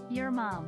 Your mom.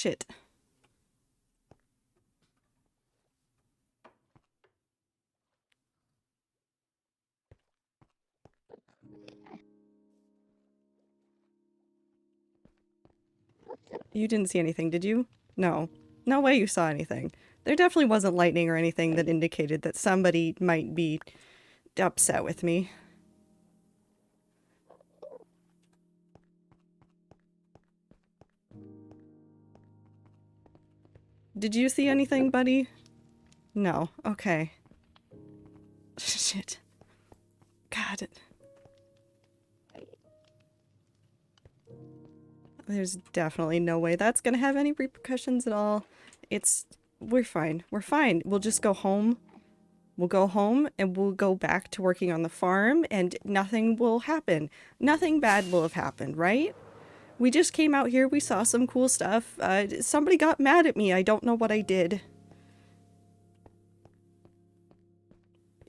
Shit. You didn't see anything, did you? No. No way you saw anything. There definitely wasn't lightning or anything that indicated that somebody might be upset with me. Did you see anything, buddy? No. Okay. Shit. God. There's definitely no way that's gonna have any repercussions at all. We're fine. We're fine. We'll just go home. We'll go home and we'll go back to working on the farm and nothing will happen. Nothing bad will have happened, right? We just came out here, we saw some cool stuff. Somebody got mad at me. I don't know what I did.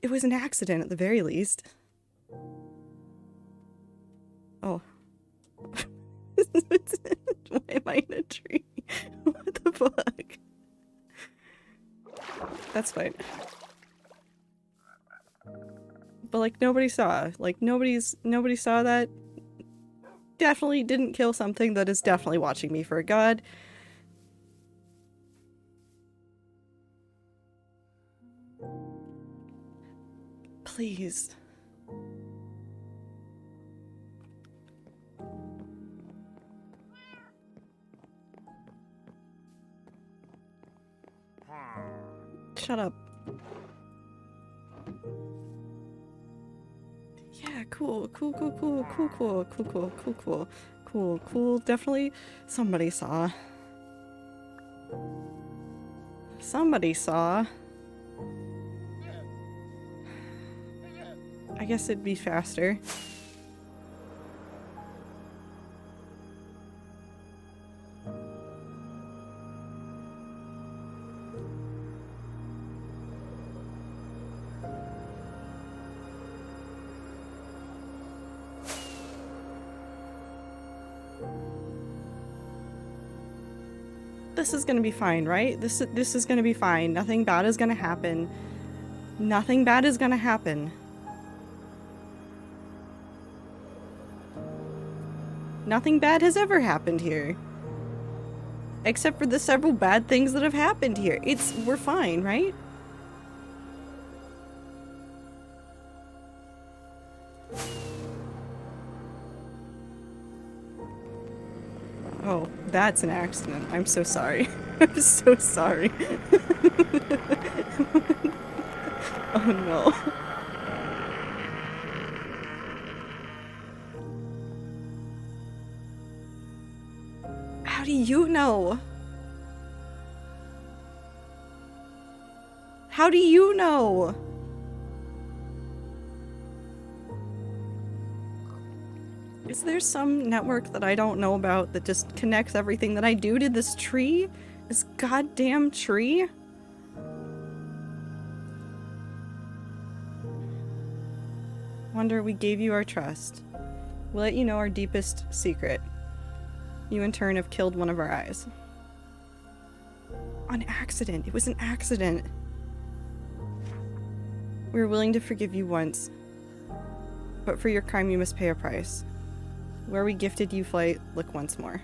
It was an accident at the very least. Oh. Why am I in a tree? What the fuck? That's fine. But like nobody saw. Like nobody saw that. Definitely didn't kill something that is definitely watching me for a god. Please. Shut up. Yeah, cool. Cool. Definitely somebody saw. Somebody saw. I guess it'd be faster. This is gonna be fine, right? This is gonna be fine. Nothing bad is gonna happen. Nothing bad is gonna happen. Nothing bad has ever happened here. Except for the several bad things that have happened here. We're fine, right? Oh, that's an accident. I'm so sorry. I'm so sorry. Oh no. How do you know? How do you know? Is there some network that I don't know about that just connects everything that I do to this tree? This goddamn tree? Wonder we gave you our trust. We'll let you know our deepest secret. You in turn have killed one of our eyes. On accident. It was an accident. We were willing to forgive you once. But for your crime you must pay a price. Where we gifted you flight, look once more.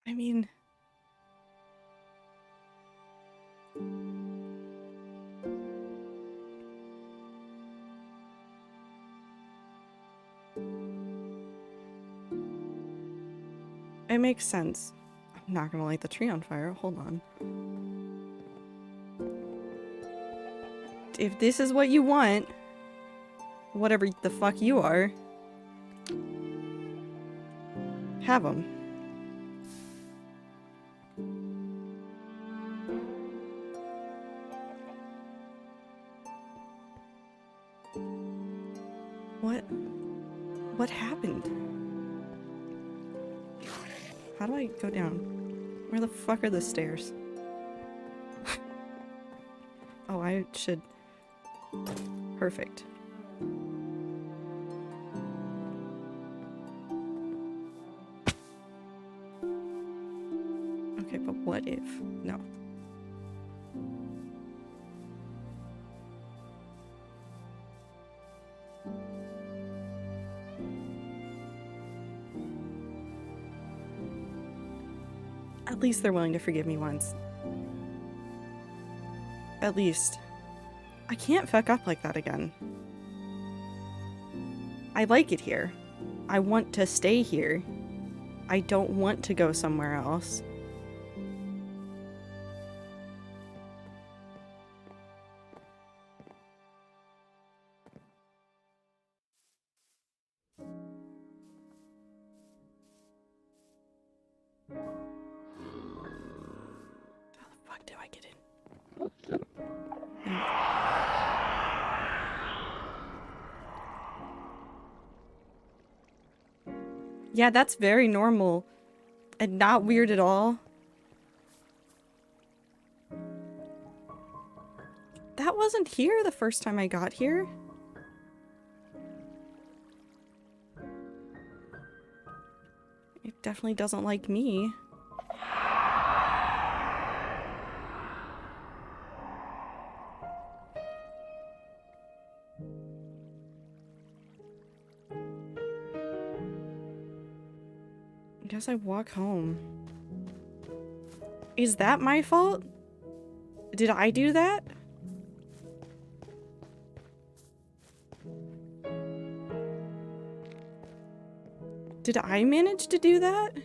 I mean... It makes sense. I'm not gonna light the tree on fire. Hold on. If this is what you want, whatever the fuck you are, have them. How do I go down? Where the fuck are the stairs? Oh, I should... Perfect. Okay, but what if? No. At least they're willing to forgive me once. At least. I can't fuck up like that again. I like it here. I want to stay here. I don't want to go somewhere else. How the fuck do I get in? Yeah, that's very normal. And not weird at all. That wasn't here the first time I got here. It definitely doesn't like me. I guess I walk home. Is that my fault? Did I do that? Did I manage to do that?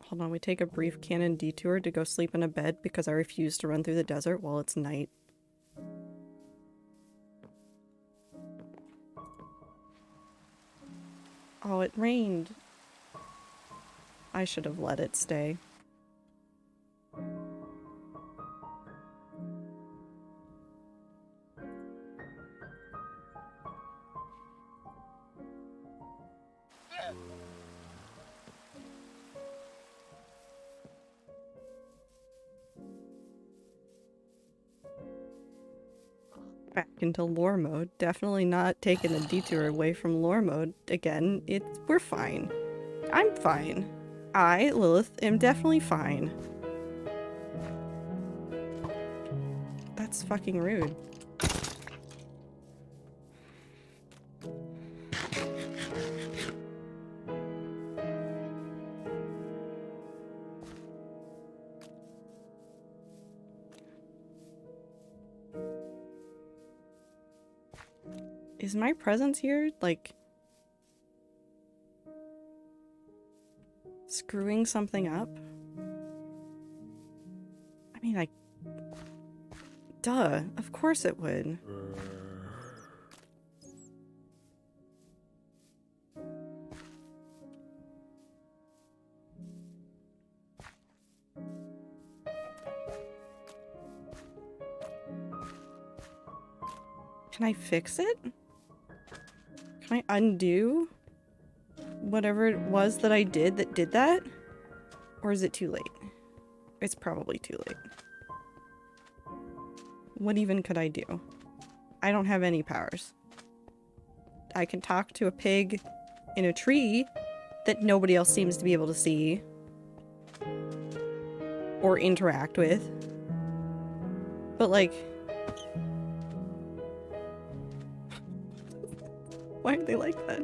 Hold on, we take a brief canon detour to go sleep in a bed because I refuse to run through the desert while it's night. Oh, it rained. I should have let it stay. Back into lore mode. Definitely not taking a detour away from lore mode again. We're fine. I'm fine. I, Lilith, am definitely fine. That's fucking rude. Is my presence here, like, screwing something up? I mean, duh, of course it would. Can I fix it? Can I undo whatever it was that I did that did that? Or is it too late? It's probably too late. What even could I do? I don't have any powers. I can talk to a pig in a tree that nobody else seems to be able to see or interact with. But like... why are they like that?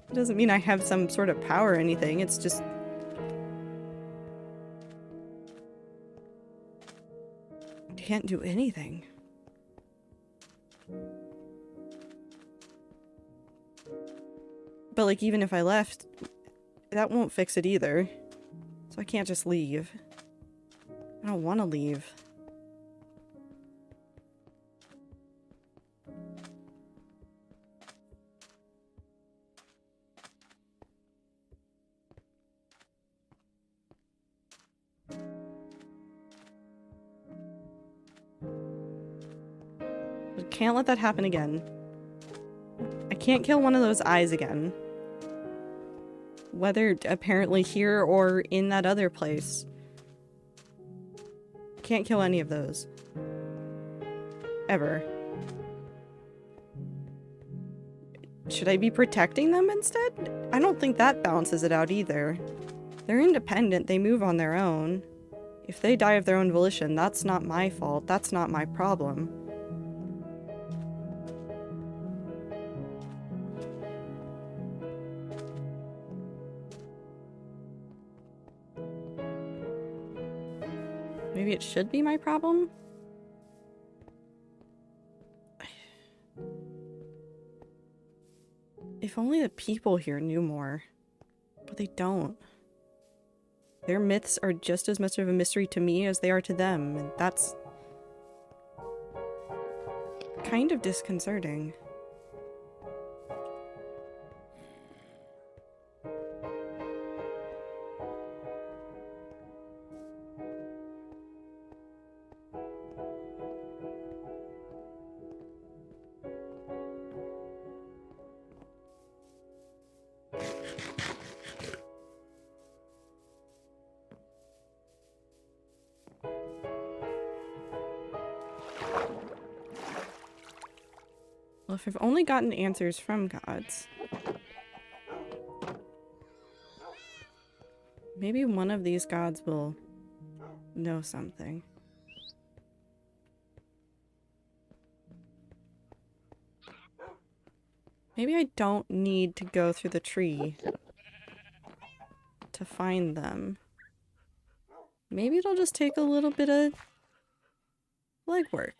It doesn't mean I have some sort of power or anything, it's just... I can't do anything. But like, even if I left, that won't fix it either. So I can't just leave. I don't want to leave. Can't let that happen again. I can't kill one of those eyes again. Whether apparently here or in that other place. Can't kill any of those. Ever. Should I be protecting them instead? I don't think that balances it out either. They're independent, they move on their own. If they die of their own volition, that's not my fault, that's not my problem. Maybe it should be my problem? If only the people here knew more. But they don't. Their myths are just as much of a mystery to me as they are to them, and that's kind of disconcerting. Well, if I've only gotten answers from gods, maybe one of these gods will know something. Maybe I don't need to go through the tree to find them. Maybe it'll just take a little bit of legwork.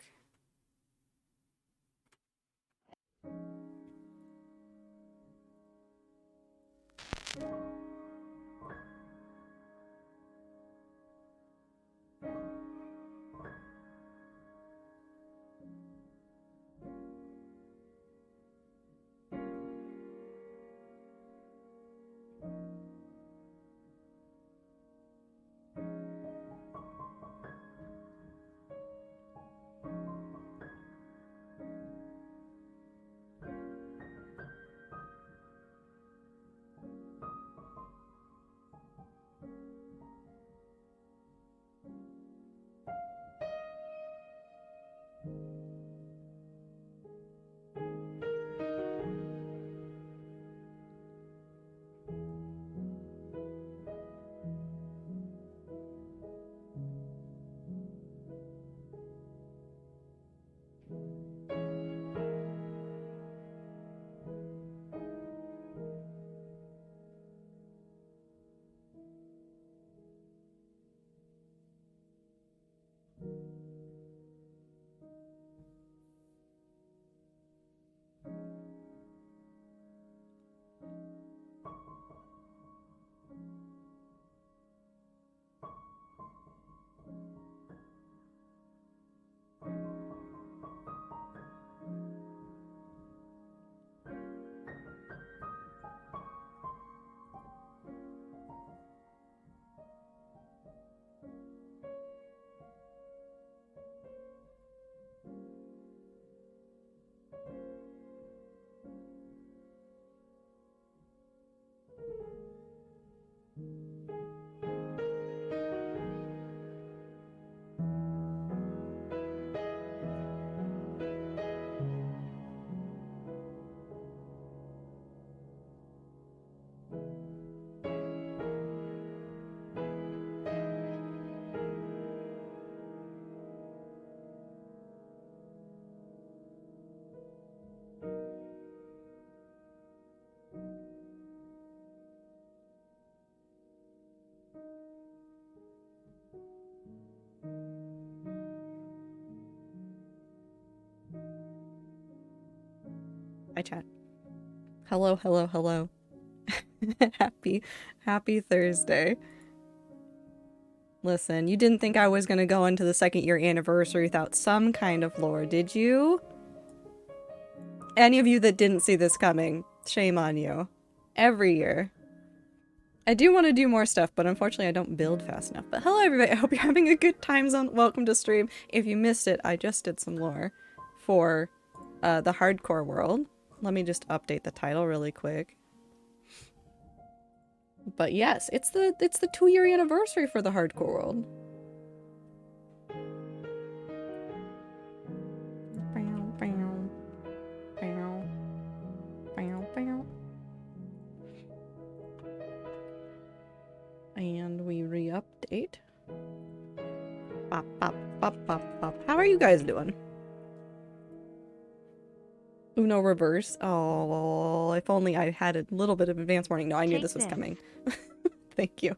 Hi, chat. Hello, hello, hello. Happy Thursday. Listen, you didn't think I was gonna go into the 2nd year anniversary without some kind of lore, did you? Any of you that didn't see this coming, shame on you. Every year. I do want to do more stuff, but unfortunately I don't build fast enough. But hello everybody, I hope you're having a good time zone. Welcome to stream. If you missed it, I just did some lore for the hardcore world. Let me just update the title really quick. But yes, it's the 2-year anniversary for the hardcore world. And we re-update. Bop, bop, bop, bop, bop. How are you guys doing? Uno reverse. Oh, if only I had a little bit of advance warning. No, I knew this was coming. Thank you.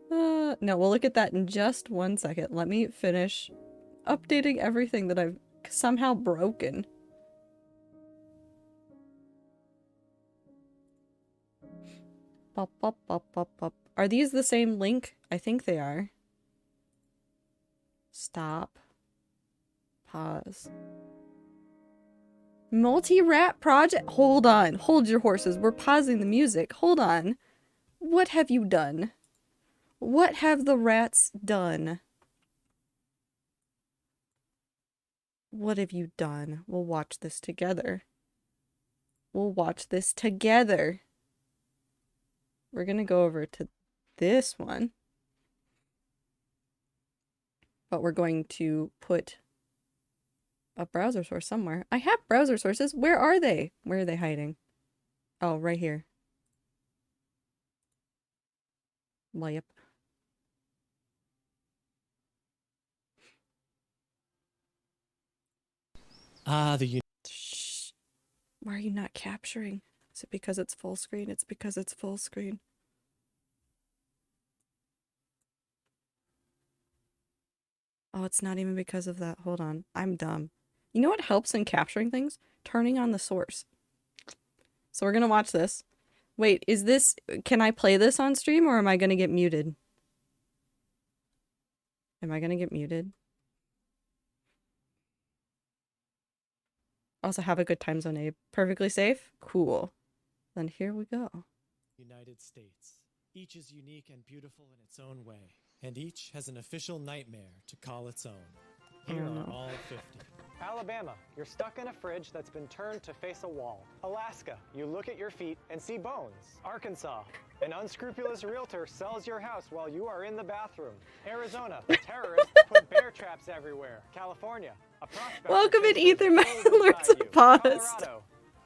No, we'll look at that in just 1 second. Let me finish updating everything that I've somehow broken. Bop, bop, bop, bop, bop. Are these the same link? I think they are. Stop. Pause. Multi-rat project? Hold on. Hold your horses. We're pausing the music. Hold on. What have you done? What have the rats done? What have you done? We'll watch this together. We'll watch this together. We're gonna go over to this one. But we're going to put a browser source somewhere. I have browser sources. Where are they? Where are they hiding? Oh, right here. Well, yep. Shh. Why are you not capturing? Is it because it's full screen? It's because it's full screen. Oh, it's not even because of that. Hold on. I'm dumb. You know what helps in capturing things? Turning on the source. So we're gonna watch this. Wait, is this... Can I play this on stream or am I gonna get muted? Am I gonna get muted? Also, have a good time zone, Abe. Perfectly safe? Cool. Then here we go. United States. Each is unique and beautiful in its own way, and each has an official nightmare to call its own. Here are all 50. Alabama, you're stuck in a fridge that's been turned to face a wall. Alaska, you look at your feet and see bones. Arkansas, an unscrupulous realtor sells your house while you are in the bathroom. Arizona, terrorists put bear traps everywhere. California, a prospect. Welcome in Ether, my alerts are paused. Colorado,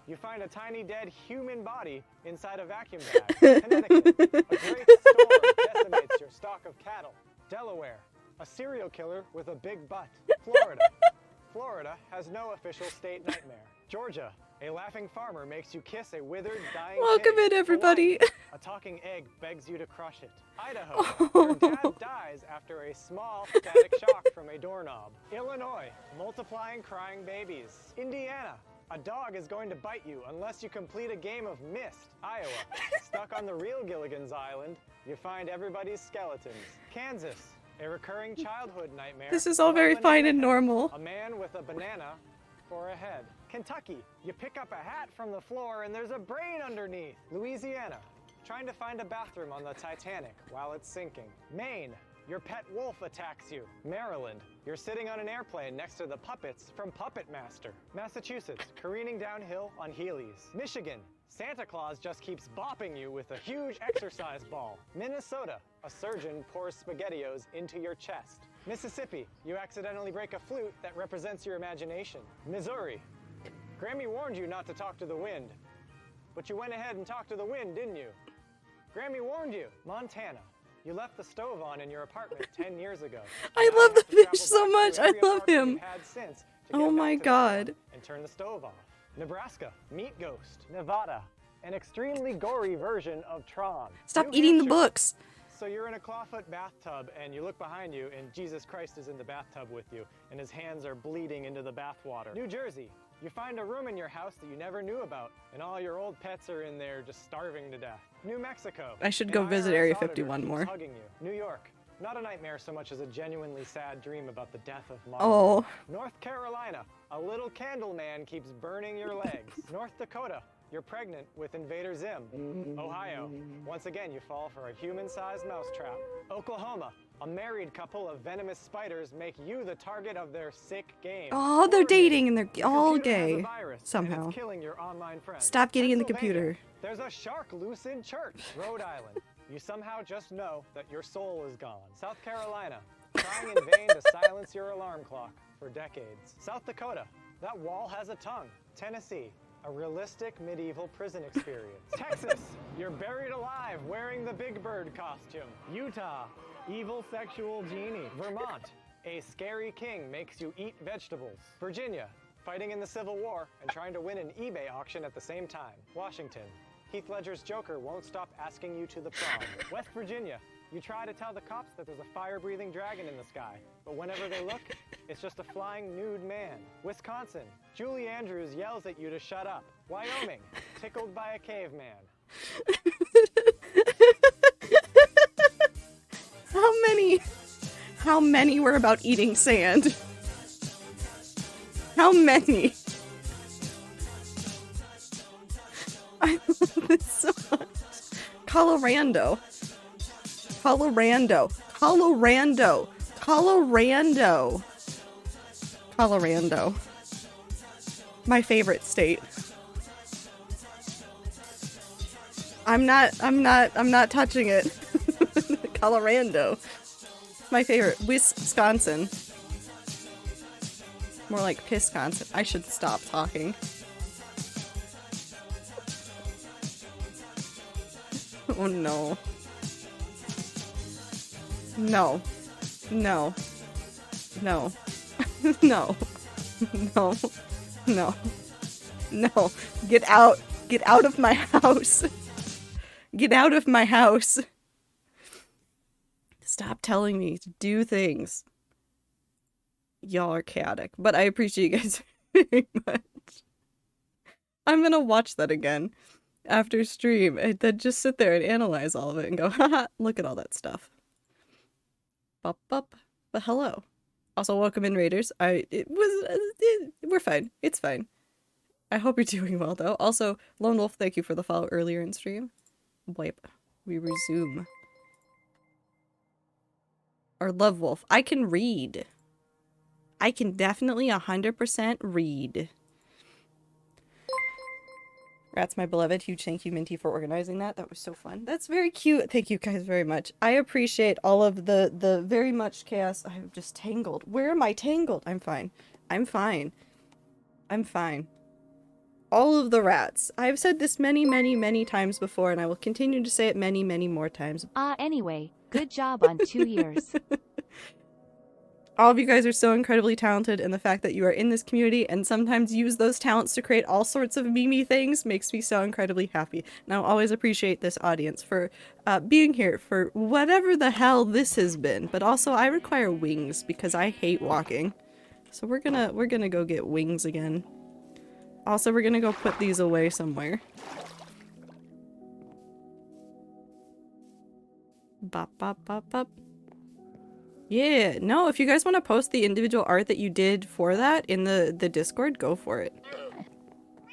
you find a tiny dead human body inside a vacuum bag. Connecticut, a great storm decimates your stock of cattle. Delaware, a serial killer with a big butt. Florida has no official state nightmare. Georgia, a laughing farmer makes you kiss a withered, dying Welcome pig. in, everybody. Hawaii, a talking egg begs you to crush it. Idaho, your dad dies after a small static shock from a doorknob. Illinois, multiplying crying babies. Indiana, a dog is going to bite you unless you complete a game of Myst. Iowa, stuck on the real Gilligan's Island, you find everybody's skeletons. Kansas, a recurring childhood nightmare. This is all very fine and normal. A man with a banana for a head. Kentucky, you pick up a hat from the floor and there's a brain underneath. Louisiana, trying to find a bathroom on the Titanic while it's sinking. Maine, your pet wolf attacks you. Maryland, you're sitting on an airplane next to the puppets from Puppet Master. Massachusetts, careening downhill on Heelys. Michigan, Santa Claus just keeps bopping you with a huge exercise ball. Minnesota, a surgeon pours SpaghettiOs into your chest. Mississippi, you accidentally break a flute that represents your imagination. Missouri, Grammy warned you not to talk to the wind, but you went ahead and talked to the wind, didn't you? Grammy warned you. Montana, you left the stove on in your apartment 10 years ago. I love the fish so much. I love him. Oh my god. And turn the stove off. Nebraska, meat ghost. Nevada, an extremely gory version of Tron. Stop New eating the Hampshire. books. So you're in a clawfoot bathtub and you look behind you and Jesus Christ is in the bathtub with you and his hands are bleeding into the bathwater. New Jersey, you find a room in your house that you never knew about and all your old pets are in there just starving to death. New Mexico, I should an go visit IRS Area auditor 51 keeps more. hugging you. New York, not a nightmare so much as a genuinely sad dream about the death of Mom. Oh. North Carolina, a little candle man keeps burning your legs. North Dakota, you're pregnant with Invader Zim. Ohio, once again you fall for a human-sized mousetrap. Oklahoma, A married couple of venomous spiders make you the target of their sick game. Oh, they're dating and they're The all computer has a gay. virus, and Somehow. it's killing your online friends. Stop getting in the Pennsylvania, computer. There's a shark loose in church. Rhode Island. You somehow just know that your soul is gone. South Carolina. Trying in vain to silence your alarm clock for decades. South Dakota. That wall has a tongue. Tennessee. A realistic medieval prison experience. Texas. You're buried alive wearing the Big Bird costume. Utah. Evil sexual genie. Vermont. A scary king makes you eat vegetables. Virginia. Fighting in the Civil War and trying to win an eBay auction at the same time. Washington. Heath Ledger's Joker won't stop asking you to the prom. West Virginia. You try to tell the cops that there's a fire-breathing dragon in the sky, but whenever they look, it's just a flying nude man. Wisconsin. Julie Andrews yells at you to shut up. Wyoming. Tickled by a caveman. How many were about eating sand? How many? I love this so much. Colorado. Colorado. Colorado. Colorado. Colorado. My favorite state. I'm not touching it. Colorado. My favorite. Wisconsin. More like Pisconsin. I should stop talking. Oh no. No. No. No. No. No. No. No. Get out. Get out of my house. Get out of my house. Stop telling me to do things. Y'all are chaotic, but I appreciate you guys very much. I'm gonna watch that again after stream and then just sit there and analyze all of it and go, haha, look at all that stuff. Bop bop. But hello. Also, welcome in, Raiders. We're fine. It's fine. I hope you're doing well, though. Also, Lone Wolf, thank you for the follow earlier in stream. Wipe. We resume. Or Love Wolf. I can read. I can definitely 100% read. Rats, my beloved. Huge thank you, Minty, for organizing that. That was so fun. That's very cute. Thank you guys very much. I appreciate all of the very much chaos. I'm just tangled. Where am I tangled? I'm fine. I'm fine. I'm fine. All of the rats. I've said this many, many, many times before, and I will continue to say it many, many more times. Anyway, good job on 2 years. All of you guys are so incredibly talented, and the fact that you are in this community and sometimes use those talents to create all sorts of memey things makes me so incredibly happy. And I'll always appreciate this audience for being here for whatever the hell this has been. But also, I require wings because I hate walking. So we're gonna go get wings again. Also, we're gonna go put these away somewhere. Bop bop bop bop. Yeah, no, if you guys want to post the individual art that you did for that in the Discord, go for it.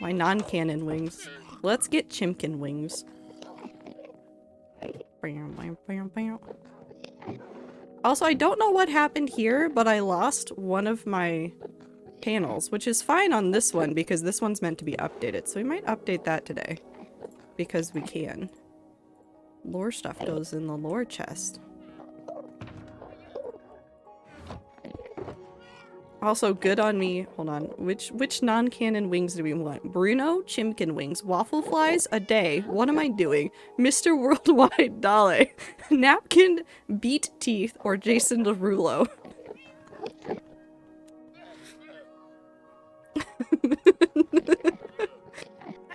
My non-canon wings. Let's get Chimkin wings. Also, I don't know what happened here, but I lost one of my panels, which is fine on this one because this one's meant to be updated. So we might update that today because we can. Lore stuff goes in the lore chest. Also, good on me. Hold on. Which non-canon wings do we want? Bruno, Chimkin wings, waffle flies, a day. What am I doing? Mr. Worldwide, Dale, napkin, beet teeth, or Jason Derulo.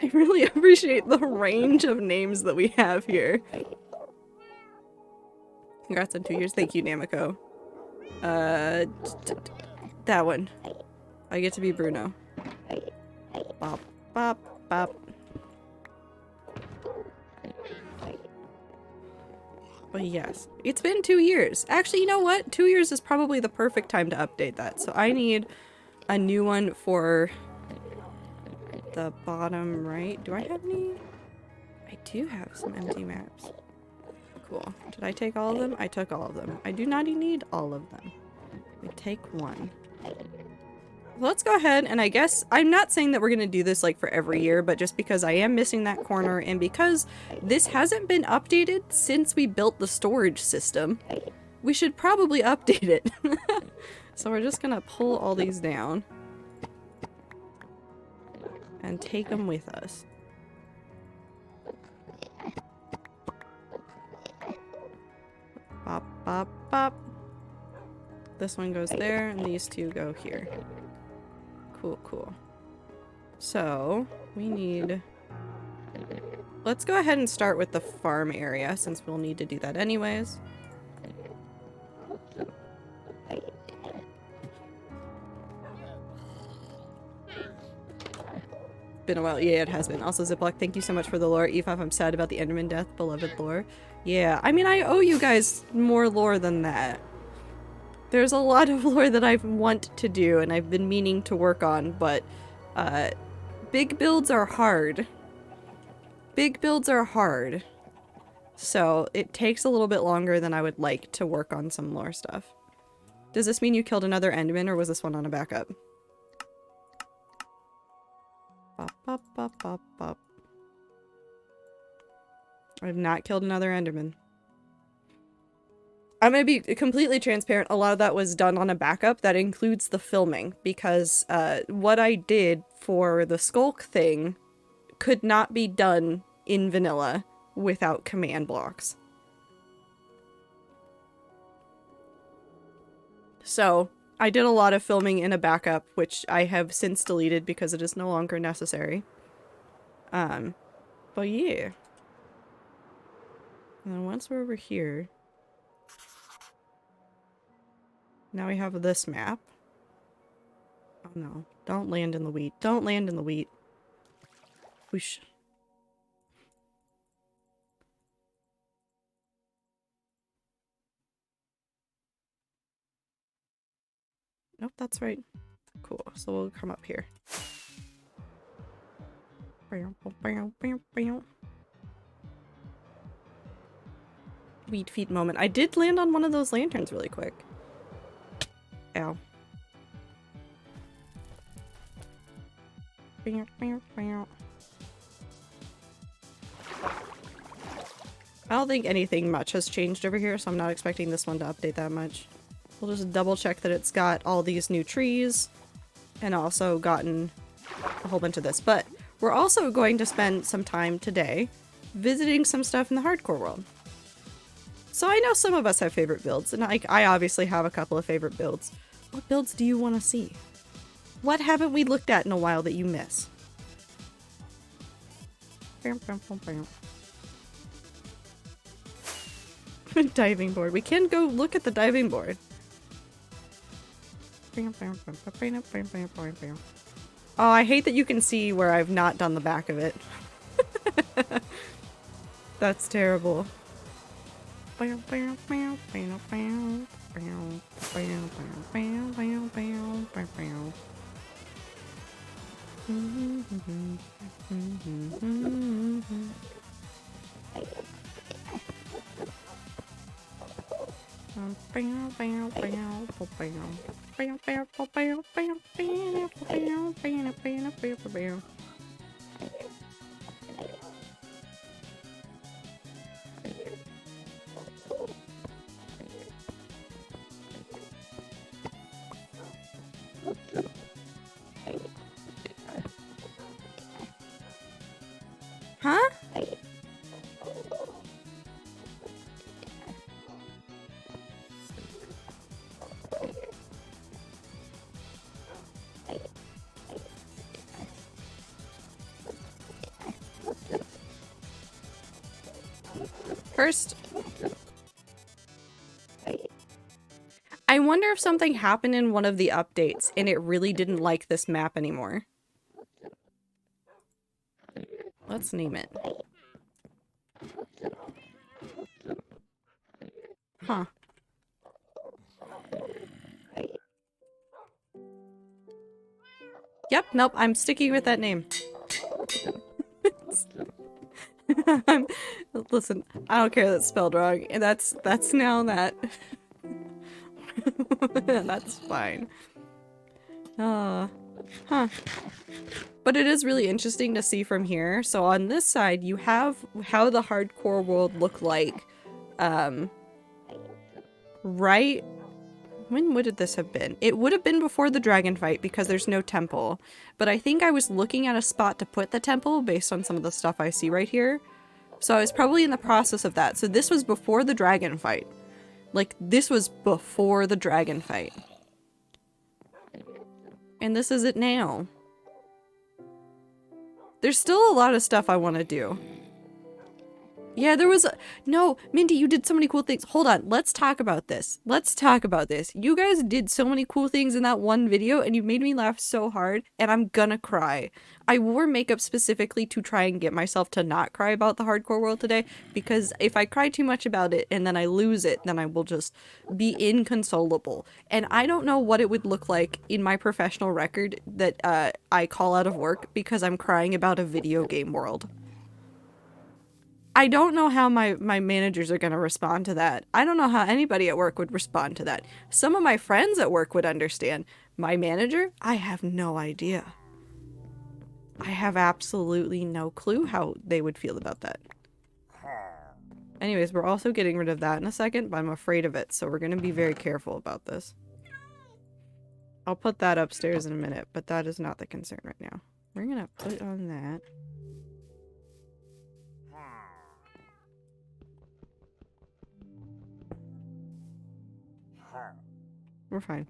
I really appreciate the range of names that we have here. Congrats on 2 years. Thank you, Namiko. That one. I get to be Bruno. Bop, bop, bop. But yes, it's been 2 years. Actually, you know what? 2 years is probably the perfect time to update that. So I need a new one for the bottom right. Do I have any? I do have some empty maps. cool. Did I take all of them? I took all of them. I do not need all of them. We take one. Let's go ahead and I guess I'm not saying that we're going to do this like for every year, but just because I am missing that corner and because this hasn't been updated since we built the storage system, we should probably update it. So we're just going to pull all these down and take them with us. Bop, bop, bop. This one goes there, and these two go here. Cool, cool. So, we need... Let's go ahead and start with the farm area, since we'll need to do that anyways. Been a while. Yeah, it has been. Also, Ziploc, thank you so much for the lore. Efaf, I'm sad about the Enderman death. Beloved lore. Yeah, I mean, I owe you guys more lore than that. There's a lot of lore that I want to do and I've been meaning to work on, but big builds are hard. Big builds are hard. So it takes a little bit longer than I would like to work on some lore stuff. Does this mean you killed another Enderman or was this one on a backup? Bop, bop, bop, bop, bop. I have not killed another Enderman. I'm gonna be completely transparent. A lot of that was done on a backup. That includes the filming because what I did for the skulk thing could not be done in vanilla without command blocks. So I did a lot of filming in a backup, which I have since deleted because it is no longer necessary. But yeah. And then once we're over here, now we have this map. Oh no, don't land in the wheat. Don't land in the wheat. Whoosh. Nope, that's right. Cool, so we'll come up here. Wheat feet moment. I did land on one of those lanterns really quick. Ow. I don't think anything much has changed over here, so I'm not expecting this one to update that much. We'll just double check that it's got all these new trees and also gotten a whole bunch of this. But we're also going to spend some time today visiting some stuff in the hardcore world. So I know some of us have favorite builds, and I obviously have a couple of favorite builds. What builds do you want to see? What haven't we looked at in a while that you miss? Diving board. We can go look at the diving board. Oh, I hate that you can see where I've not done the back of it. That's terrible. Huh? First, I wonder if something happened in one of the updates and it really didn't like this map anymore. Let's name it. Huh. Yep, nope, I'm sticking with that name. Listen, I don't care that's spelled wrong, and that's now that. That's fine. Huh. But it is really interesting to see from here. So on this side, you have how the hardcore world looked like, right? When would this have been? It would have been before the dragon fight because there's no temple. But I think I was looking at a spot to put the temple based on some of the stuff I see right here. So I was probably in the process of that. So this was before the dragon fight. Like, this was before the dragon fight. And this is it now. There's still a lot of stuff I want to do. Yeah, there was no, Mindy, you did so many cool things. Hold on, let's talk about this. Let's talk about this. You guys did so many cool things in that one video and you made me laugh so hard and I'm gonna cry. I wore makeup specifically to try and get myself to not cry about the hardcore world today because if I cry too much about it and then I lose it, then I will just be inconsolable. And I don't know what it would look like in my professional record that I call out of work because I'm crying about a video game world. I don't know how my managers are going to respond to that. I don't know how anybody at work would respond to that. Some of my friends at work would understand. My manager? I have no idea. I have absolutely no clue how they would feel about that. Anyways, we're also getting rid of that in a second, but I'm afraid of it, so we're going to be very careful about this. I'll put that upstairs in a minute, but that is not the concern right now. We're going to put on that. We're fine.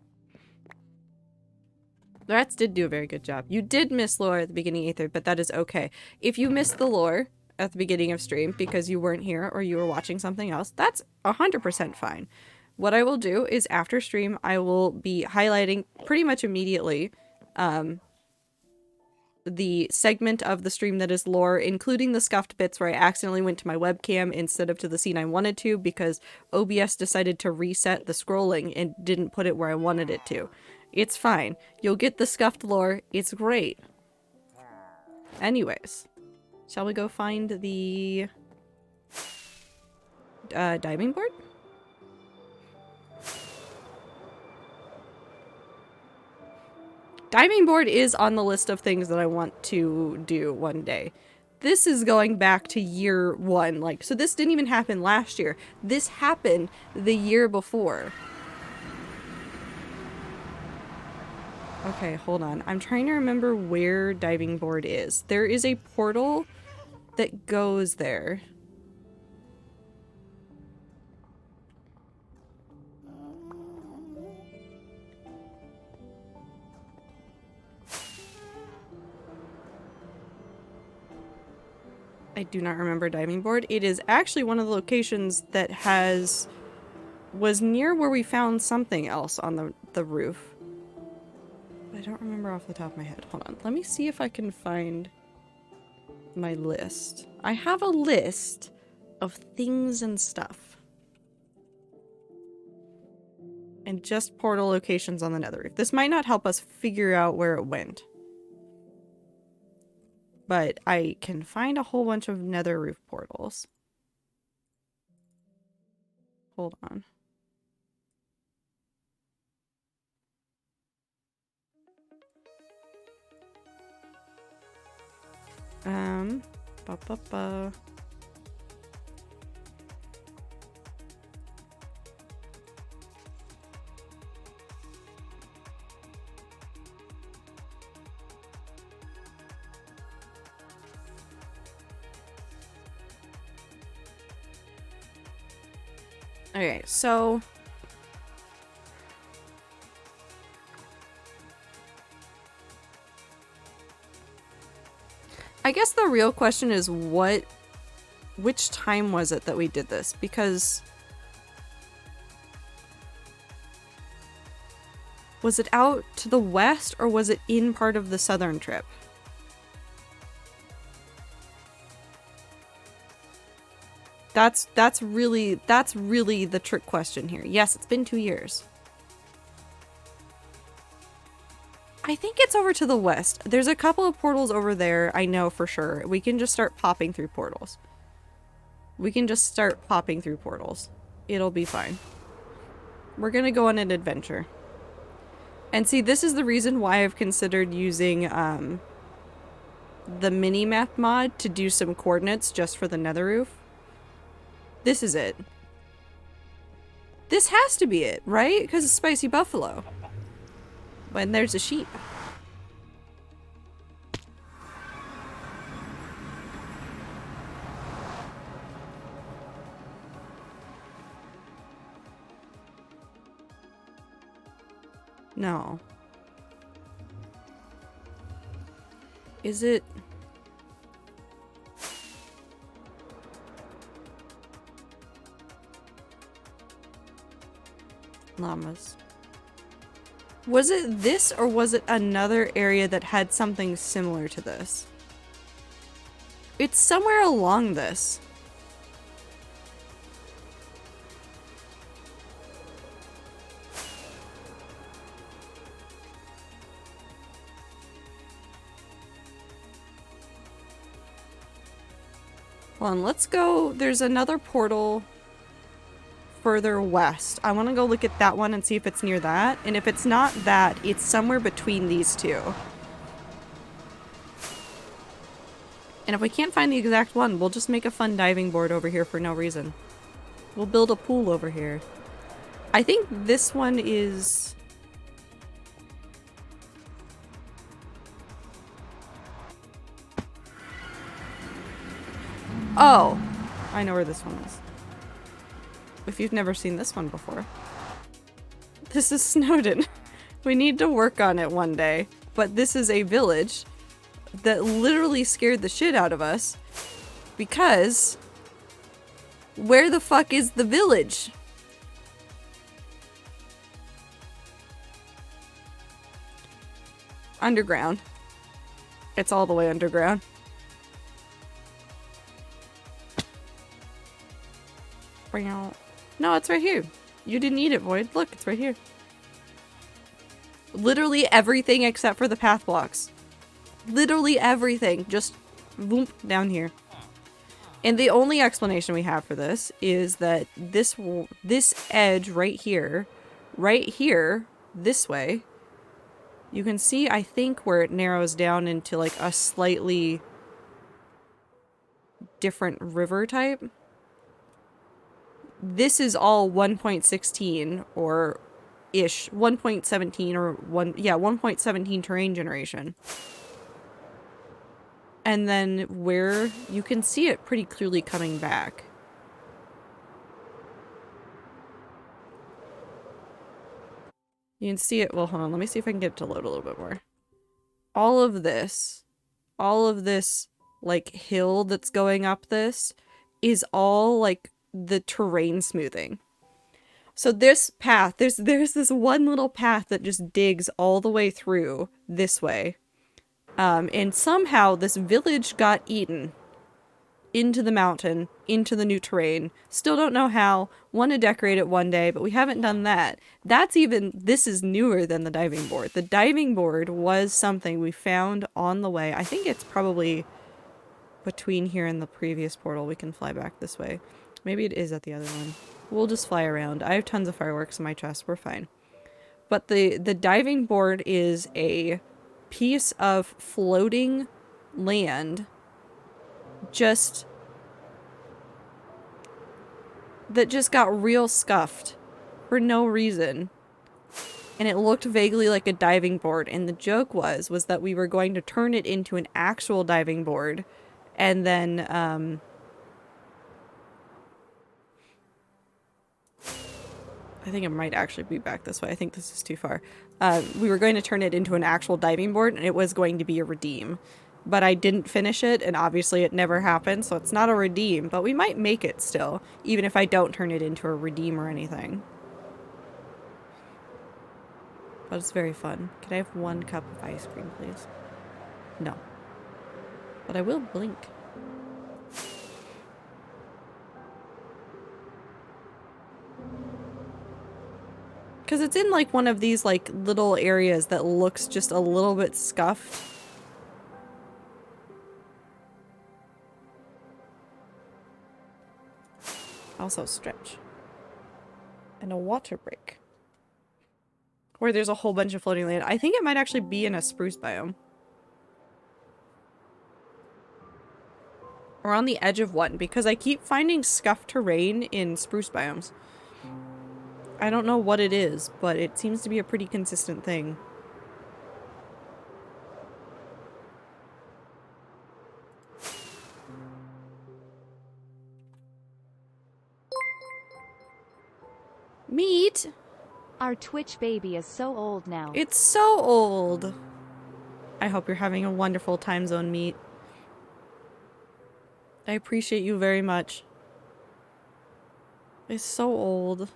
The rats did do a very good job. You did miss lore at the beginning, Aether, but that is okay. If you missed the lore at the beginning of stream because you weren't here or you were watching something else, that's 100% fine. What I will do is after stream, I will be highlighting pretty much immediately the segment of the stream that is lore, including the scuffed bits where I accidentally went to my webcam instead of to the scene I wanted to because OBS decided to reset the scrolling and didn't put it where I wanted it to. It's fine. You'll get the scuffed lore. It's great. Anyways, shall we go find the diving board? Diving board is on the list of things that I want to do one day. This is going back to year one. Like, so this didn't even happen last year. This happened the year before. Okay, hold on. I'm trying to remember where diving board is. There is a portal that goes there. I do not remember diving board. It is actually one of the locations that was near where we found something else on the roof. I don't remember off the top of my head. Hold on. Let me see if I can find my list. I have a list of things and stuff. And just portal locations on the nether roof. This might not help us figure out where it went. But I can find a whole bunch of nether roof portals. Hold on. Ba ba ba. Okay, so I guess the real question is which time was it that we did this? Because was it out to the west or was it in part of the southern trip? That's really the trick question here. Yes, it's been 2 years. I think it's over to the west. There's a couple of portals over there, I know for sure. We can just start popping through portals. We can just start popping through portals. It'll be fine. We're gonna go on an adventure. And see, this is the reason why I've considered using the mini-map mod to do some coordinates just for the nether roof. This is it. This has to be it, right? Because it's spicy buffalo. When there's a sheep. No. Is it? Llamas. Was it this or was it another area that had something similar to this? It's somewhere along this. Hold on, let's go. There's another portal further west. I want to go look at that one and see if it's near that. And if it's not that, it's somewhere between these two. And if we can't find the exact one, we'll just make a fun diving board over here for no reason. We'll build a pool over here. I think this one is... Oh! I know where this one is. If you've never seen this one before. This is Snowdin. We need to work on it one day. But this is a village that literally scared the shit out of us. Because... where the fuck is the village? Underground. It's all the way underground. No, it's right here. You didn't eat it, Void. Look, it's right here. Literally everything except for the path blocks. Literally everything. Just boom, down here. And the only explanation we have for this is that this edge right here, this way, you can see, I think, where it narrows down into like a slightly different river type. This is all 1.16 or ish, 1.17 or 1.17 terrain generation. And then where you can see it pretty clearly coming back. You can see it, well, hold on, let me see if I can get it to load a little bit more. All of this, like, hill that's going up this is all, like, the terrain smoothing. So this path, there's this one little path that just digs all the way through this way. And somehow this village got eaten into the mountain, into the new terrain. Still don't know how. Want to decorate it one day, but we haven't done that. This is newer than the diving board. The diving board was something we found on the way. I think it's probably between here and the previous portal. We can fly back this way. Maybe it is at the other one. We'll just fly around. I have tons of fireworks in my chest. We're fine. But the diving board is a piece of floating land that just got real scuffed for no reason. And it looked vaguely like a diving board. And the joke was that we were going to turn it into an actual diving board. And then, I think it might actually be back this way. I think this is too far. We were going to turn it into an actual diving board, and it was going to be a redeem. But I didn't finish it, and obviously it never happened, so it's not a redeem. But we might make it still, even if I don't turn it into a redeem or anything. But it's very fun. Can I have 1 cup of ice cream, please? No. But I will blink. Because it's in, like, one of these, like, little areas that looks just a little bit scuffed. Also stretch. And a water break. Where there's a whole bunch of floating land. I think it might actually be in a spruce biome. Or on the edge of one, because I keep finding scuffed terrain in spruce biomes. I don't know what it is, but it seems to be a pretty consistent thing. Meat? Our Twitch baby is so old now. It's so old. I hope you're having a wonderful time zone, Meat. I appreciate you very much. It's so old.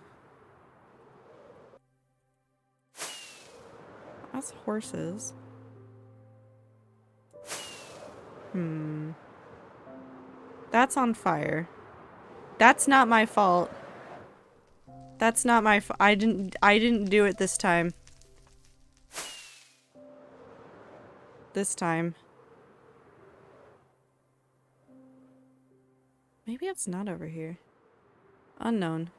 That's horses. That's on fire. That's not my fault. That's not my fault. I didn't do it this time. This time. Maybe it's not over here. Unknown.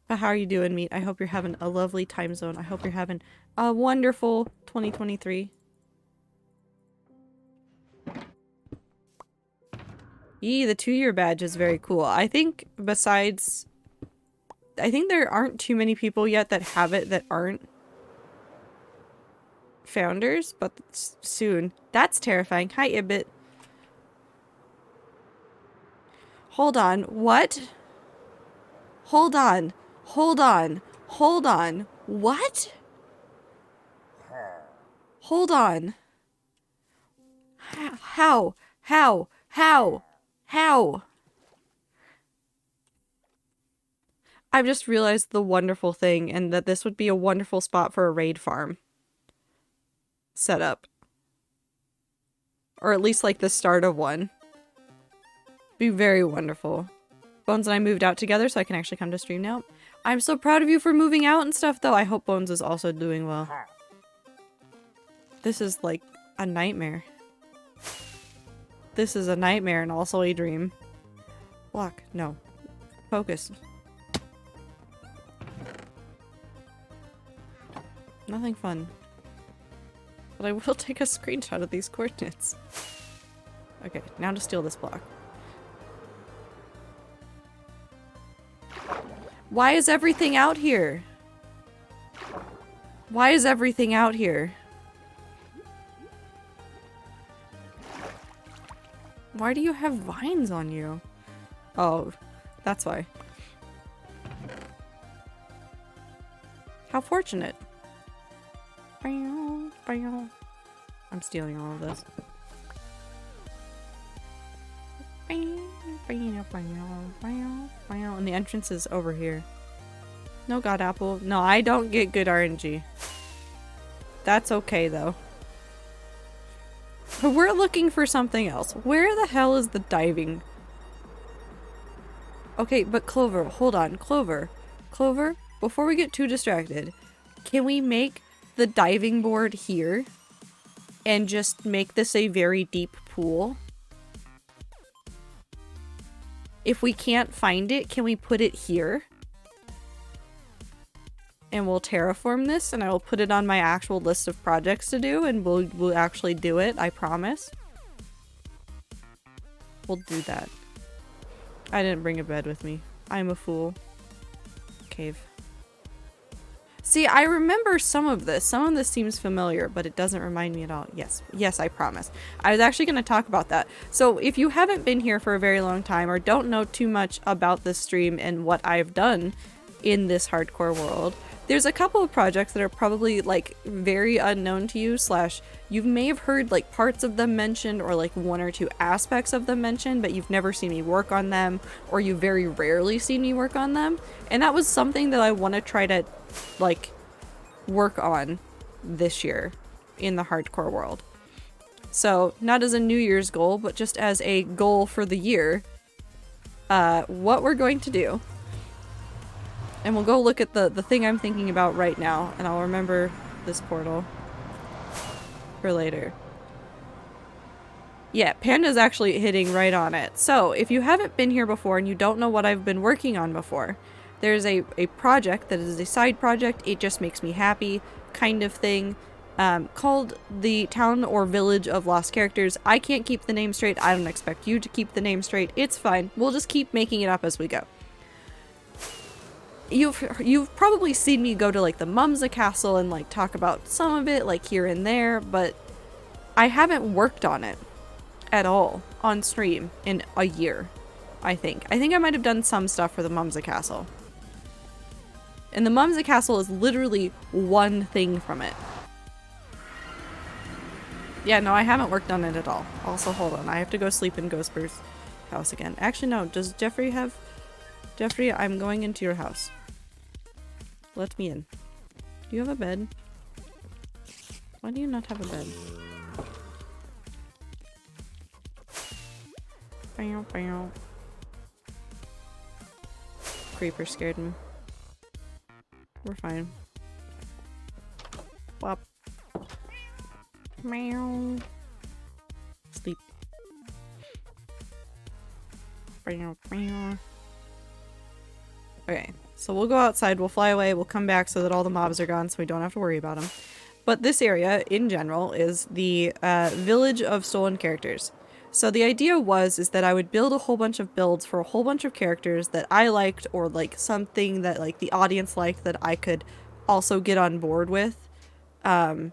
But how are you doing, Meat? I hope you're having a lovely time zone. I hope you're having a wonderful 2023. Yee, the 2-year badge is very cool. I think besides... I think there aren't too many people yet that have it that aren't founders, but soon. That's terrifying. Hi, Ibit. Hold on. What? Hold on. Hold on. Hold on. What? Hold on. How? How? How? How? I've just realized the wonderful thing, and that this would be a wonderful spot for a raid farm setup. Or at least like the start of one. Be very wonderful. Bones and I moved out together so I can actually come to stream now. I'm so proud of you for moving out and stuff though. I hope Bones is also doing well. This is like a nightmare. This is a nightmare and also a dream. Block. No. Focus. Nothing fun. But I will take a screenshot of these coordinates. Okay, now to steal this block. Why is everything out here? Why is everything out here? Why do you have vines on you? Oh, that's why. How fortunate. I'm stealing all of this. And the entrance is over here. No God Apple. No, I don't get good RNG. That's okay though. But we're looking for something else. Where the hell is the diving? Okay, but Clover, hold on. Clover. Clover, before we get too distracted, can we make the diving board here and just make this a very deep pool? If we can't find it, can we put it here? And we'll terraform this, and I will put it on my actual list of projects to do, and we'll actually do it, I promise. We'll do that. I didn't bring a bed with me. I'm a fool. Cave. See, I remember some of this. Some of this seems familiar, but it doesn't remind me at all. Yes. Yes, I promise. I was actually going to talk about that. So if you haven't been here for a very long time or don't know too much about this stream and what I've done in this hardcore world, there's a couple of projects that are probably like very unknown to you, / you may have heard like parts of them mentioned or like 1 or 2 aspects of them mentioned, but you've never seen me work on them, or you very rarely seen me work on them. And that was something that I want to try to like work on this year in the hardcore world. So not as a New Year's goal, but just as a goal for the year, what we're going to do. And we'll go look at the thing I'm thinking about right now, and I'll remember this portal for later. Yeah, Panda's actually hitting right on it. So, if you haven't been here before and you don't know what I've been working on before, there's a project that is a side project, it just makes me happy kind of thing, called the Town or Village of Lost Characters. I can't keep the name straight. I don't expect you to keep the name straight. It's fine. We'll just keep making it up as we go. You've probably seen me go to like the Mumsa Castle and like talk about some of it like here and there, but I haven't worked on it at all on stream in a year. I think I might have done some stuff for the Mumsa Castle. And the Mumsa Castle is literally one thing from it. Yeah, no, I haven't worked on it at all. Also, hold on, I have to go sleep in Ghostbur's house again. Actually, no, does Jeffrey have... Jeffrey, I'm going into your house. Let me in. Do you have a bed? Why do you not have a bed? Bow, bow. Creeper scared me. We're fine. Wop. Meow. Sleep. Meow, meow. Okay, so we'll go outside, we'll fly away, we'll come back so that all the mobs are gone so we don't have to worry about them. But this area, in general, is the Village of Stolen Characters. So the idea is that I would build a whole bunch of builds for a whole bunch of characters that I liked, or like something that like the audience liked that I could also get on board with, and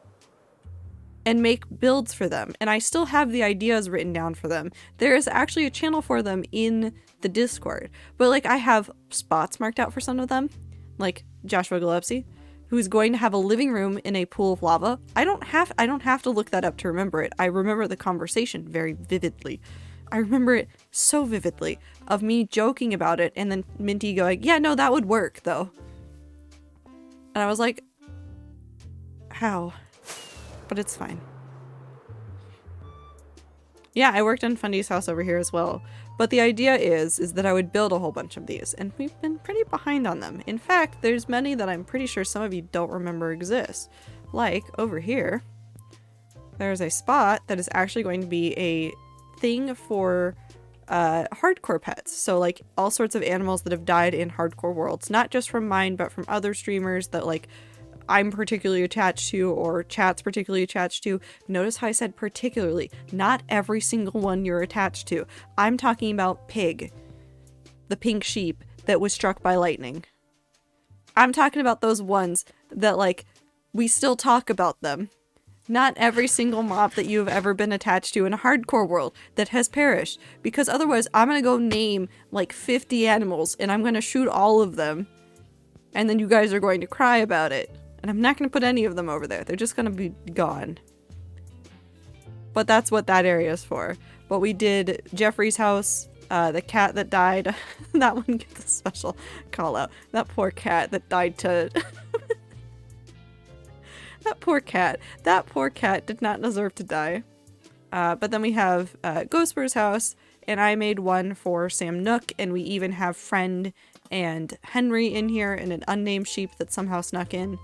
make builds for them. And I still have the ideas written down for them. There is actually a channel for them in the Discord, but like I have spots marked out for some of them, like Joshua Gillespie, who's going to have a living room in a pool of lava. I don't have to look that up to remember it. I remember the conversation very vividly. I remember it so vividly of me joking about it and then Minty going, yeah, no, that would work though. And I was like, how? But it's fine. Yeah, I worked on Fundy's house over here as well. But the idea is that I would build a whole bunch of these, and we've been pretty behind on them. In fact, there's many that I'm pretty sure some of you don't remember exist. Like, over here, there's a spot that is actually going to be a thing for hardcore pets. So, like, all sorts of animals that have died in hardcore worlds. Not just from mine, but from other streamers that, like, I'm particularly attached to, or chat's particularly attached to. Notice how I said particularly. Not every single one you're attached to. I'm talking about Pig, the pink sheep that was struck by lightning. I'm talking about those ones that, like, we still talk about them. Not every single mob that you have ever been attached to in a hardcore world that has perished. Because otherwise, I'm gonna go name, like, 50 animals, and I'm gonna shoot all of them. And then you guys are going to cry about it. And I'm not going to put any of them over there. They're just going to be gone. But that's what that area is for. But we did Jeffrey's house, the cat that died. That one gets a special call out. That poor cat that died to... That poor cat. That poor cat did not deserve to die. But then we have Ghostbur's house. And I made one for Sam Nook. And we even have Friend and Henry in here. And an unnamed sheep that somehow snuck in.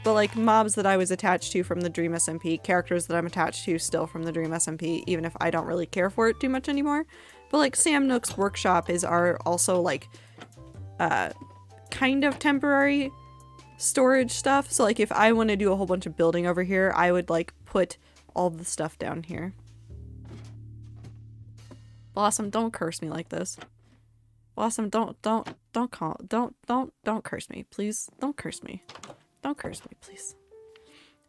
But like mobs that I was attached to from the Dream SMP, characters that I'm attached to still from the Dream SMP, even if I don't really care for it too much anymore. But like Sam Nook's workshop is also like kind of temporary storage stuff. So like if I want to do a whole bunch of building over here, I would like put all the stuff down here. Blossom, don't curse me like this. Blossom, don't curse me, please. Don't curse me. Don't curse me, please.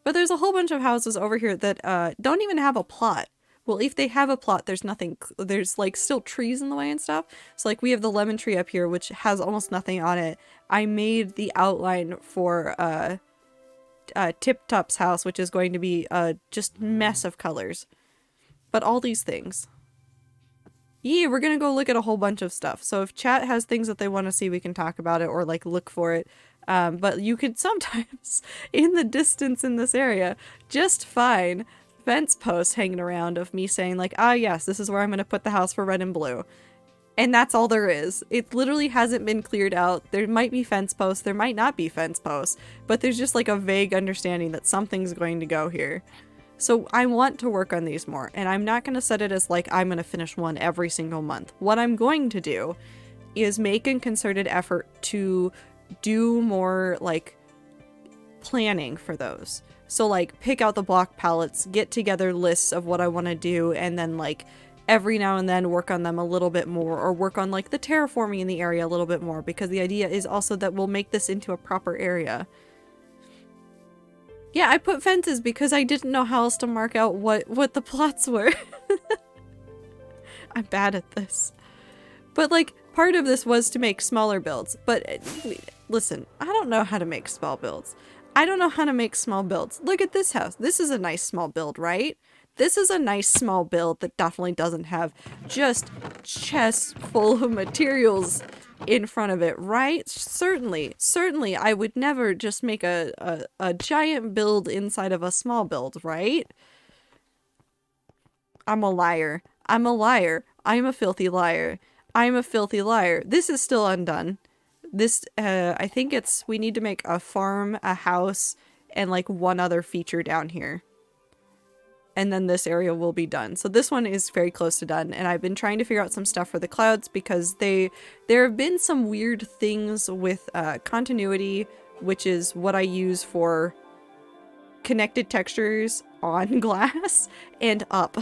But there's a whole bunch of houses over here that don't even have a plot. Well, if they have a plot, there's nothing. There's like still trees in the way and stuff. So like we have the lemon tree up here, which has almost nothing on it. I made the outline for Tip Top's house, which is going to be just mess of colors. But all these things. Yeah, we're gonna go look at a whole bunch of stuff. So if chat has things that they want to see, we can talk about it or like look for it. But you could sometimes, in the distance in this area, just find fence posts hanging around of me saying like, ah yes, this is where I'm going to put the house for red and blue. And that's all there is. It literally hasn't been cleared out. There might be fence posts, there might not be fence posts, but there's just like a vague understanding that something's going to go here. So I want to work on these more, and I'm not going to set it as like I'm going to finish one every single month. What I'm going to do is make a concerted effort to do more like planning for those. So like pick out the block palettes, get together lists of what I want to do, and then like every now and then work on them a little bit more, or work on like the terraforming in the area a little bit more, because the idea is also that we'll make this into a proper area. Yeah, I put fences because I didn't know how else to mark out what the plots were. I'm bad at this. But like, part of this was to make smaller builds. But listen, I don't know how to make small builds. I don't know how to make small builds. Look at this house. This is a nice small build, right? This is a nice small build that definitely doesn't have just chests full of materials in front of it, right? Certainly I would never just make a giant build inside of a small build, right? I'm a liar. I'm a liar. I'm a filthy liar. I'm a filthy liar. This is still undone. This, I think we need to make a farm, a house, and like one other feature down here. And then this area will be done. So this one is very close to done, and I've been trying to figure out some stuff for the clouds because there have been some weird things with continuity, which is what I use for connected textures on glass and up.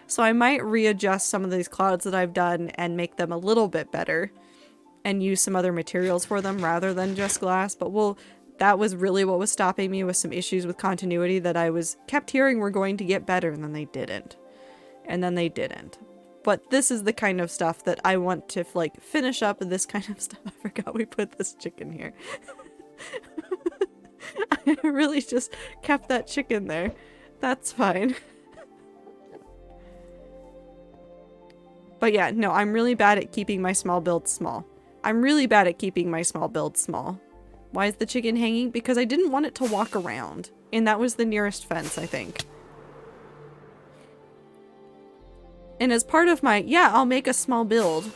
So I might readjust some of these clouds that I've done and make them a little bit better and use some other materials for them rather than just glass, but that was really what was stopping me, with some issues with continuity that I kept hearing were going to get better, and then they didn't. And then they didn't. But this is the kind of stuff that I want to like finish up, this kind of stuff. I forgot we put this chicken here. I really just kept that chicken there. That's fine. But yeah, no, I'm really bad at keeping my small builds small. I'm really bad at keeping my small builds small. Why is the chicken hanging? Because I didn't want it to walk around. And that was the nearest fence, I think. And as part of my, yeah, I'll make a small build.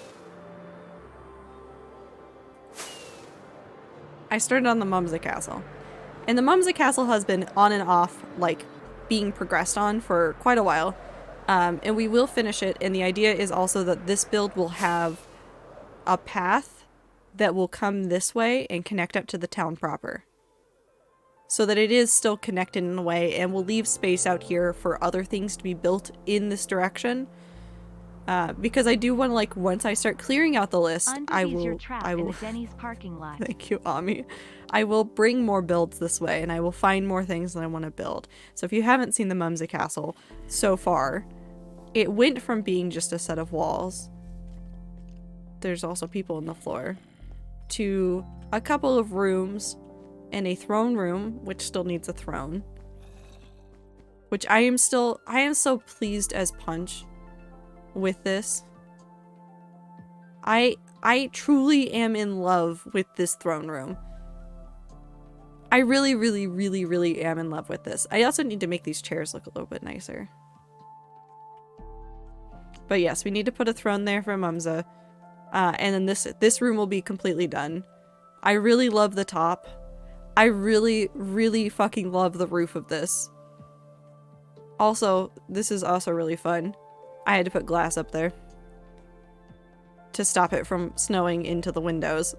I started on the Mumsy Castle. And the Mumsy Castle has been on and off, like, being progressed on for quite a while. And we will finish it. And the idea is also that this build will have a path that will come this way and connect up to the town proper. So that it is still connected in a way, and we'll leave space out here for other things to be built in this direction. Because I do want to, like, once I start clearing out the list, I will in the Denny's parking lot. Thank you, Ami. I will bring more builds this way, and I will find more things that I want to build. So if you haven't seen the Mumsy Castle so far, it went from being just a set of walls. There's also people on the floor. To a couple of rooms and a throne room, which still needs a throne. Which I am so pleased as Punch with this. I truly am in love with this throne room. I really, really, really, really am in love with this. I also need to make these chairs look a little bit nicer. But yes, we need to put a throne there for Mumsy. And then this room will be completely done. I really love the top. I really, really fucking love the roof of this. Also, this is also really fun. I had to put glass up there to stop it from snowing into the windows.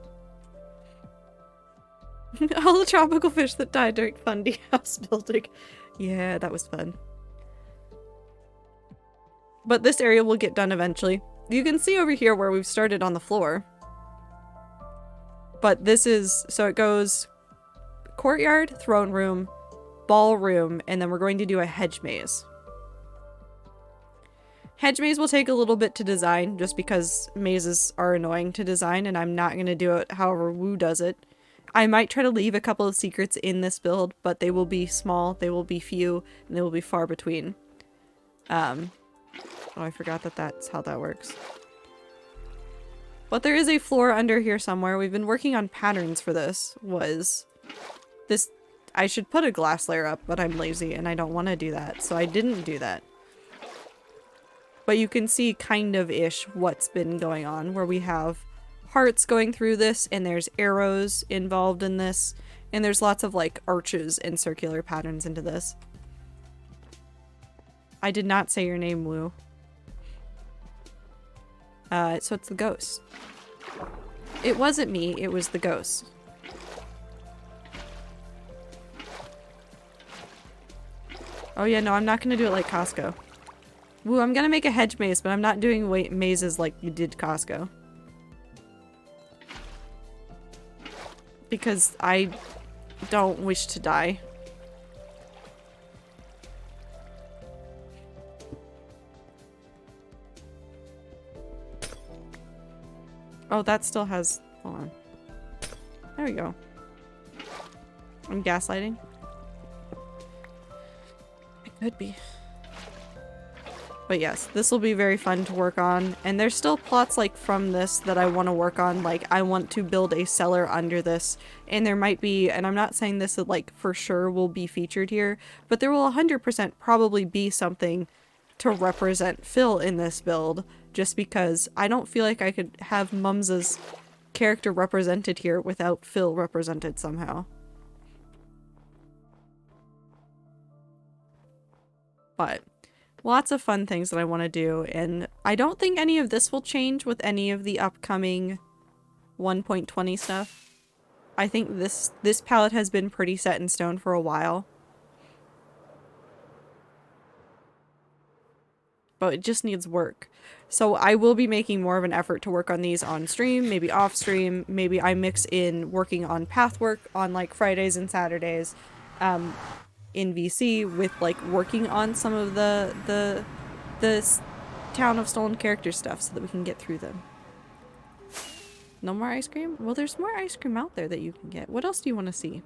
All the tropical fish that died during Fundy house building. Yeah, that was fun. But this area will get done eventually. You can see over here where we've started on the floor. But this is, so it goes courtyard, throne room, ballroom, and then we're going to do a hedge maze. Hedge maze will take a little bit to design just because mazes are annoying to design, and I'm not going to do it however Wu does it. I might try to leave a couple of secrets in this build, but they will be small, they will be few, and they will be far between. Oh, I forgot that that's how that works. But there is a floor under here somewhere. We've been working on patterns for this. I should put a glass layer up, but I'm lazy and I don't want to do that. So I didn't do that. But you can see kind of-ish what's been going on, where we have hearts going through this, and there's arrows involved in this, and there's lots of like arches and circular patterns into this. I did not say your name, Wu. So it's the ghost. It wasn't me, it was the ghost. Oh yeah, no, I'm not gonna do it like Costco. Woo, I'm gonna make a hedge maze, but I'm not doing mazes like you did Costco. Because I don't wish to die. Oh, that still has... Hold on. There we go. I'm gaslighting. It could be. But yes, this will be very fun to work on. And there's still plots like from this that I want to work on. Like, I want to build a cellar under this. And there might be, and I'm not saying this like for sure will be featured here, but there will 100% probably be something to represent Phil in this build. Just because I don't feel like I could have Mums's character represented here without Phil represented somehow. But lots of fun things that I want to do, and I don't think any of this will change with any of the upcoming 1.20 stuff. I think this palette has been pretty set in stone for a while. But it just needs work. So I will be making more of an effort to work on these on stream, maybe off stream. Maybe I mix in working on path work on like Fridays and Saturdays in VC with like working on some of the Town of Stolen Character stuff so that we can get through them. No more ice cream? Well, there's more ice cream out there that you can get. What else do you want to see?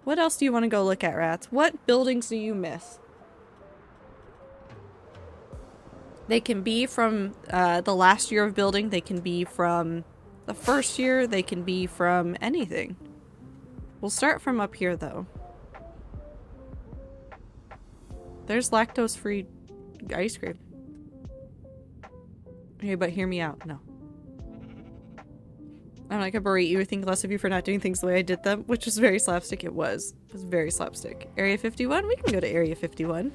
What else do you want to go look at, Rats? What buildings do you miss? They can be from the last year of building, they can be from the first year, they can be from anything. We'll start from up here though. There's lactose-free ice cream. Okay, but hear me out. No. I'm not gonna berate you or think less of you for not doing things the way I did them, which was very slapstick. It was. It was very slapstick. Area 51? We can go to Area 51.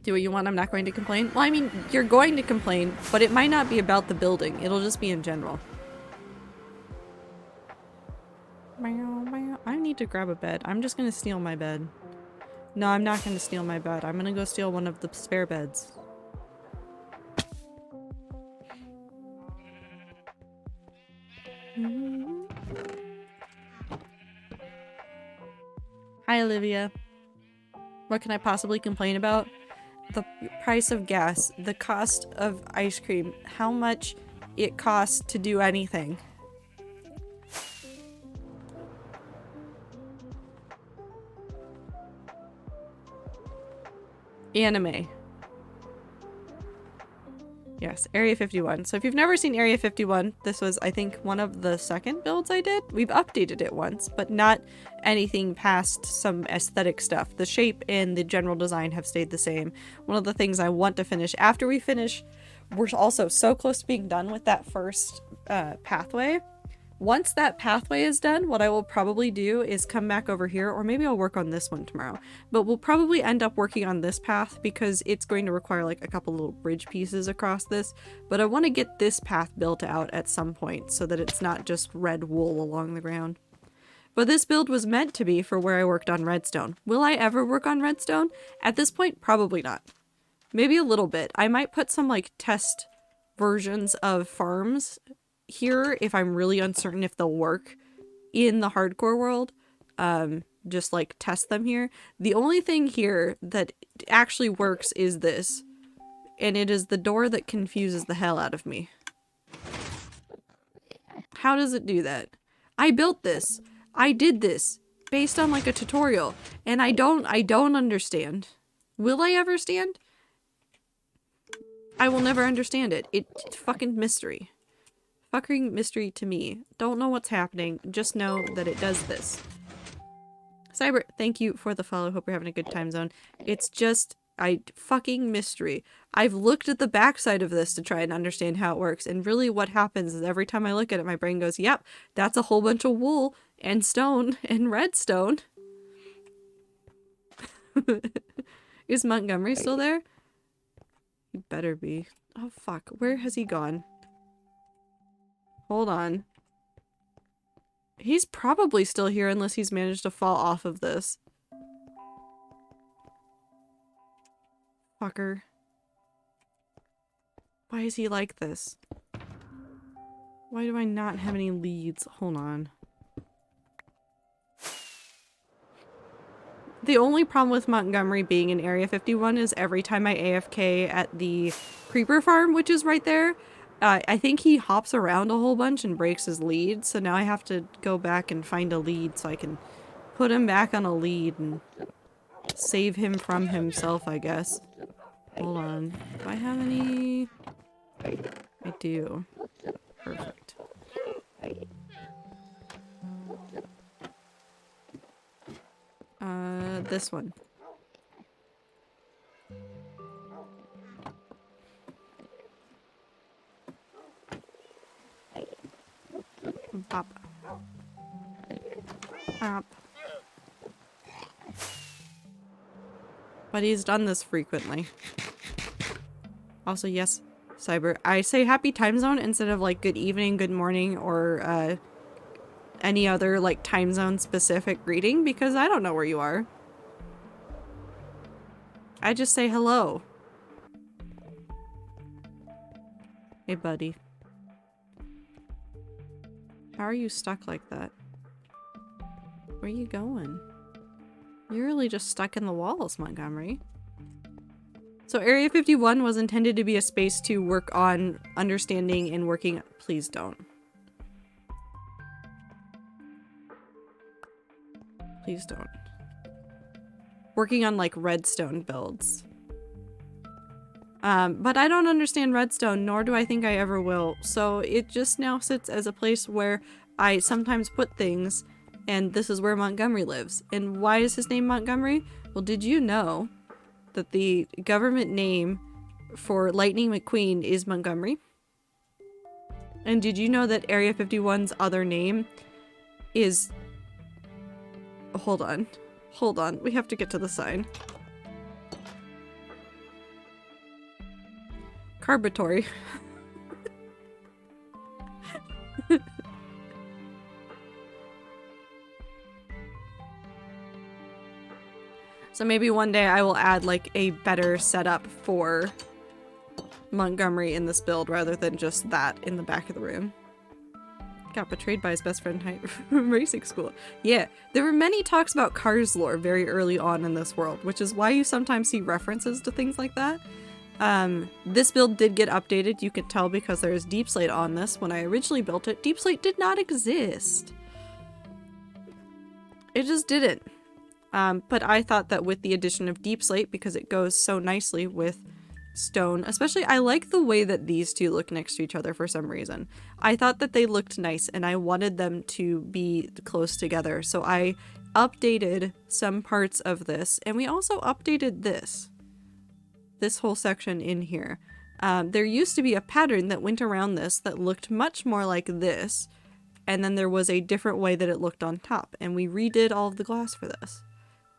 Do what you want, I'm not going to complain. Well, I mean, you're going to complain, but it might not be about the building. It'll just be in general. I need to grab a bed. I'm just gonna steal my bed. No, I'm not gonna steal my bed. I'm gonna go steal one of the spare beds. Hi, Olivia. What can I possibly complain about? The price of gas, the cost of ice cream, how much it costs to do anything. Anime. Yes, Area 51. So if you've never seen Area 51, this was, I think, one of the second builds I did. We've updated it once, but not anything past some aesthetic stuff. The shape and the general design have stayed the same. One of the things I want to finish after we finish, we're also so close to being done with that first pathway. Once that pathway is done, what I will probably do is come back over here, or maybe I'll work on this one tomorrow. But we'll probably end up working on this path because it's going to require like a couple little bridge pieces across this. But I want to get this path built out at some point so that it's not just red wool along the ground. But this build was meant to be for where I worked on redstone. Will I ever work on redstone? At this point, probably not. Maybe a little bit. I might put some like test versions of farms here if I'm really uncertain if they'll work in the hardcore world. Just like test them here. The only thing here that actually works is this, and it is the door that confuses the hell out of me. How does it do that? I built this. I did this based on like a tutorial, and I don't understand. Will I ever stand? I will never understand it. It's fucking mystery. Fucking mystery to me. Don't know what's happening. Just know that it does this. Cyber, thank you for the follow. Hope you're having a good time zone. It's just fucking mystery. I've looked at the backside of this to try and understand how it works, and really what happens is every time I look at it, my brain goes, yep, that's a whole bunch of wool and stone and redstone. Is Montgomery still there? He better be. Oh fuck, where has he gone? Hold on. He's probably still here unless he's managed to fall off of this. Fucker. Why is he like this? Why do I not have any leads? Hold on. The only problem with Montgomery being in Area 51 is every time I AFK at the creeper farm, which is right there, I think he hops around a whole bunch and breaks his lead, so now I have to go back and find a lead so I can put him back on a lead and save him from himself, I guess. Hold on. Do I have any? I do. Perfect. This one. Pop. Pop. But he's done this frequently. Also, yes, Cyber. I say happy time zone instead of like good evening, good morning, or any other like time zone specific greeting because I don't know where you are. I just say hello. Hey, buddy. How are you stuck like that? Where are you going? You're really just stuck in the walls, Montgomery. So Area 51 was intended to be a space to work on understanding and working- Please don't. Please don't. Working on like redstone builds. But I don't understand redstone, nor do I think I ever will. So it just now sits as a place where I sometimes put things, and this is where Montgomery lives. And why is his name Montgomery? Well, did you know that the government name for Lightning McQueen is Montgomery? And did you know that Area 51's other name is... Hold on. Hold on. We have to get to the sign. Carbatory. So maybe one day I will add like a better setup for Montgomery in this build rather than just that in the back of the room. Got betrayed by his best friend from racing school. Yeah, there were many talks about Cars lore very early on in this world, which is why you sometimes see references to things like that. This build did get updated, you can tell because there's Deep Slate on this. When I originally built it, Deep Slate did not exist. It just didn't. But I thought that with the addition of Deep Slate, because it goes so nicely with stone, especially I like the way that these two look next to each other for some reason. I thought that they looked nice and I wanted them to be close together. So I updated some parts of this, and we also updated this whole section in here. There used to be a pattern that went around this that looked much more like this, and then there was a different way that it looked on top, and we redid all of the glass for this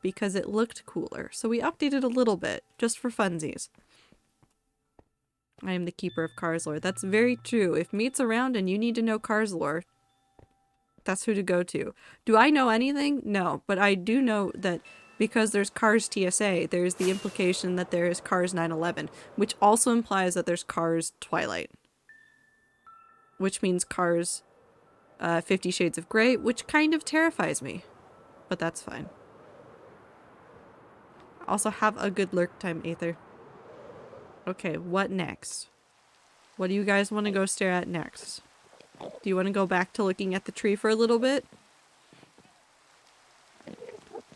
because it looked cooler. So we updated a little bit just for funsies. I am the keeper of Cars lore. That's very true. If Meat's around and you need to know Cars lore, that's who to go to. Do I know anything? No, but I do know that because there's Cars TSA, there's the implication that there is Cars 911, which also implies that there's Cars Twilight. Which means Cars 50 Shades of Grey, which kind of terrifies me. But that's fine. Also, have a good lurk time, Aether. Okay, what next? What do you guys want to go stare at next? Do you want to go back to looking at the tree for a little bit?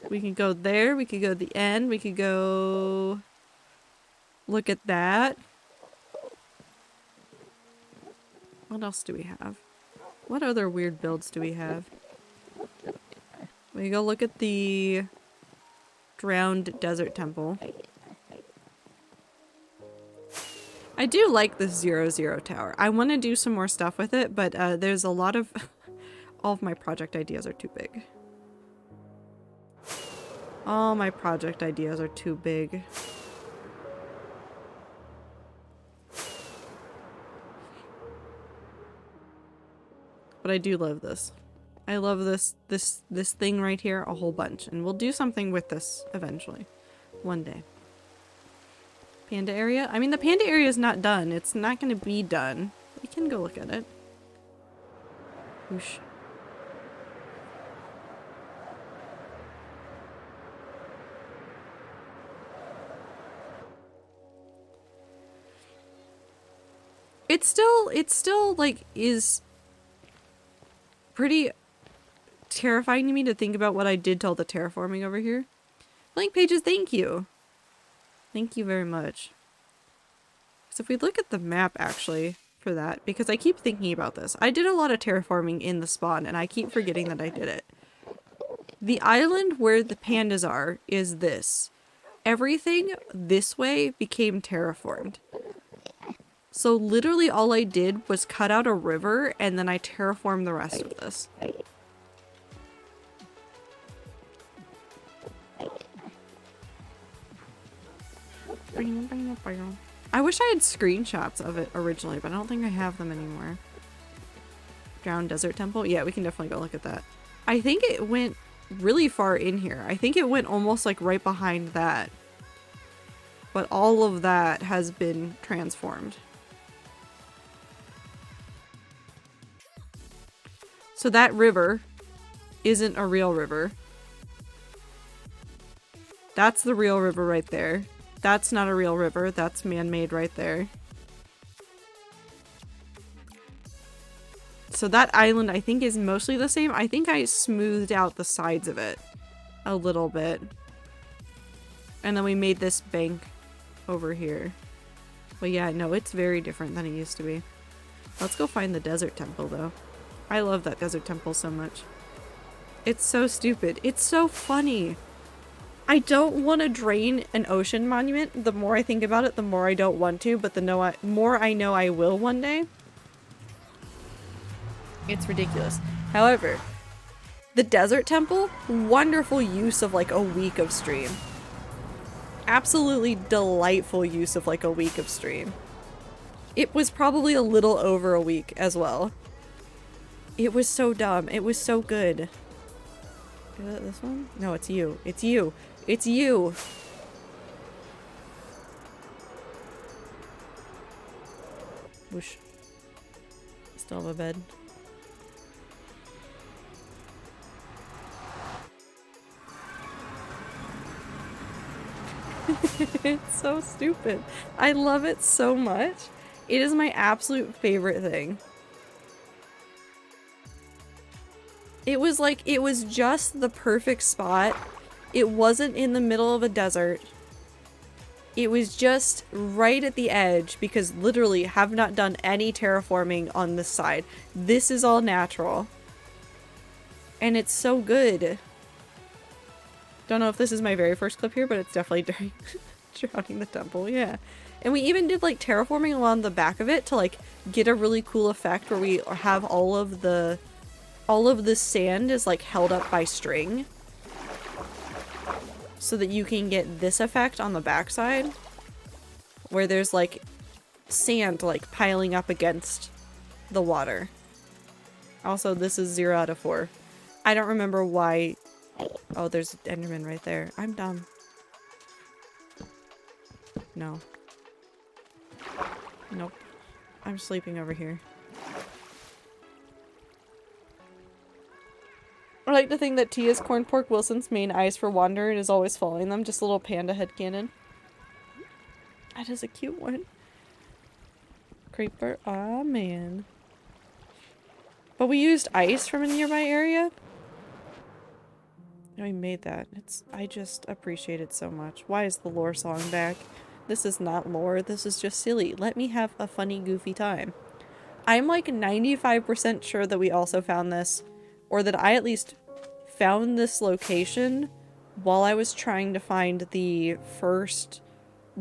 We can go there, we could go to the end, we could go look at that. What else do we have? What other weird builds do we have? We can go look at the drowned desert temple. I do like this 0-0 tower. I want to do some more stuff with it, but there's a lot of... all of my project ideas are too big. All my project ideas are too big. But I do love this. I love this thing right here a whole bunch. And we'll do something with this eventually. One day. Panda area? I mean, the panda area is not done. It's not going to be done. We can go look at it. Whoosh. It's still like is pretty terrifying to me to think about what I did to all the terraforming over here. Blank pages, thank you. Thank you very much. So if we look at the map actually for that, because I keep thinking about this. I did a lot of terraforming in the spawn and I keep forgetting that I did it. The island where the pandas are is this. Everything this way became terraformed. So literally all I did was cut out a river and then I terraformed the rest of this. I wish I had screenshots of it originally, but I don't think I have them anymore. Drowned Desert Temple? Yeah, we can definitely go look at that. I think it went really far in here. I think it went almost like right behind that. But all of that has been transformed. So that river isn't a real river. That's the real river right there. That's not a real river. That's man-made right there. So that island I think is mostly the same. I think I smoothed out the sides of it a little bit. And then we made this bank over here. But yeah, no, it's very different than it used to be. Let's go find the desert temple though. I love that desert temple so much. It's so stupid. It's so funny. I don't want to drain an ocean monument. The more I think about it, the more I don't want to, but the more I know I will one day. It's ridiculous. However, the desert temple, wonderful use of like a week of stream. Absolutely delightful use of like a week of stream. It was probably a little over a week as well. It was so dumb. It was so good. Is that this one? No, it's you. It's you. It's you. Whoosh. Still have a bed. It's so stupid. I love it so much. It is my absolute favorite thing. It was like, it was just the perfect spot. It wasn't in the middle of a desert. It was just right at the edge because literally have not done any terraforming on this side. This is all natural. And it's so good. Don't know if this is my very first clip here, but it's definitely during drowning the temple, yeah. And we even did like terraforming along the back of it to like get a really cool effect where we have all of the sand is like held up by string. So that you can get this effect on the backside. Where there's like sand like piling up against the water. Also, this is 0 out of 4. I don't remember why. Oh, there's Enderman right there. I'm dumb. No. Nope. I'm sleeping over here. I like to think that Tia's Corn Pork Wilson's main eyes for Wanderer is always following them. Just a little panda headcanon. That is a cute one. Creeper. Aw, man. But we used ice from a nearby area. And we made that. I just appreciate it so much. Why is the lore song back? This is not lore. This is just silly. Let me have a funny, goofy time. I'm like 95% sure that we also found this. Or that I at least found this location while I was trying to find the first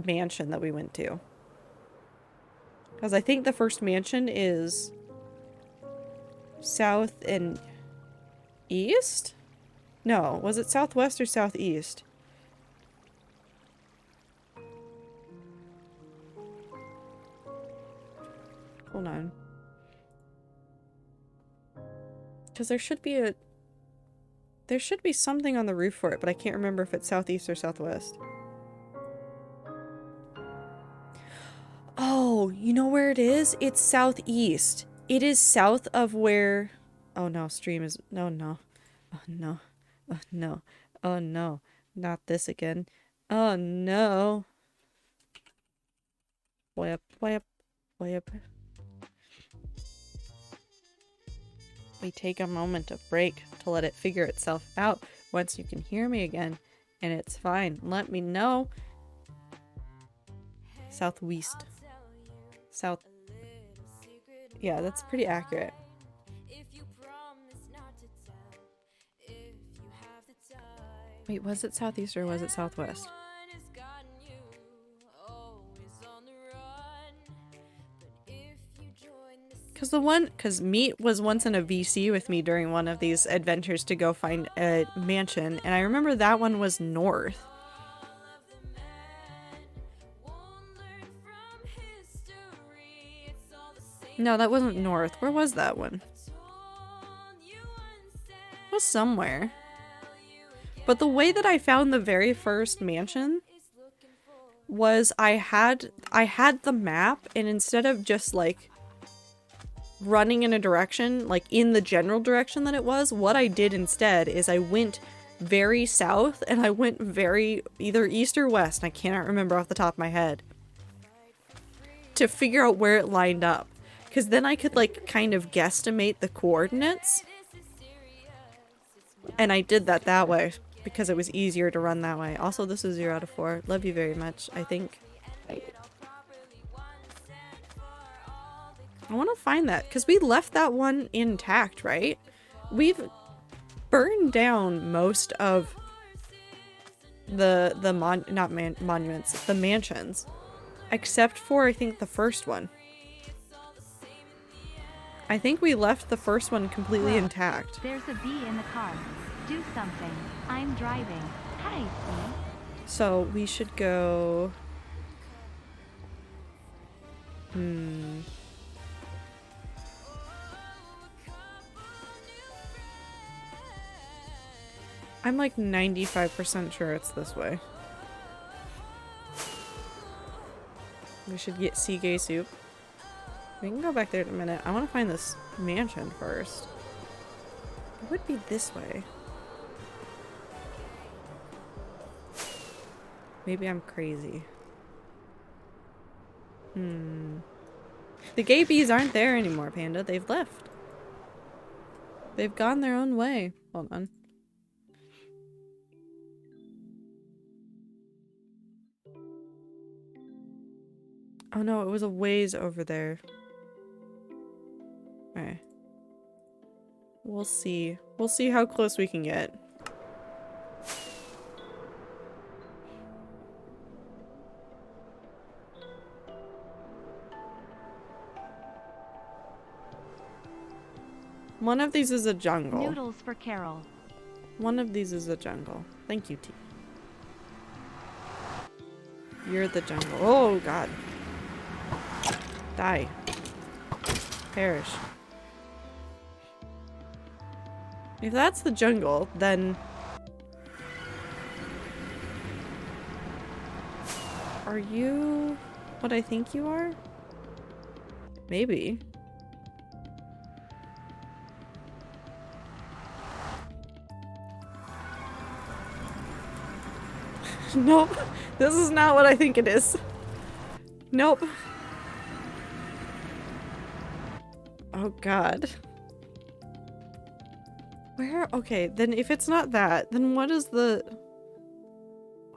mansion that we went to. Because I think the first mansion is south and east? No, was it southwest or southeast? Hold on. Because there should be something on the roof for it, but I can't remember if it's southeast or southwest. Oh, you know where it is? It's southeast. It is south of where... Oh no, stream is... No, no. Oh no. Oh no. Oh no. Not this again. Oh no. Whip, whip, whip. We take a moment of break to let it figure itself out. Once you can hear me again, and it's fine, let me know. Southwest. South. Yeah, that's pretty accurate. Wait, was it southeast or was it southwest? Because Meat was once in a VC with me during one of these adventures to go find a mansion, and I remember that one was north. No, that wasn't north. Where was that one? It was somewhere. But the way that I found the very first mansion was I had the map, and instead of just like running in a direction, like in the general direction that it was, what I did instead is I went very south and I went very either east or west, I cannot remember off the top of my head, to figure out where it lined up. Because then I could like kind of guesstimate the coordinates. And I did that way because it was easier to run that way. Also, this is 0 out of 4. Love you very much, I think. I want to find that because we left that one intact, right? We've burned down most of the monuments, the mansions, except for I think the first one. I think we left the first one completely intact. There's a bee in the car. Do something. I'm driving. Hi, bee. So we should go... I'm like 95% sure it's this way. We should get sea gay soup. We can go back there in a minute. I want to find this mansion first. It would be this way. Maybe I'm crazy. The gay bees aren't there anymore, Panda. They've left. They've gone their own way. Hold on. Oh no, it was a ways over there. Okay. We'll see. We'll see how close we can get. One of these is a jungle. Noodles for Carol. One of these is a jungle. Thank you, T. You're the jungle. Oh, God. Die. Perish. If that's the jungle, then... Are you what I think you are? Maybe. Nope. This is not what I think it is. Nope. Oh god. Where? Okay, then if it's not that, then what is the...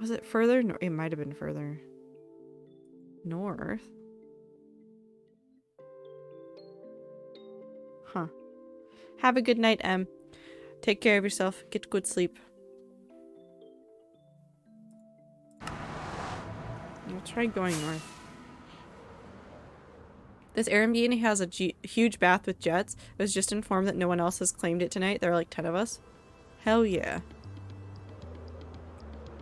Was it further? No, it might have been further north. Huh. Have a good night, Em. Take care of yourself. Get good sleep. I'll try going north. This Airbnb has a huge bath with jets. I was just informed that no one else has claimed it tonight. There are like 10 of us. Hell yeah.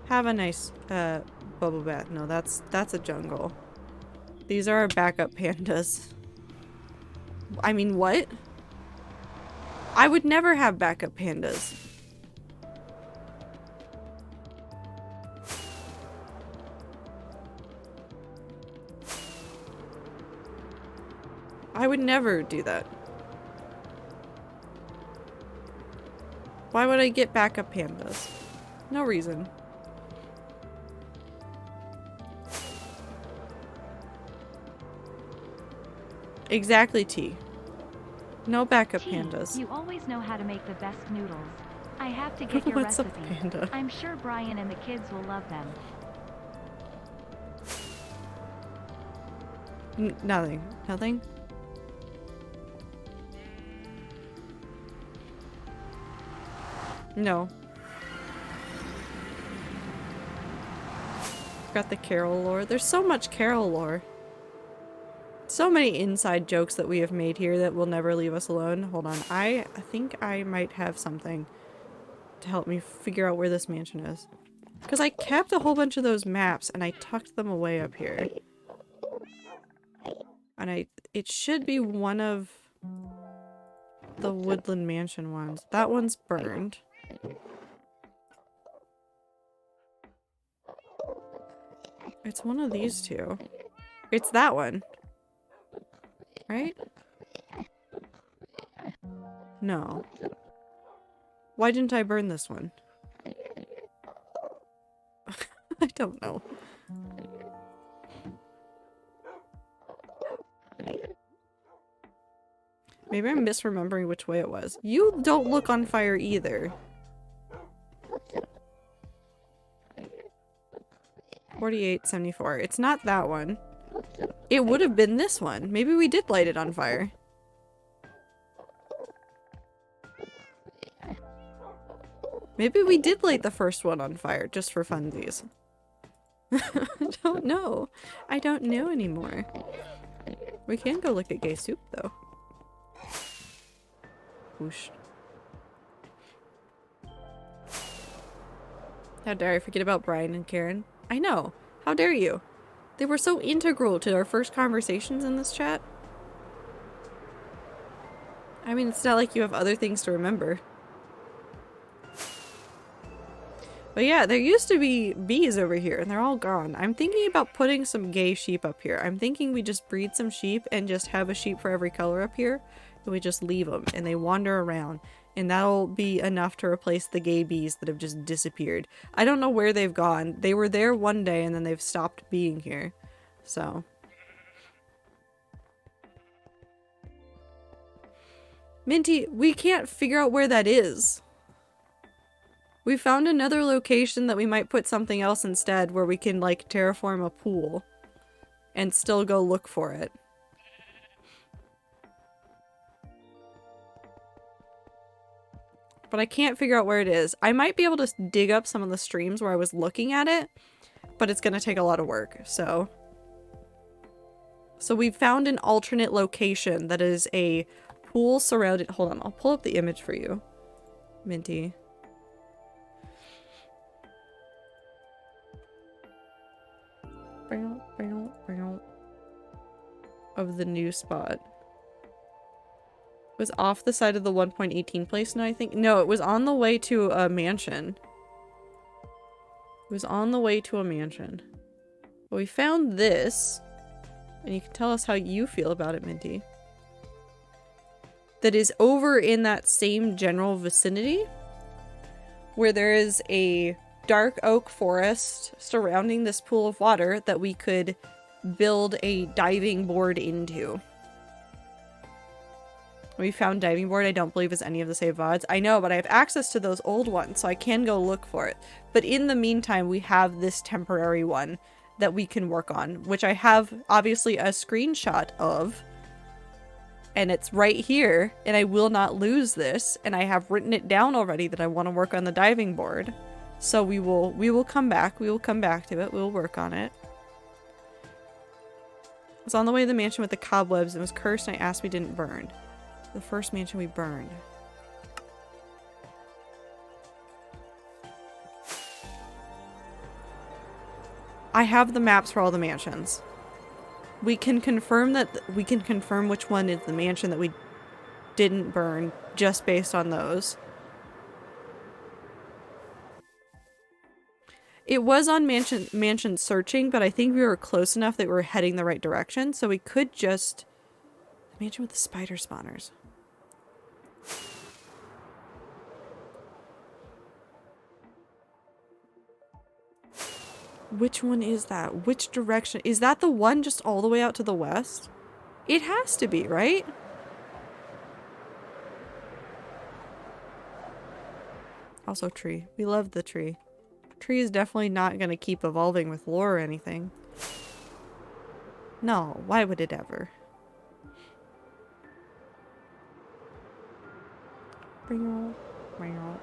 Have a nice bubble bath. No, that's a jungle. These are our backup pandas. I mean, what? I would never have backup pandas. I would never do that. Why would I get backup pandas? No reason. Exactly, T. No backup T, pandas. you always know how to make the best noodles. I have to get your What's a recipe. panda? I'm sure Brian and the kids will love them. Nothing. Nothing? No. Got the Carol lore. There's so much Carol lore. So many inside jokes that we have made here that will never leave us alone. Hold on. I think I might have something to help me figure out where this mansion is. Because I kept a whole bunch of those maps and I tucked them away up here. And it should be one of the Woodland Mansion ones. That one's burned. It's one of these two. It's that one. Right? No. Why didn't I burn this one? I don't know. Maybe I'm misremembering which way it was. You don't look on fire either. 4874. It's not that one. It would have been this one. Maybe we did light it on fire. Maybe we did light the first one on fire just for funsies. I don't know. I don't know anymore. We can go look at Gay Soup though. Whoosh. How dare I forget about Brian and Karen? I know. How dare you? They were so integral to our first conversations in this chat. I mean, it's not like you have other things to remember. But yeah, there used to be bees over here, and they're all gone. I'm thinking about putting some gay sheep up here. I'm thinking we just breed some sheep and just have a sheep for every color up here. And we just leave them, and they wander around. And that'll be enough to replace the gay bees that have just disappeared. I don't know where they've gone. They were there one day, and then they've stopped being here. So. Minty, we can't figure out where that is. We found another location that we might put something else instead where we can, like, terraform a pool and still go look for it. But I can't figure out where it is. I might be able to dig up some of the streams where I was looking at it, but it's gonna take a lot of work, so. So we found an alternate location that is a pool surrounded- hold on, I'll pull up the image for you, Minty. Of the new spot. It was off the side of the 1.18 place now, I think. No, it was on the way to a mansion. It was on the way to a mansion. But we found this. And you can tell us how you feel about it, Minty. That is over in that same general vicinity. Where there is a dark oak forest surrounding this pool of water that we could build a diving board into. We found diving board. I don't believe is any of the save VODs. I know, but I have access to those old ones, so I can go look for it. But in the meantime, we have this temporary one that we can work on, which I have obviously a screenshot of. And it's right here, and I will not lose this. And I have written it down already that I want to work on the diving board. So we will come back. We will come back to it. We'll work on it. It was on the way to the mansion with the cobwebs. It was cursed, and I asked we didn't burn. The first mansion we burned. I have the maps for all the mansions. We can confirm we can confirm which one is the mansion that we didn't burn just based on those. It was on mansion searching, but I think we were close enough that we were heading the right direction, so we could just... The mansion with the spider spawners. Which one is that? Which direction? Is that the one just all the way out to the west? It has to be, right? Also tree. We love the tree. Tree is definitely not going to keep evolving with lore or anything. No, why would it ever? Bring it.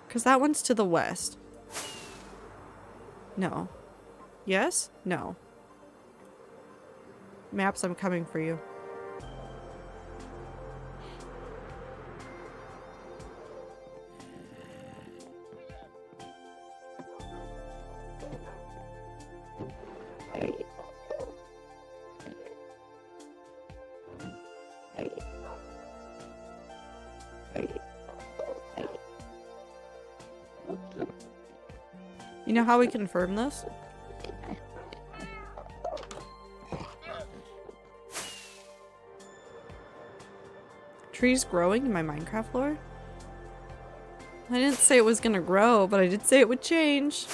Because that one's to the west. No. Yes? No. Maps, I'm coming for you. You know how we confirm this? Trees growing in my Minecraft lore? I didn't say it was gonna grow, but I did say it would change.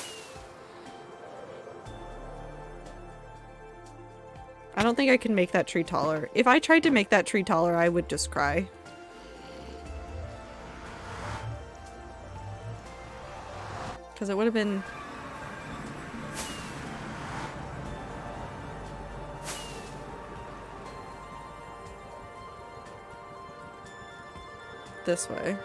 I don't think I can make that tree taller. If I tried to make that tree taller, I would just cry. Because it would have been... this way.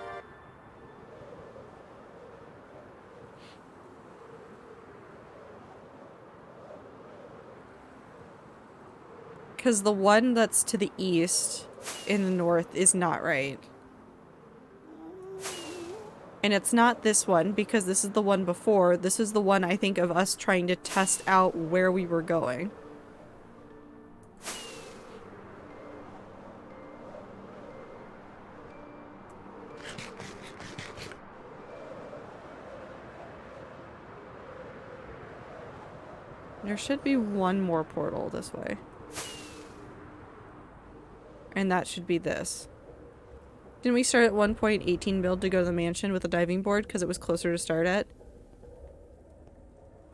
Because the one that's to the east in the north is not right. And it's not this one because this is the one before. This is the one I think of us trying to test out where we were going. There should be one more portal this way. And that should be this. Didn't we start at 1.18 build to go to the mansion with a diving board because it was closer to start at?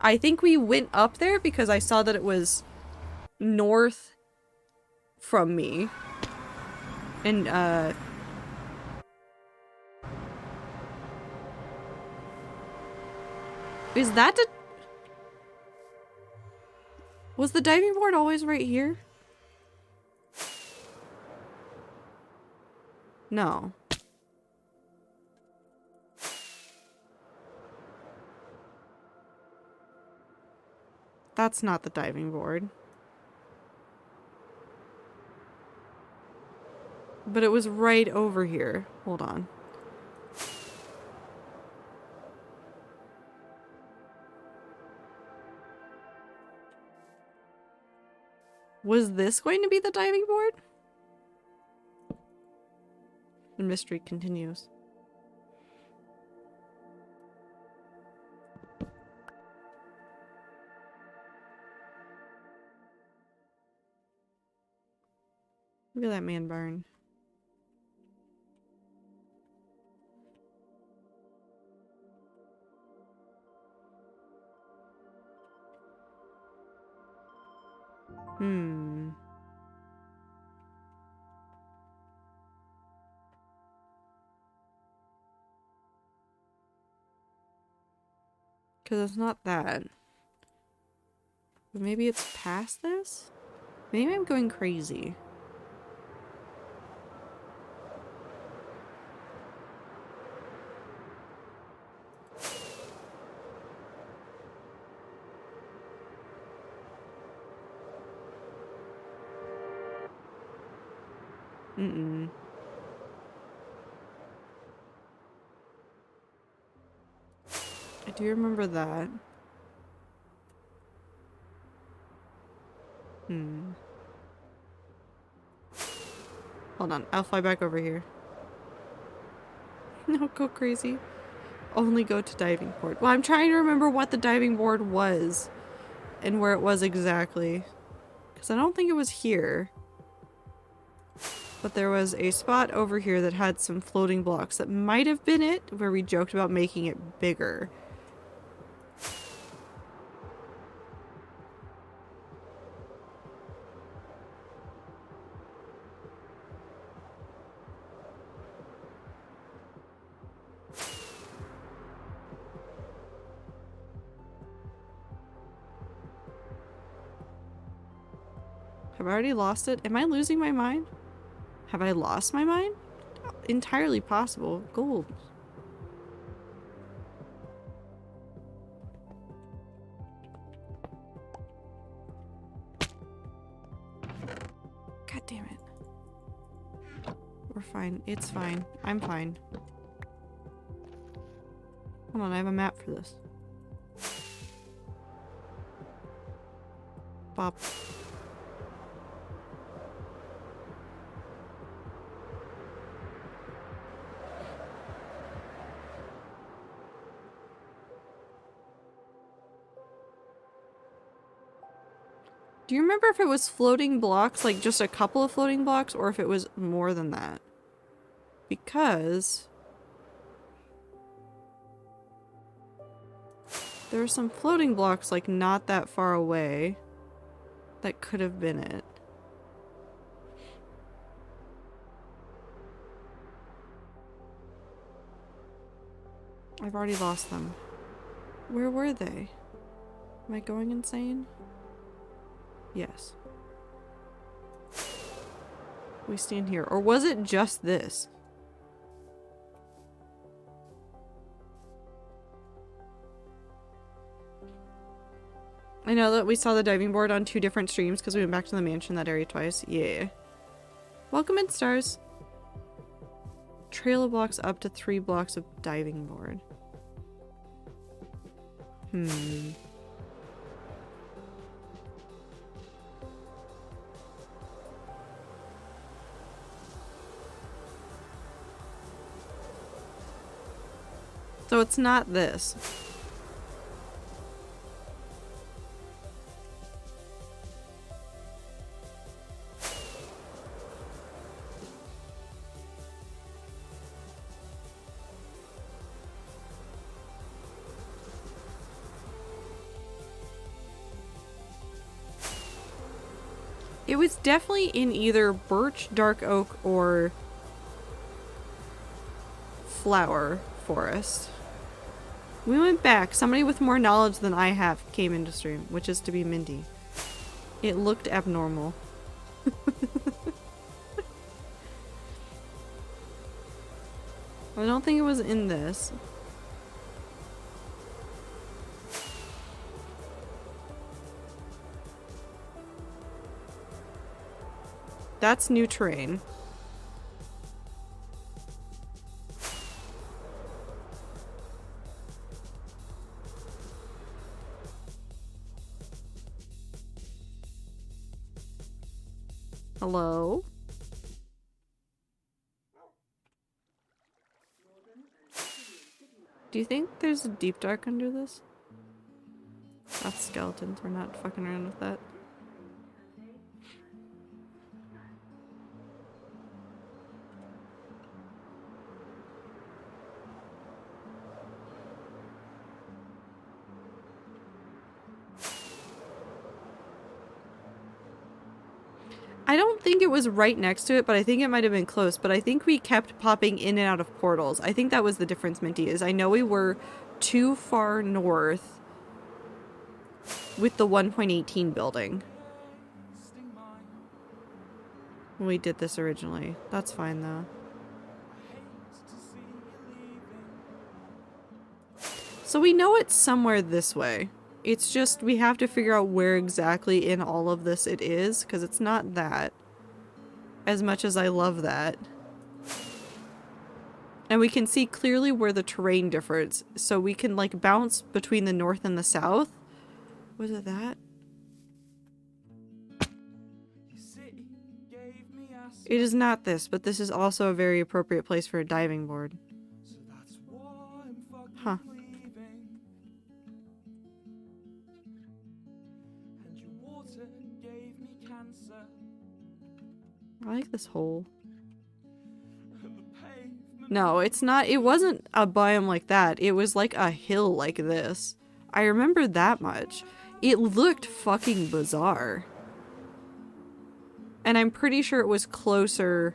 I think we went up there because I saw that it was north from me. And, is that the... Was the diving board always right here? No. That's not the diving board. But it was right over here. Hold on. Was this going to be the diving board? The mystery continues. Look at that man burn. Because it's not that. But maybe it's past this? Maybe I'm going crazy. Mm-mm. I do remember that. Hold on, I'll fly back over here. No, go crazy. Only go to diving board. Well, I'm trying to remember what the diving board was and where it was exactly. Because I don't think it was here. But there was a spot over here that had some floating blocks. That might have been it, where we joked about making it bigger. Have I already lost it? Am I losing my mind? Have I lost my mind? Entirely possible. Gold. God damn it. We're fine. It's fine. I'm fine. Hold on, I have a map for this. Bop. Do you remember if it was floating blocks, like just a couple of floating blocks, or if it was more than that? Because there were some floating blocks, like not that far away, that could have been it. I've already lost them. Where were they? Am I going insane? Yes. We stand here. Or was it just this? I know that we saw the diving board on 2 different streams because we went back to the mansion that area twice. Yeah. Welcome in, stars. Trail of blocks up to 3 blocks of diving board. So it's not this. It was definitely in either birch, dark oak, or flower forest. We went back. Somebody with more knowledge than I have came into stream, which is to be Mindy. It looked abnormal. I don't think it was in this. That's new terrain. Hello? Do you think there's a deep dark under this? That's skeletons. We're not fucking around with that. I don't think it was right next to it, but I think it might have been close. But I think we kept popping in and out of portals. I think that was the difference, Minty, is I know we were too far north with the 1.18 building when we did this originally. That's fine, though. So we know it's somewhere this way. It's just we have to figure out where exactly in all of this it is, because it's not that. As much as I love that. And we can see clearly where the terrain differs. So we can like bounce between the north and the south. Was it that? It is not this, but this is also a very appropriate place for a diving board. Huh. I like this hole. No, it's not. It wasn't a biome like that. It was like a hill like this. I remember that much. It looked fucking bizarre. And I'm pretty sure it was closer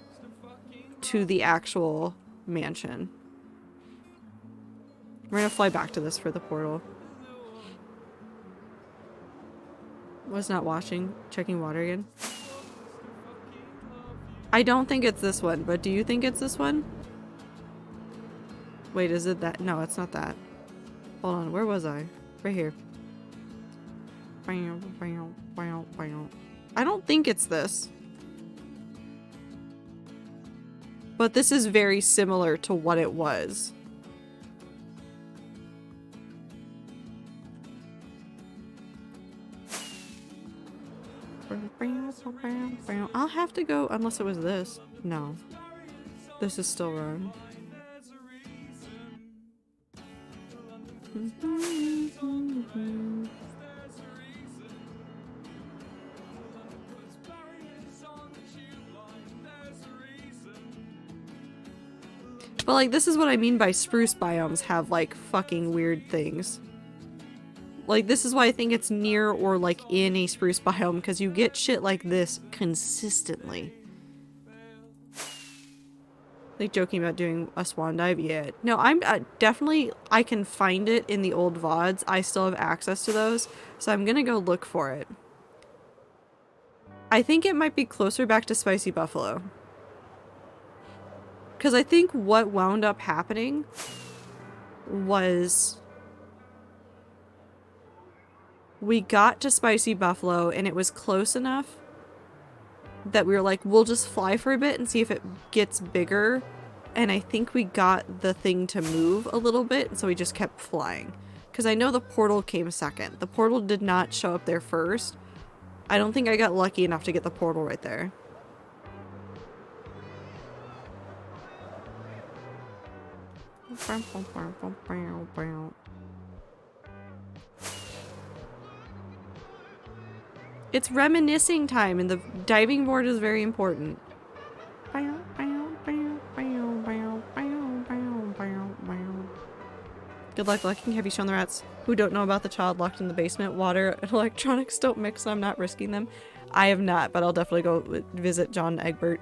to the actual mansion. We're gonna fly back to this for the portal. Was not washing, checking water again. I don't think it's this one, but do you think it's this one? Wait, is it that? No, it's not that. Hold on, where was I? Right here. I don't think it's this. But this is very similar to what it was. I'll have to go unless it was this. No. This is still wrong. But like, this is what I mean by spruce biomes have like fucking weird things. Like, this is why I think it's near or like in a spruce biome, because you get shit like this consistently. Like joking about doing a swan dive? Yeah. No, I'm definitely, I can find it in the old VODs. I still have access to those, so I'm gonna go look for it. I think it might be closer back to Spicy Buffalo. Because I think what wound up happening was we got to Spicy Buffalo and it was close enough that we were like, we'll just fly for a bit and see if it gets bigger. And I think we got the thing to move a little bit, so we just kept flying. Because I know the portal came second. The portal did not show up there first. I don't think I got lucky enough to get the portal right there. It's reminiscing time, and the diving board is very important. Good luck looking. Have you shown the rats who don't know about the child locked in the basement? Water and electronics don't mix, so I'm not risking them. I have not, but I'll definitely go visit John Egbert.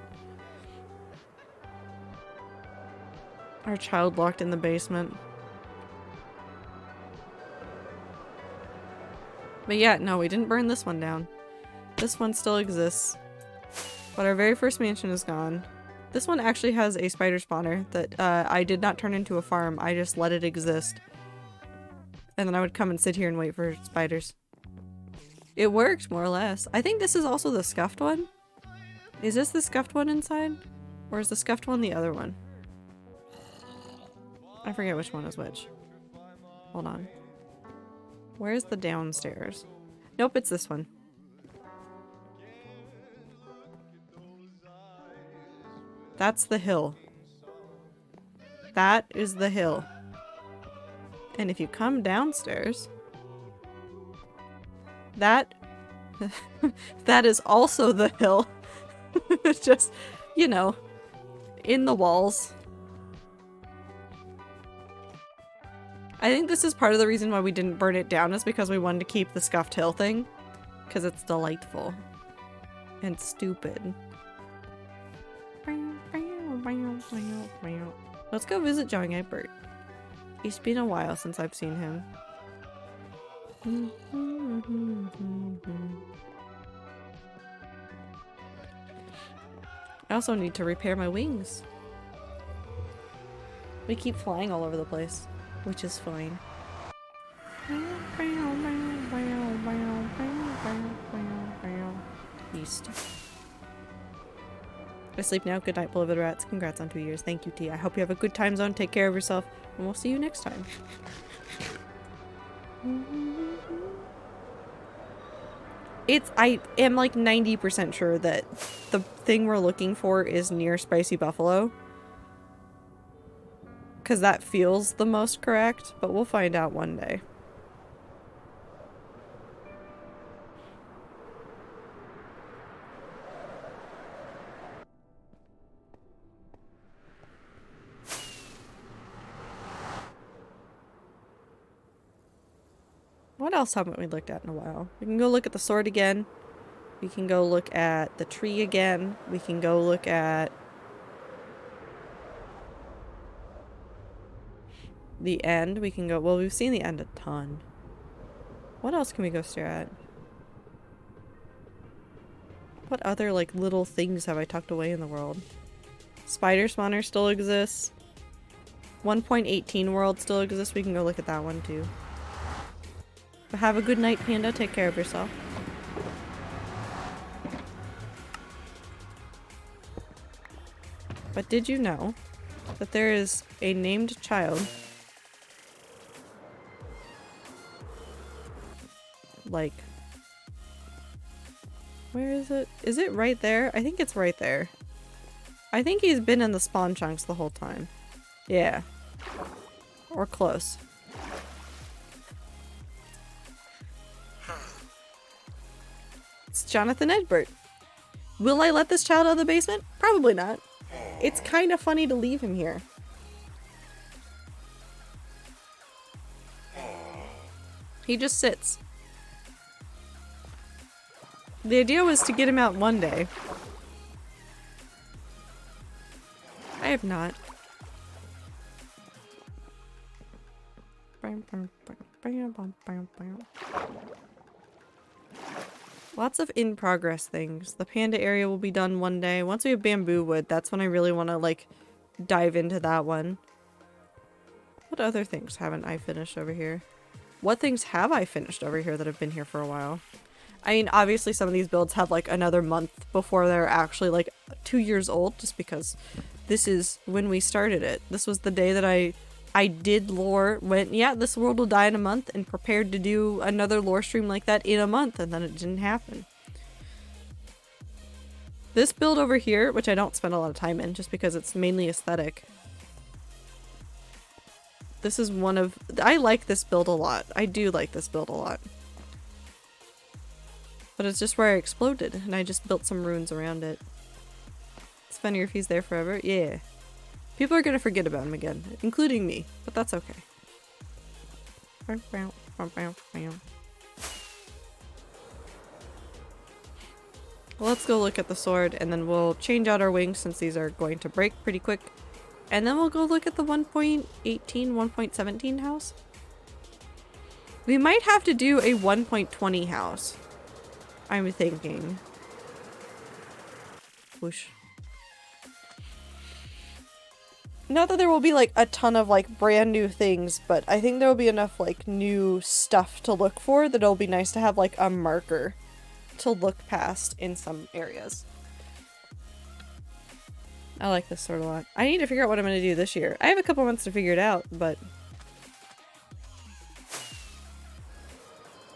Our child locked in the basement. But yeah, no, we didn't burn this one down. This one still exists. But our very first mansion is gone. This one actually has a spider spawner that I did not turn into a farm. I just let it exist. And then I would come and sit here and wait for spiders. It worked, more or less. I think this is also the scuffed one. Is this the scuffed one inside? Or is the scuffed one the other one? I forget which one is which. Hold on. Where's the downstairs? Nope, it's this one. That's the hill. That is the hill. And if you come downstairs, that that is also the hill. It's just, you know, in the walls. I think this is part of the reason why we didn't burn it down, is because we wanted to keep the scuffed hill thing. Because it's delightful. And stupid. Let's go visit John Egbert. It's been a while since I've seen him. I also need to repair my wings. We keep flying all over the place, which is fine. East. I sleep now. Good night, beloved rats. Congrats on 2 years. Thank you, T. I hope you have a good time zone. Take care of yourself, and we'll see you next time. I am like 90% sure that the thing we're looking for is near Spicy Buffalo. Because that feels the most correct, but we'll find out one day. What else haven't we looked at in a while? We can go look at the sword again. We can go look at the tree again. We can go look at the end. We can go, well, we've seen the end a ton. What else can we go stare at? What other, like, little things have I tucked away in the world? Spider spawner still exists. 1.18 world still exists. We can go look at that one too. But have a good night, Panda. Take care of yourself. But did you know that there is a named child, like, where is it? Is it right there? I think it's right there. I think he's been in the spawn chunks the whole time. Yeah. Or close. It's Jonathan Edbert. Will I let this child out of the basement? Probably not. It's kind of funny to leave him here. He just sits. The idea was to get him out one day. I have not. Lots of in-progress things. The panda area will be done one day. Once we have bamboo wood, that's when I really want to, like, dive into that one. What other things haven't I finished over here? What things have I finished over here that have been here for a while? I mean, obviously some of these builds have, like, another month before they're actually, like, 2 years old, just because this is when we started it. This was the day that I did lore, went, yeah, this world will die in a month, and prepared to do another lore stream like that in a month, and then it didn't happen. This build over here, which I don't spend a lot of time in, just because it's mainly aesthetic. This is one of... I like this build a lot. I do like this build a lot. But it's just where I exploded, and I just built some ruins around it. It's funnier if he's there forever. Yeah. People are gonna forget about him again, including me, but that's okay. Let's go look at the sword, and then we'll change out our wings since these are going to break pretty quick. And then we'll go look at the 1.18, 1.17 house. We might have to do a 1.20 house. I'm thinking. Whoosh. Not that there will be, like, a ton of, like, brand new things, but I think there will be enough, like, new stuff to look for that it'll be nice to have, like, a marker to look past in some areas. I like this sword a lot. I need to figure out what I'm going to do this year. I have a couple months to figure it out, but...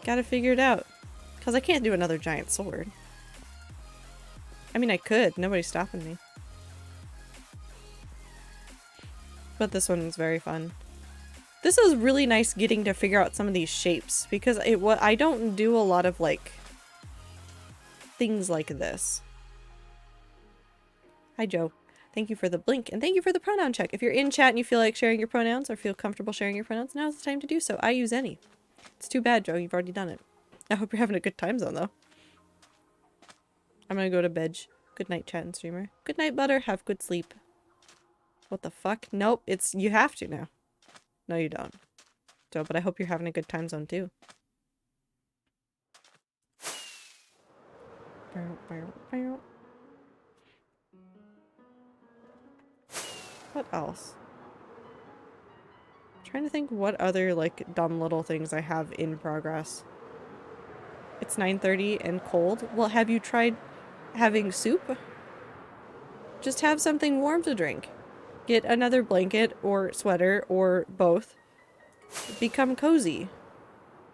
gotta figure it out. Because I can't do another giant sword. I mean, I could. Nobody's stopping me. But this one was very fun. This is really nice getting to figure out some of these shapes, because I don't do a lot of, like, things like this. Hi, Joe. Thank you for the blink, and thank you for the pronoun check. If you're in chat and you feel like sharing your pronouns or feel comfortable sharing your pronouns, now's the time to do so. I use any. It's too bad, Joe. You've already done it. I hope you're having a good time zone, though. I'm gonna go to bed. Good night, chat and streamer. Good night, Butter. Have good sleep. What the fuck? Nope, it's... you have to now. No, you don't. Joe, but I hope you're having a good time zone, too. What else? I'm trying to think what other, like, dumb little things I have in progress. It's 9:30 and cold. Well, have you tried having soup? Just have something warm to drink. Get another blanket or sweater or both. Become cozy.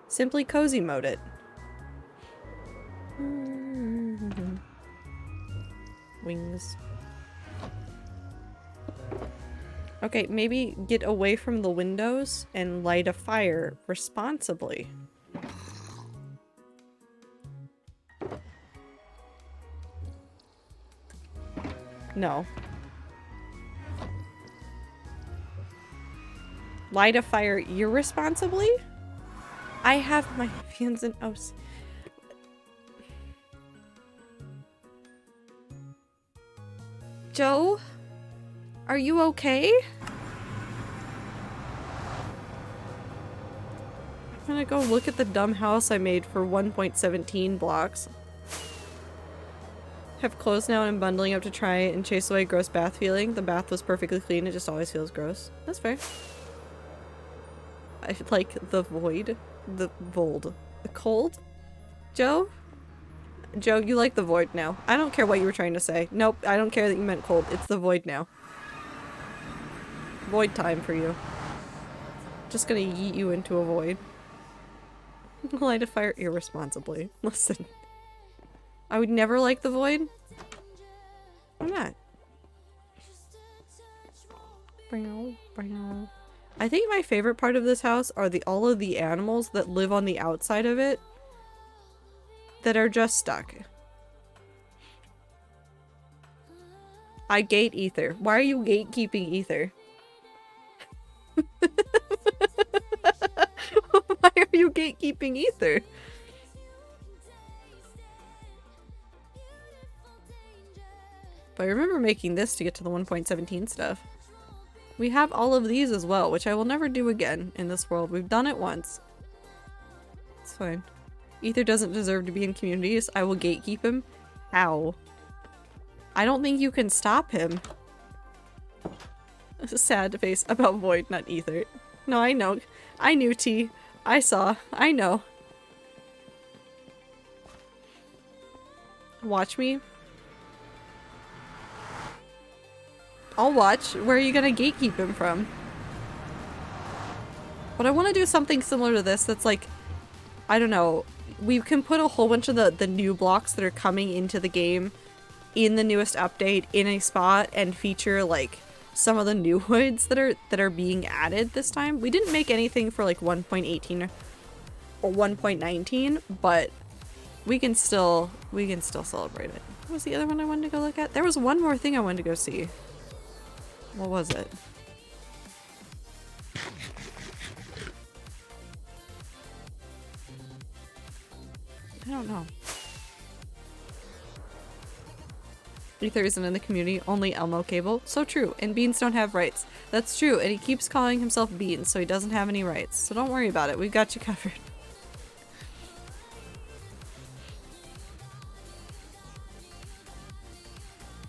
Simply cozy mode it. Wings. Okay, maybe get away from the windows and light a fire responsibly. No. Light a fire irresponsibly? I have my hands and O's. Joe? Are you okay? I'm gonna go look at the dumb house I made for 1.17 blocks. Have clothes now and I'm bundling up to try and chase away gross bath feeling. The bath was perfectly clean, it just always feels gross. That's fair. I like the void. The vold. The cold? Joe? Joe, you like the void now. I don't care what you were trying to say. Nope, I don't care that you meant cold. It's the void now. Void time for you. Just gonna yeet you into a void. Light a fire irresponsibly. Listen. I would never like the void. Why not? I think my favorite part of this house are all of the animals that live on the outside of it that are just stuck. I gate Ether. Why are you gatekeeping Ether? Why are you gatekeeping Ether? But I remember making this to get to the 1.17 stuff. We have all of these as well, which I will never do again in this world. We've done it once. It's fine. Ether doesn't deserve to be in communities. I will gatekeep him. How? I don't think you can stop him. Sad face about Void, not Ether. No, I know. I knew, T. I saw. I know. Watch me. I'll watch. Where are you gonna gatekeep him from? But I want to do something similar to this that's like, I don't know, we can put a whole bunch of the new blocks that are coming into the game in the newest update in a spot and feature like some of the new hoods that are being added this time. We didn't make anything for like 1.18 or 1.19, but we can still celebrate it. What was the other one I wanted to go look at? There was one more thing I wanted to go see. What was it? I don't know. Ether isn't in the community, only Elmo Cable. So true, and Beans don't have rights. That's true, and he keeps calling himself Beans, so he doesn't have any rights. So don't worry about it, we've got you covered.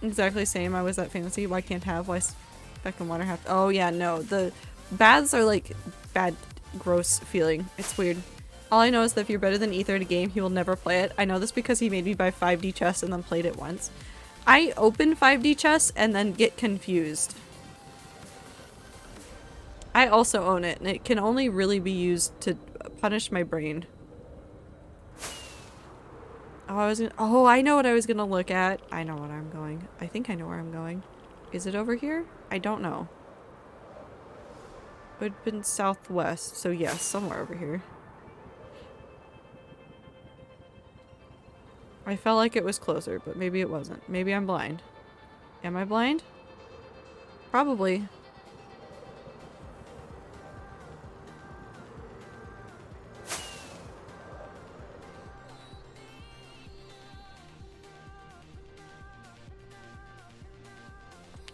Exactly same, I was at Fantasy, why can't have, why Spec and Water have- oh yeah, no, the baths are like bad, gross feeling. It's weird. All I know is that if you're better than Ether at a game, he will never play it. I know this because he made me buy 5D chess and then played it once. I open 5D chess and then get confused. I also own it, and it can only really be used to punish my brain. Oh, I know what I was gonna look at. I know what I'm going. I think I know where I'm going. Is it over here? I don't know. It would have been southwest, so yes, somewhere over here. I felt like it was closer, but maybe it wasn't. Maybe I'm blind. Am I blind? Probably.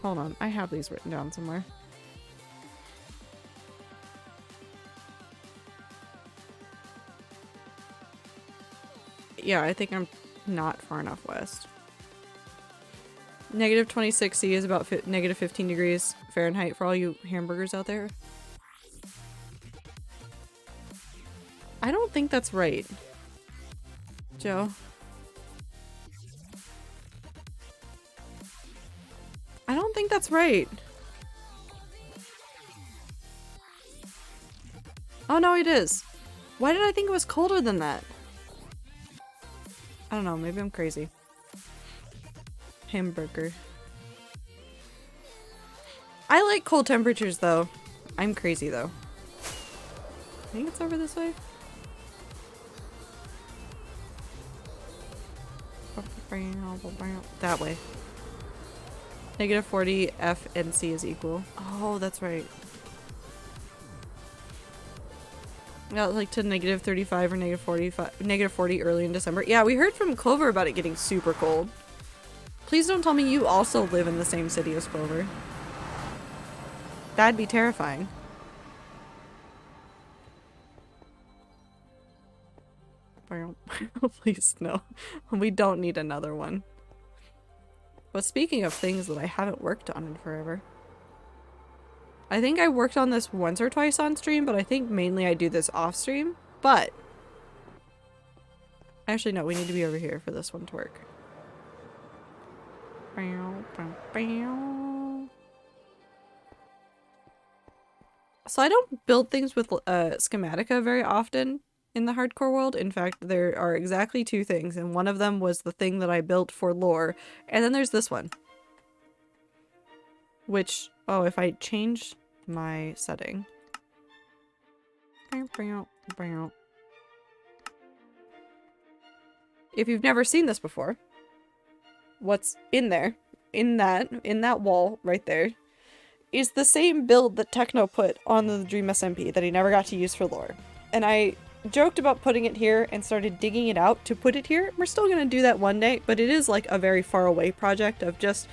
Hold on, I have these written down somewhere. Yeah, I think I'm not far enough west. Negative 26C is about negative 15 degrees Fahrenheit for all you hamburgers out there. I don't think that's right. Joe. I don't think that's right. Oh no, it is. Why did I think it was colder than that? I don't know, maybe I'm crazy. Hamburger. I like cold temperatures though. I'm crazy though. I think it's over this way. That way. -40 F and C is equal. Oh, that's right. Yeah, like to -35 or -40 early in December. Yeah, we heard from Clover about it getting super cold. Please don't tell me you also live in the same city as Clover. That'd be terrifying. Please, no. We don't need another one. But speaking of things that I haven't worked on in forever. I think I worked on this once or twice on stream, but I think mainly I do this off stream. But actually, no, we need to be over here for this one to work. So I don't build things with Schematica very often in the hardcore world. In fact, there are exactly 2 things, and one of them was the thing that I built for lore, and then there's this one. Which, oh, if I change my setting. If you've never seen this before, what's in there, in that wall right there, is the same build that Techno put on the Dream SMP that he never got to use for lore. And I joked about putting it here and started digging it out to put it here. We're still gonna do that one day, but it is like a very far away project of just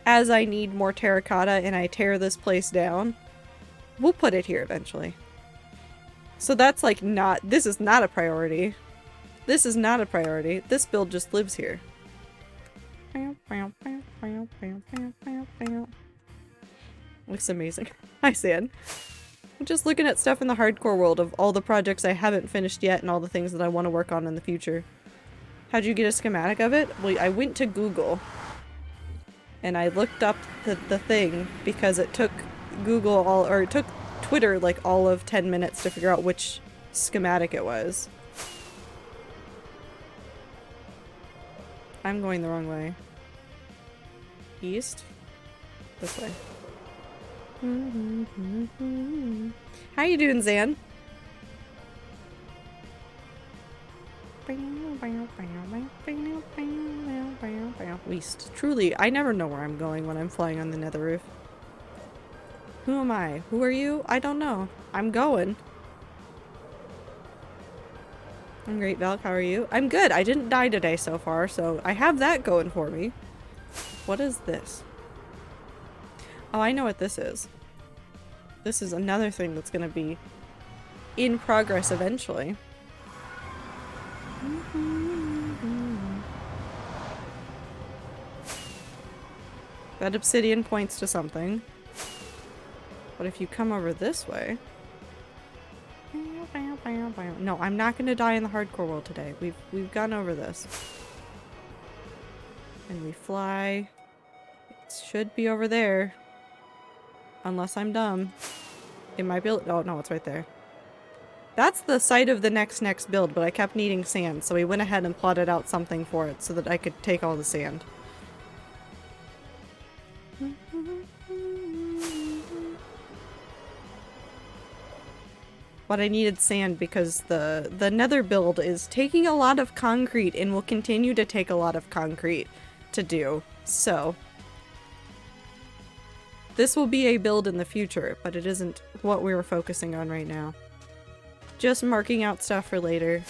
as I need more terracotta and I tear this place down, we'll put it here eventually. So that's like this is not a priority. This is not a priority. This build just lives here. Looks amazing. Hi, San. I'm just looking at stuff in the hardcore world of all the projects I haven't finished yet and all the things that I want to work on in the future. How'd you get a schematic of it? Well, I went to Google and I looked up the thing because it took it took Twitter like all of 10 minutes to figure out which schematic it was. I'm going the wrong way. East? This way. How you doing, Zan? East. Truly, I never know where I'm going when I'm flying on the nether roof. Who am I? Who are you? I don't know. I'm going. I'm great, Valk. How are you? I'm good. I didn't die today so far, so I have that going for me. What is this? Oh, I know what this is. This is another thing that's gonna be in progress eventually. That obsidian points to something. But if you come over this way... No, I'm not gonna die in the hardcore world today. We've gone over this. And we fly. It should be over there. Unless I'm dumb. It might be... Oh, no, it's right there. That's the site of the next build, but I kept needing sand, so we went ahead and plotted out something for it so that I could take all the sand. But I needed sand because the nether build is taking a lot of concrete and will continue to take a lot of concrete to do. So this will be a build in the future, but it isn't what we were focusing on right now. Just marking out stuff for later.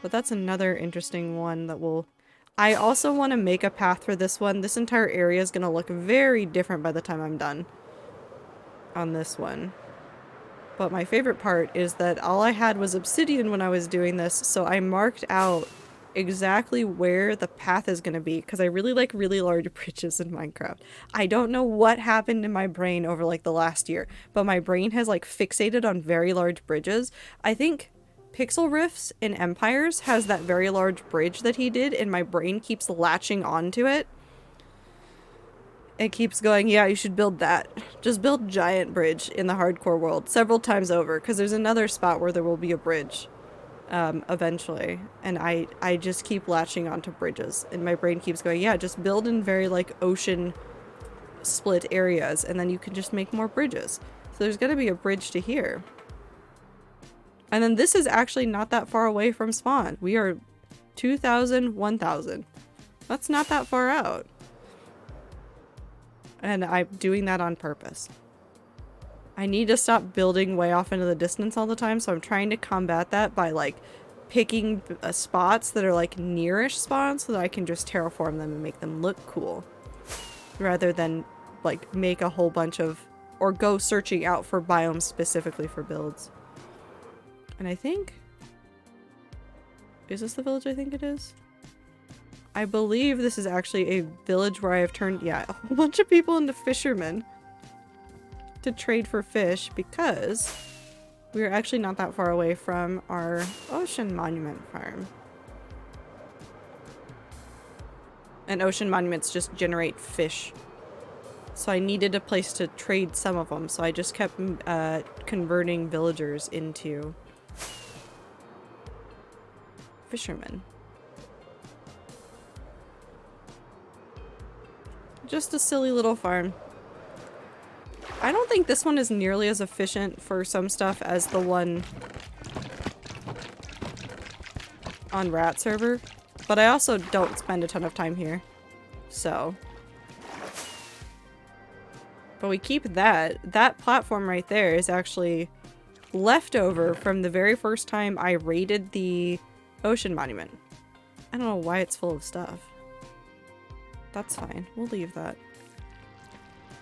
But that's another interesting one that will... I also want to make a path for this one. This entire area is going to look very different by the time I'm done on this one. But my favorite part is that all I had was obsidian when I was doing this, so I marked out exactly where the path is going to be, because I really like really large bridges in Minecraft. I don't know what happened in my brain over like the last year, but my brain has like fixated on very large bridges. I think Pixel Rifts in Empires has that very large bridge that he did, and my brain keeps latching onto it. It keeps going, yeah, you should build that. Just build giant bridge in the hardcore world several times over, because there's another spot where there will be a bridge eventually. And I just keep latching onto bridges, and my brain keeps going, yeah, just build in very like ocean split areas, and then you can just make more bridges. So there's gonna be a bridge to here. And then this is actually not that far away from spawn. We are 2,000, 1,000. That's not that far out. And I'm doing that on purpose. I need to stop building way off into the distance all the time, so I'm trying to combat that by like picking spots that are like nearish spawns so that I can just terraform them and make them look cool. Rather than like make a whole bunch of, or go searching out for biomes specifically for builds. And I think, is this the village I think it is? I believe this is actually a village where I have turned, yeah, a whole bunch of people into fishermen to trade for fish, because we're actually not that far away from our ocean monument farm. And ocean monuments just generate fish. So I needed a place to trade some of them, so I just kept converting villagers into fishermen. Just a silly little farm. I don't think this one is nearly as efficient for some stuff as the one on Rat server, but I also don't spend a ton of time here, so. But we keep that. That platform right there is actually leftover from the very first time I raided the ocean monument. I don't know why it's full of stuff. That's fine. We'll leave that.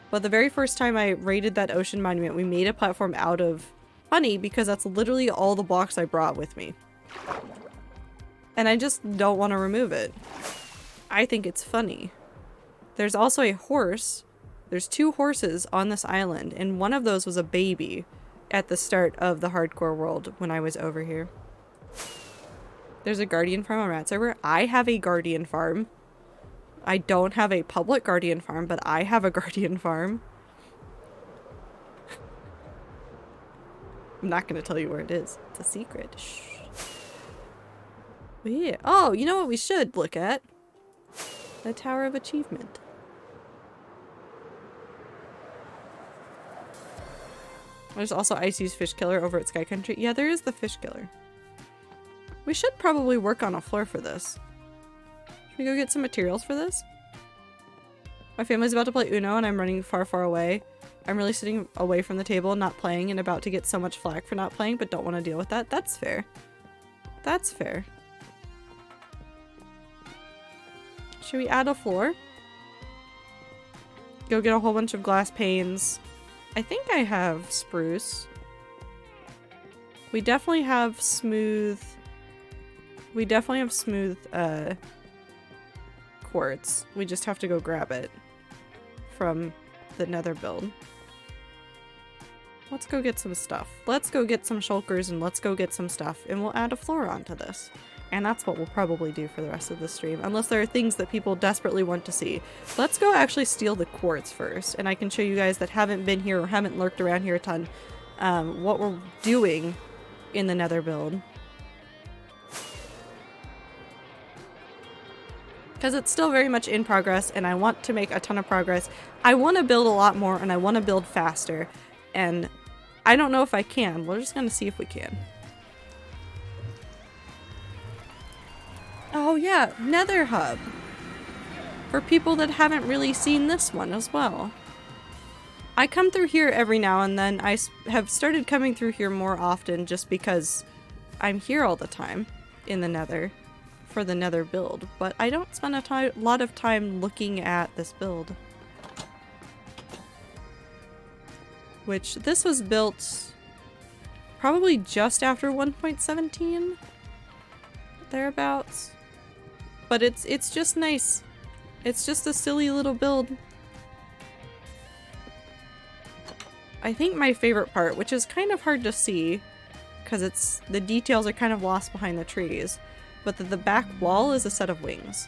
But the very first time I raided that ocean monument, we made a platform out of honey because that's literally all the blocks I brought with me. And I just don't want to remove it. I think it's funny. There's also a horse. There's 2 horses on this island, and one of those was a baby at the start of the hardcore world when I was over here. There's a guardian farm on Rat server. I have a guardian farm. I don't have a public guardian farm, but I have a guardian farm. I'm not going to tell you where it is. It's a secret. Shh. But yeah. Oh, you know what we should look at? The Tower of Achievement. There's also Icy's Fish Killer over at Sky Country. Yeah, there is the Fish Killer. We should probably work on a floor for this. Should we go get some materials for this? My family's about to play Uno and I'm running far, far away. I'm really sitting away from the table and not playing and about to get so much flack for not playing, but don't want to deal with that. That's fair. That's fair. Should we add a floor? Go get a whole bunch of glass panes. I think I have spruce. We definitely have smooth... We definitely have smooth, quartz. We just have to go grab it from the nether build. Let's go get some stuff. Let's go get some shulkers and let's go get some stuff and we'll add a floor onto this. And that's what we'll probably do for the rest of the stream, unless there are things that people desperately want to see. Let's go actually steal the quartz first, and I can show you guys that haven't been here or haven't lurked around here a ton, what we're doing in the nether build. Because it's still very much in progress, and I want to make a ton of progress. I want to build a lot more, and I want to build faster, and I don't know if I can. We're just going to see if we can. Oh yeah, Nether Hub. For people that haven't really seen this one as well. I come through here every now and then. I have started coming through here more often just because I'm here all the time in the Nether for the Nether build, but I don't spend a lot of time looking at this build. Which, this was built probably just after 1.17, thereabouts. But it's just nice. It's just a silly little build. I think my favorite part, which is kind of hard to see, because the details are kind of lost behind the trees, but the back wall is a set of wings.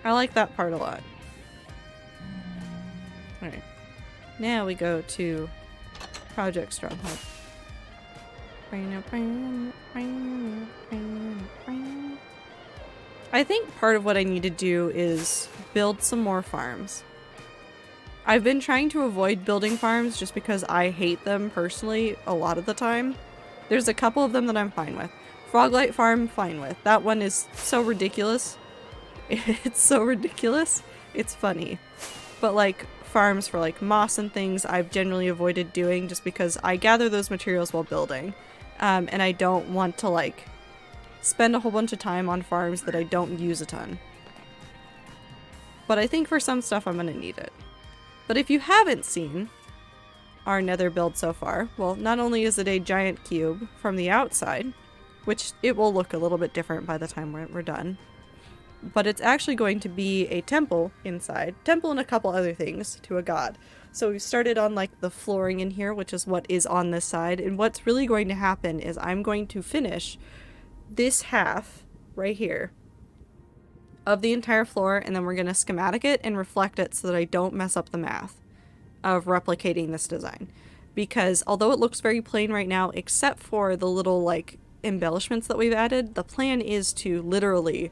I like that part a lot. Alright. Now we go to Project Stronghold. I think part of what I need to do is build some more farms. I've been trying to avoid building farms just because I hate them personally a lot of the time. There's a couple of them that I'm fine with. Froglight Farm, fine with. That one is so ridiculous. It's so ridiculous. It's funny. But like farms for like moss and things I've generally avoided doing just because I gather those materials while building. And I don't want to like spend a whole bunch of time on farms that I don't use a ton. But I think for some stuff I'm gonna need it. But if you haven't seen our nether build so far, well, not only is it a giant cube from the outside, which it will look a little bit different by the time we're done, but it's actually going to be a temple inside. Temple and a couple other things to a god. So we started on like the flooring in here, which is what is on this side, and what's really going to happen is I'm going to finish this half right here of the entire floor, and then we're going to schematic it and reflect it so that I don't mess up the math of replicating this design. Because although it looks very plain right now, except for the little like embellishments that we've added, the plan is to literally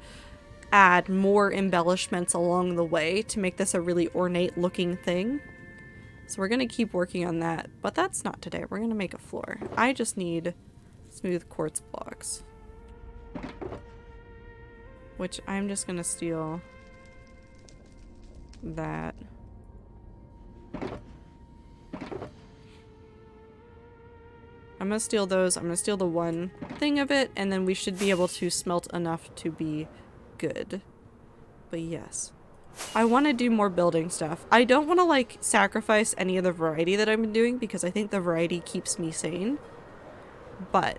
add more embellishments along the way to make this a really ornate looking thing. So we're going to keep working on that, but that's not today. We're going to make a floor. I just need smooth quartz blocks, which I'm just going to steal that. I'm going to steal those. I'm going to steal the one thing of it, and then we should be able to smelt enough to be good. But yes, I want to do more building stuff. I don't want to like sacrifice any of the variety that I've been doing because I think the variety keeps me sane. But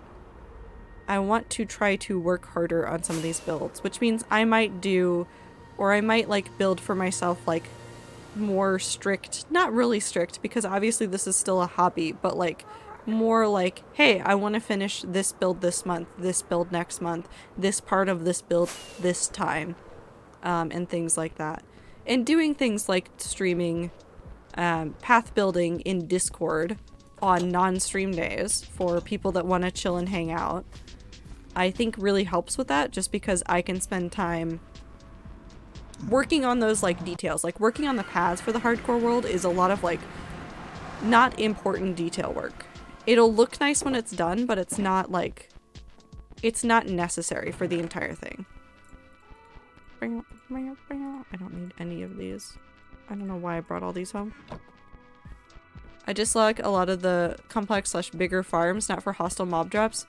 I want to try to work harder on some of these builds, which means I might do, or I might like build for myself like more strict, not really strict because obviously this is still a hobby, but like more like, hey, I want to finish this build this month, this build next month, this part of this build this time, and things like that. And doing things like streaming path building in Discord on non-stream days for people that want to chill and hang out, I think really helps with that, just because I can spend time working on those like details. Like working on the paths for the hardcore world is a lot of like not important detail work. It'll look nice when it's done, but it's not like, it's not necessary for the entire thing. I don't need any of these. I don't know why I brought all these home. I just like a lot of the complex / bigger farms, not for hostile mob drops,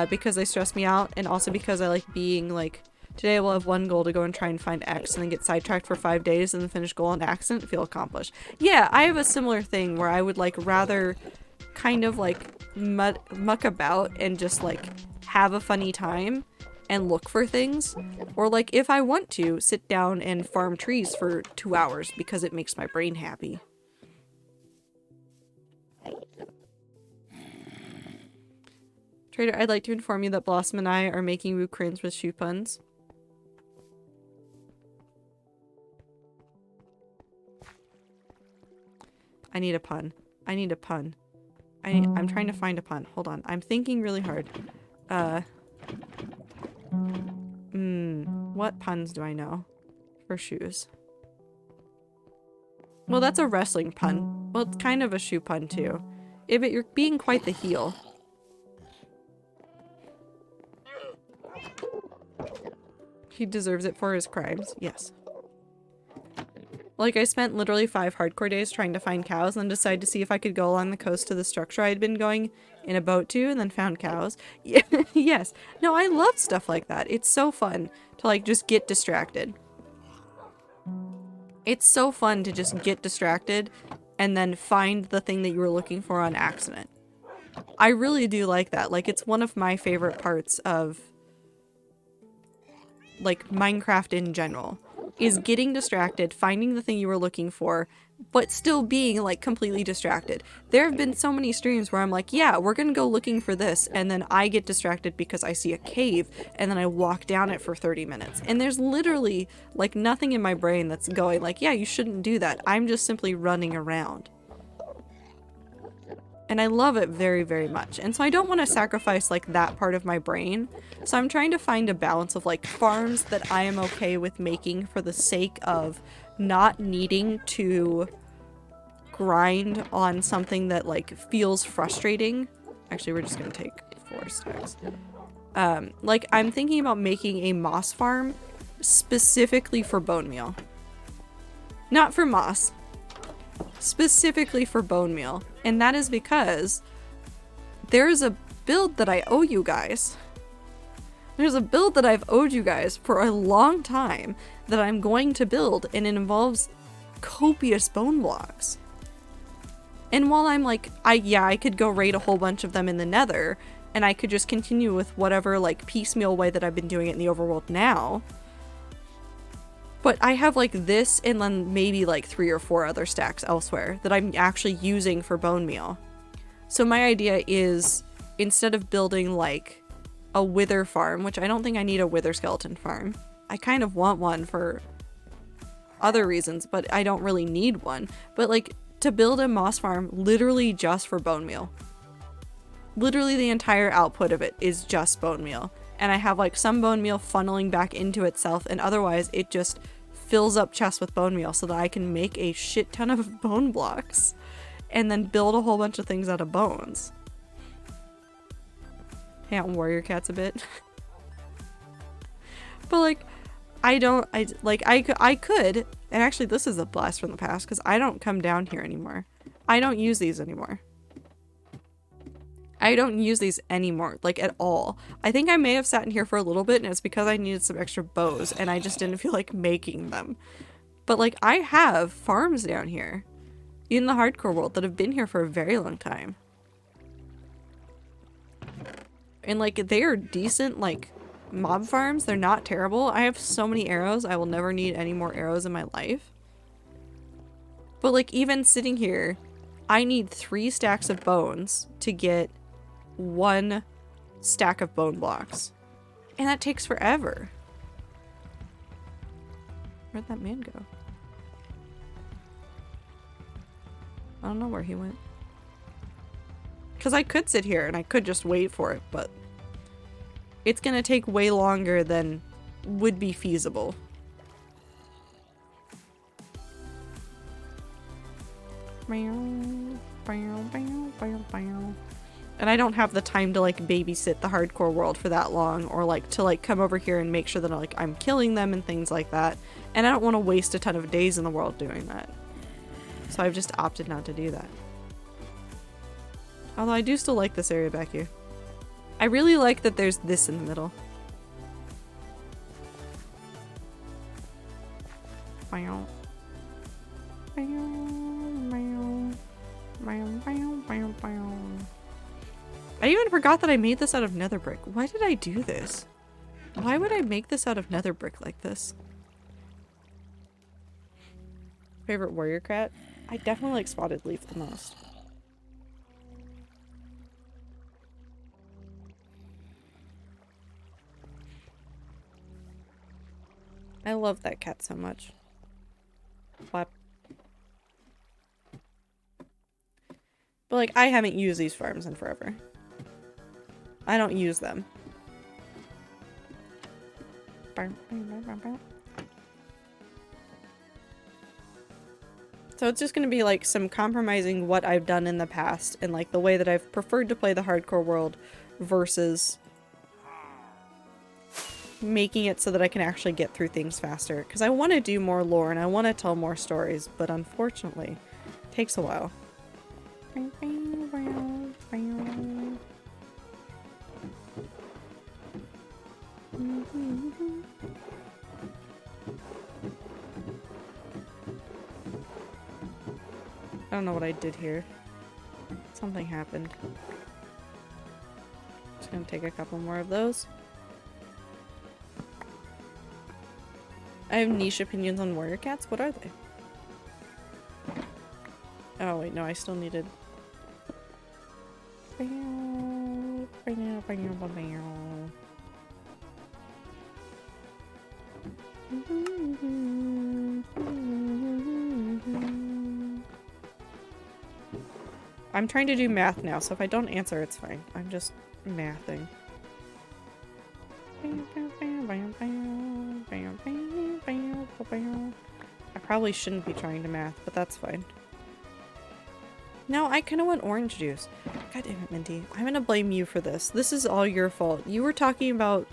because they stress me out, and also because I like being like, today I will have one goal to go and try and find X and then get sidetracked for 5 days and then finish goal on accident, feel accomplished. Yeah, I have a similar thing where I would like rather kind of like muck about and just like have a funny time and look for things, or like if I want to sit down and farm trees for 2 hours because it makes my brain happy. Trader, I'd like to inform you that Blossom and I are making Wu Crins with shoe puns. I need a pun. I need a pun. I'm trying to find a pun. Hold on. I'm thinking really hard. What puns do I know for shoes? Well, that's a wrestling pun. Well, it's kind of a shoe pun too. But you're being quite the heel. He deserves it for his crimes. Yes. Like, I spent literally 5 hardcore days trying to find cows and then decided to see if I could go along the coast to the structure I had been going in a boat to, and then found cows. Yes. No, I love stuff like that. It's so fun to, like, just get distracted. It's so fun to just get distracted and then find the thing that you were looking for on accident. I really do like that. Like, it's one of my favorite parts of, like, Minecraft in general. is getting distracted, finding the thing you were looking for, but still being like completely distracted. There have been so many streams where I'm like, yeah, we're gonna go looking for this, and then I get distracted because I see a cave, and then I walk down it for 30 minutes. And there's literally like nothing in my brain that's going like, yeah, you shouldn't do that. I'm just simply running around. And I love it very, very much. And so I don't want to sacrifice like that part of my brain. So I'm trying to find a balance of like farms that I am okay with making for the sake of not needing to grind on something that like feels frustrating. Actually, we're just going to take 4 stacks. Like I'm thinking about making a moss farm specifically for bone meal. Not for moss. Specifically for bone meal, and that is because there's a build that I owe you guys. There's a build that I've owed you guys for a long time that I'm going to build, and it involves copious bone blocks. And while I'm like, I could go raid a whole bunch of them in the Nether, and I could just continue with whatever like piecemeal way that I've been doing it in the overworld now. But I have like this and then maybe like 3 or 4 other stacks elsewhere that I'm actually using for bone meal. So my idea is, instead of building like a wither farm, which I don't think I need a wither skeleton farm. I kind of want one for other reasons, but I don't really need one. But like to build a moss farm literally just for bone meal. Literally the entire output of it is just bone meal. And I have like some bone meal funneling back into itself, and otherwise it just fills up chests with bone meal so that I can make a shit ton of bone blocks and then build a whole bunch of things out of bones. Hang out warrior cats a bit. But like I could, and actually this is a blast from the past because I don't come down here anymore. I don't use these anymore. I don't use these anymore, like at all. I think I may have sat in here for a little bit, and it's because I needed some extra bows and I just didn't feel like making them. But like I have farms down here in the hardcore world that have been here for a very long time. And like they are decent like mob farms. They're not terrible. I have so many arrows. I will never need any more arrows in my life. But like even sitting here, I need 3 stacks of bones to get 1 stack of bone blocks. And that takes forever. Where'd that man go? I don't know where he went. Because I could sit here and I could just wait for it, but it's gonna take way longer than would be feasible. And I don't have the time to like babysit the hardcore world for that long, or like to like come over here and make sure that like I'm killing them and things like that. And I don't want to waste a ton of days in the world doing that. So I've just opted not to do that. Although I do still like this area back here. I really like that there's this in the middle. I even forgot that I made this out of nether brick. Why did I do this? Why would I make this out of nether brick like this? Favorite warrior cat? I definitely like Spotted Leaf the most. I love that cat so much. Flap. But like, I haven't used these farms in forever. I don't use them. So it's just gonna be like some compromising what I've done in the past and like the way that I've preferred to play the hardcore world versus making it so that I can actually get through things faster. Because I want to do more lore and I want to tell more stories, but unfortunately, it takes a while. I don't know what I did here. Something happened. Just gonna take a couple more of those. I have niche opinions on warrior cats. What are they? Oh wait, no, I still needed. I'm trying to do math now, so if I don't answer, it's fine. I'm just mathing. I probably shouldn't be trying to math, but that's fine. No, I kind of want orange juice. God damn it, Minty. I'm gonna blame you for this. This is all your fault. You were talking about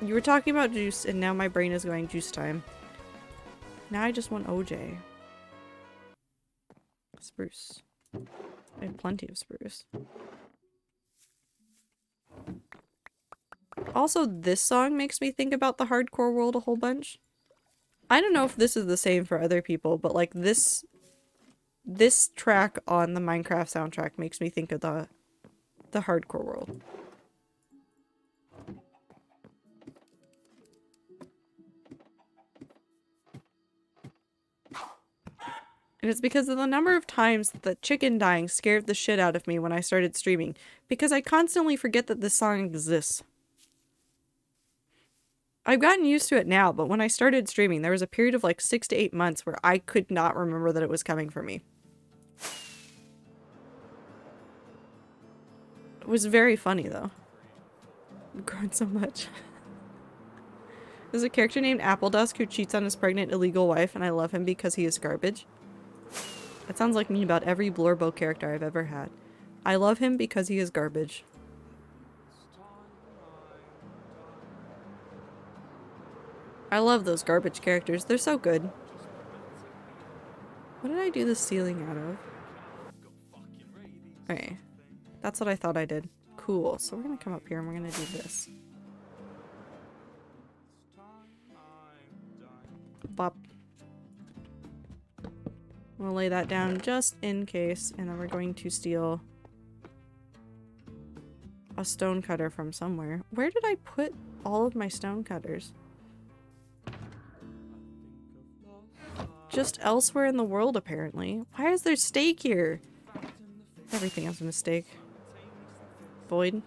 juice, and now my brain is going juice time. Now I just want OJ. Spruce. I have plenty of spruce. Also, this song makes me think about the hardcore world a whole bunch. I don't know if this is the same for other people, but like this track on the Minecraft soundtrack makes me think of the hardcore world. And it's because of the number of times that chicken dying scared the shit out of me when I started streaming, because I constantly forget that this song exists. I've gotten used to it now, but when I started streaming, there was a period of like 6 to 8 months where I could not remember that it was coming for me. It was very funny, though. I've grown so much. There's a character named Appledusk who cheats on his pregnant illegal wife, and I love him because he is garbage. That sounds like me about every Blorbo character I've ever had. I love him because he is garbage. I love those garbage characters. They're so good. What did I do the ceiling out of? Okay. That's what I thought I did. Cool. So we're gonna come up here and we're gonna do this. Bop. We'll lay that down just in case, and then we're going to steal a stone cutter from somewhere. Where did I put all of my stone cutters? Just elsewhere in the world, apparently. Why is there steak here? Everything is a mistake. Void.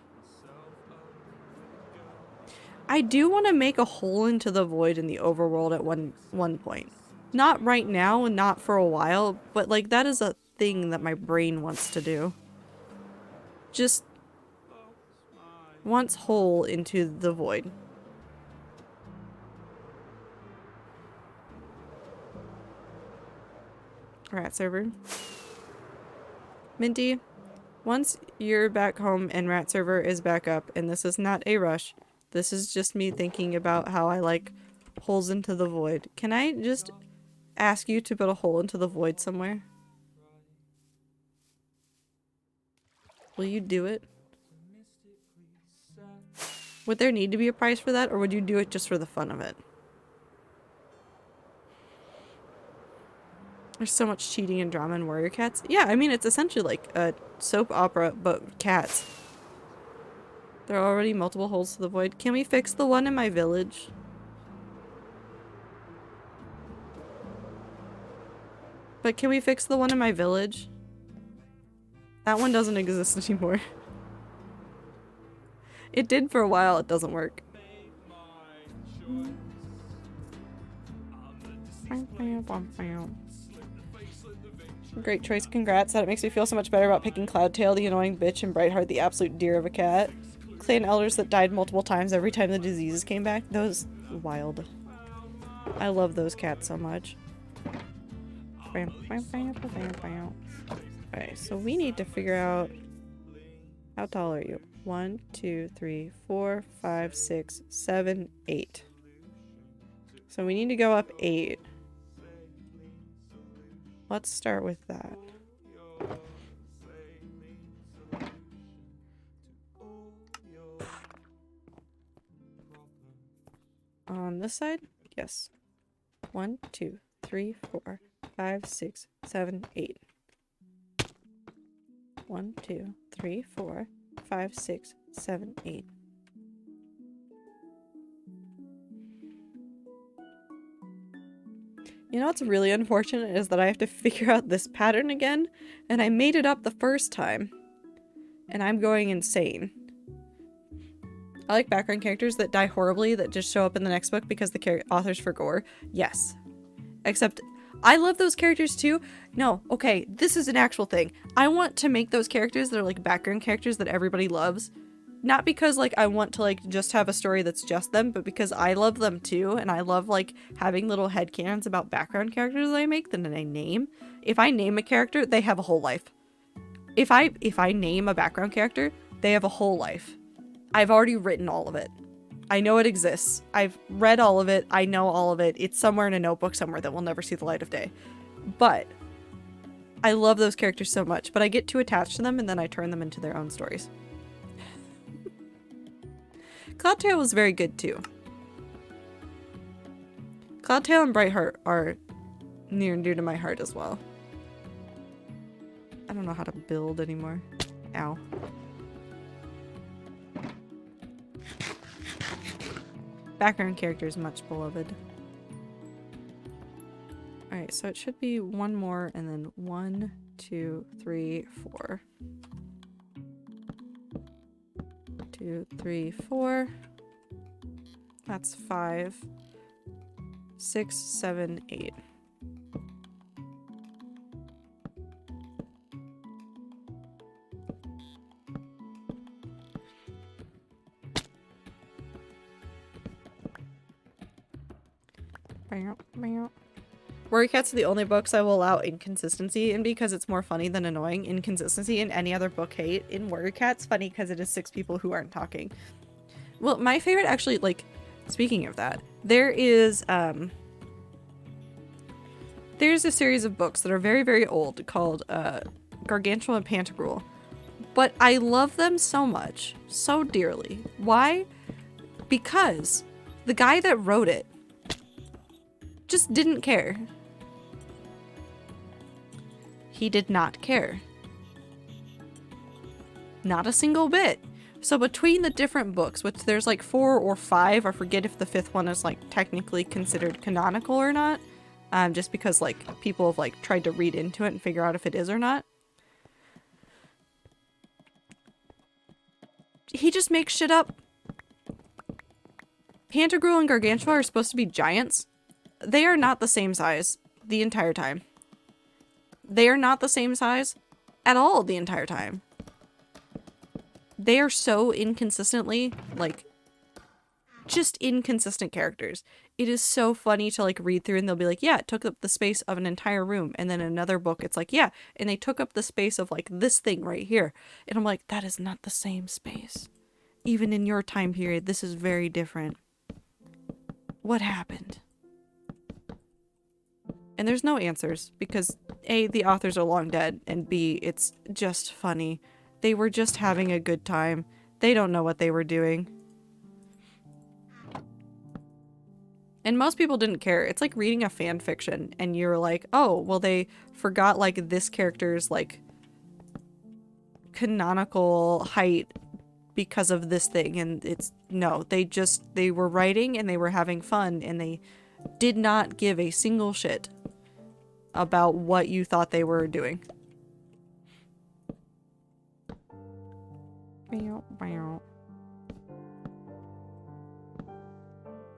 I do want to make a hole into the void in the overworld at one point. Not right now and not for a while, but like that is a thing that my brain wants to do. Just wants hole into the void. Rat server. Minty, once you're back home and Rat server is back up, and this is not a rush, this is just me thinking about how I like holes into the void. Can I just ask you to put a hole into the void somewhere? Will you do it? Would there need to be a price for that, or would you do it just for the fun of it? There's so much cheating and drama in Warrior Cats. Yeah, I mean, it's essentially like a soap opera, but cats. There are already multiple holes to the void. Can we fix the one in my village? But can we fix the one in my village? That one doesn't exist anymore. It did for a while, it doesn't work. Great choice, congrats. That it makes me feel so much better about picking Cloudtail, the annoying bitch, and Brightheart, the absolute deer of a cat. Clan elders that died multiple times every time the diseases came back. Those wild. I love those cats so much. Okay, so we need to figure out how tall are you? 1, 2, 3, 4, 5, 6, 7, 8. So we need to go up 8. Let's start with that. On this side? Yes. 1, 2, 3, 4, 5, 6, 7, 8. 1, 2, 3, 4, 5, 6, 7, 8. You know what's really unfortunate is that I have to figure out this pattern again, and I made it up the first time. And I'm going insane. I like background characters that die horribly that just show up in the next book because the authors forgot. Yes. Except, I love those characters too. No, okay, this is an actual thing. I want to make those characters that are like background characters that everybody loves. Not because like I want to like just have a story that's just them, but because I love them too, and I love like having little headcanons about background characters that I make that I name. If I name a character, they have a whole life. If I name a background character, they have a whole life. I've already written all of it. I know it exists. I've read all of it. I know all of it. It's somewhere in a notebook somewhere that will never see the light of day. But I love those characters so much, but I get too attached to them and then I turn them into their own stories. Cloudtail was very good too. Cloudtail and Brightheart are near and dear to my heart as well. I don't know how to build anymore. Ow. Background characters much beloved. Alright, so it should be one more and then 1, 2, 3, 4. 2, 3, 4. That's 5. 6, 7, 8. Warrior Cats are the only books I will allow inconsistency in because it's more funny than annoying. Inconsistency in any other book hate. In Warrior Cats, funny because it is 6 people who aren't talking. Well, my favorite actually, like, speaking of that, there's a series of books that are very, very old called Gargantua and Pantagruel. But I love them so much, so dearly. Why? Because the guy that wrote it just didn't care. He did not care. Not a single bit. So between the different books, which there's like 4 or 5, I forget if the 5th one is like technically considered canonical or not, just because like people have like tried to read into it and figure out if it is or not. He just makes shit up. Pantagruel and Gargantua are supposed to be giants. They are not the same size the entire time. They are not the same size at all the entire time. They are so inconsistently, like, just inconsistent characters. It is so funny to, like, read through and they'll be like, yeah, it took up the space of an entire room. And then another book, it's like, yeah, and they took up the space of, like, this thing right here. And I'm like, that is not the same space. Even in your time period, this is very different. What happened? And there's no answers because A, the authors are long dead, and B, it's just funny. They were just having a good time. They don't know what they were doing. And most people didn't care. It's like reading a fan fiction and you're like, oh, well, they forgot like this character's like canonical height because of this thing. And it's no, they were writing and they were having fun and they did not give a single shit about what you thought they were doing.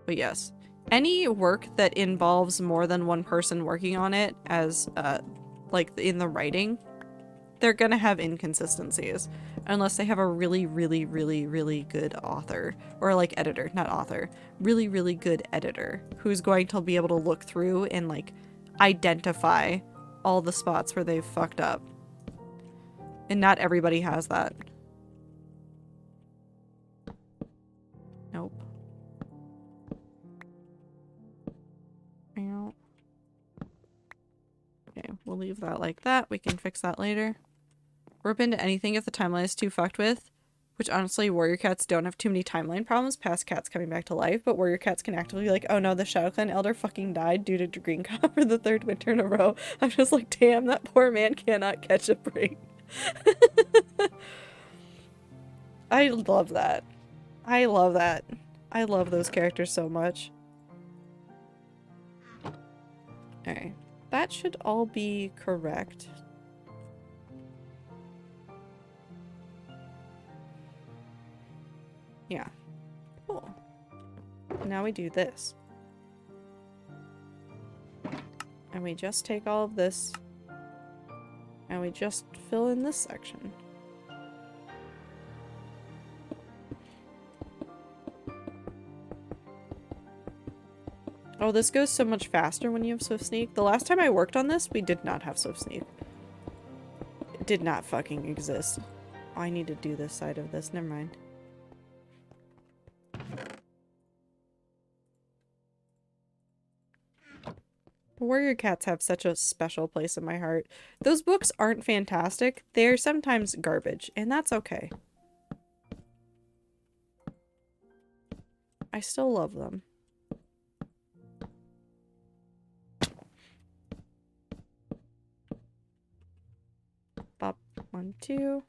But yes, any work that involves more than one person working on it as like in the writing, they're gonna have inconsistencies unless they have a really, really, really, really good author or like editor, not author, really, really good editor who's going to be able to look through and like identify all the spots where they've fucked up. And not everybody has that. Nope. Okay, we'll leave that like that. We can fix that later. We're open to anything if the timeline is too fucked with. Which honestly, Warrior Cats don't have too many timeline problems past cats coming back to life, but Warrior Cats can actively be like, oh no, the Shadow Clan Elder fucking died due to Green Cop for the 3rd winter in a row. I'm just like, damn, that poor man cannot catch a break. I love that. I love that. I love those characters so much. Alright. That should all be correct. Yeah. Cool. Now we do this. And we just take all of this and we just fill in this section. Oh, this goes so much faster when you have Swift Sneak. The last time I worked on this, we did not have Swift Sneak. It did not fucking exist. Oh, I need to do this side of this. Never mind. Warrior Cats have such a special place in my heart. Those books aren't fantastic. They're sometimes garbage, and that's okay. I still love them. Bop, 1, 2.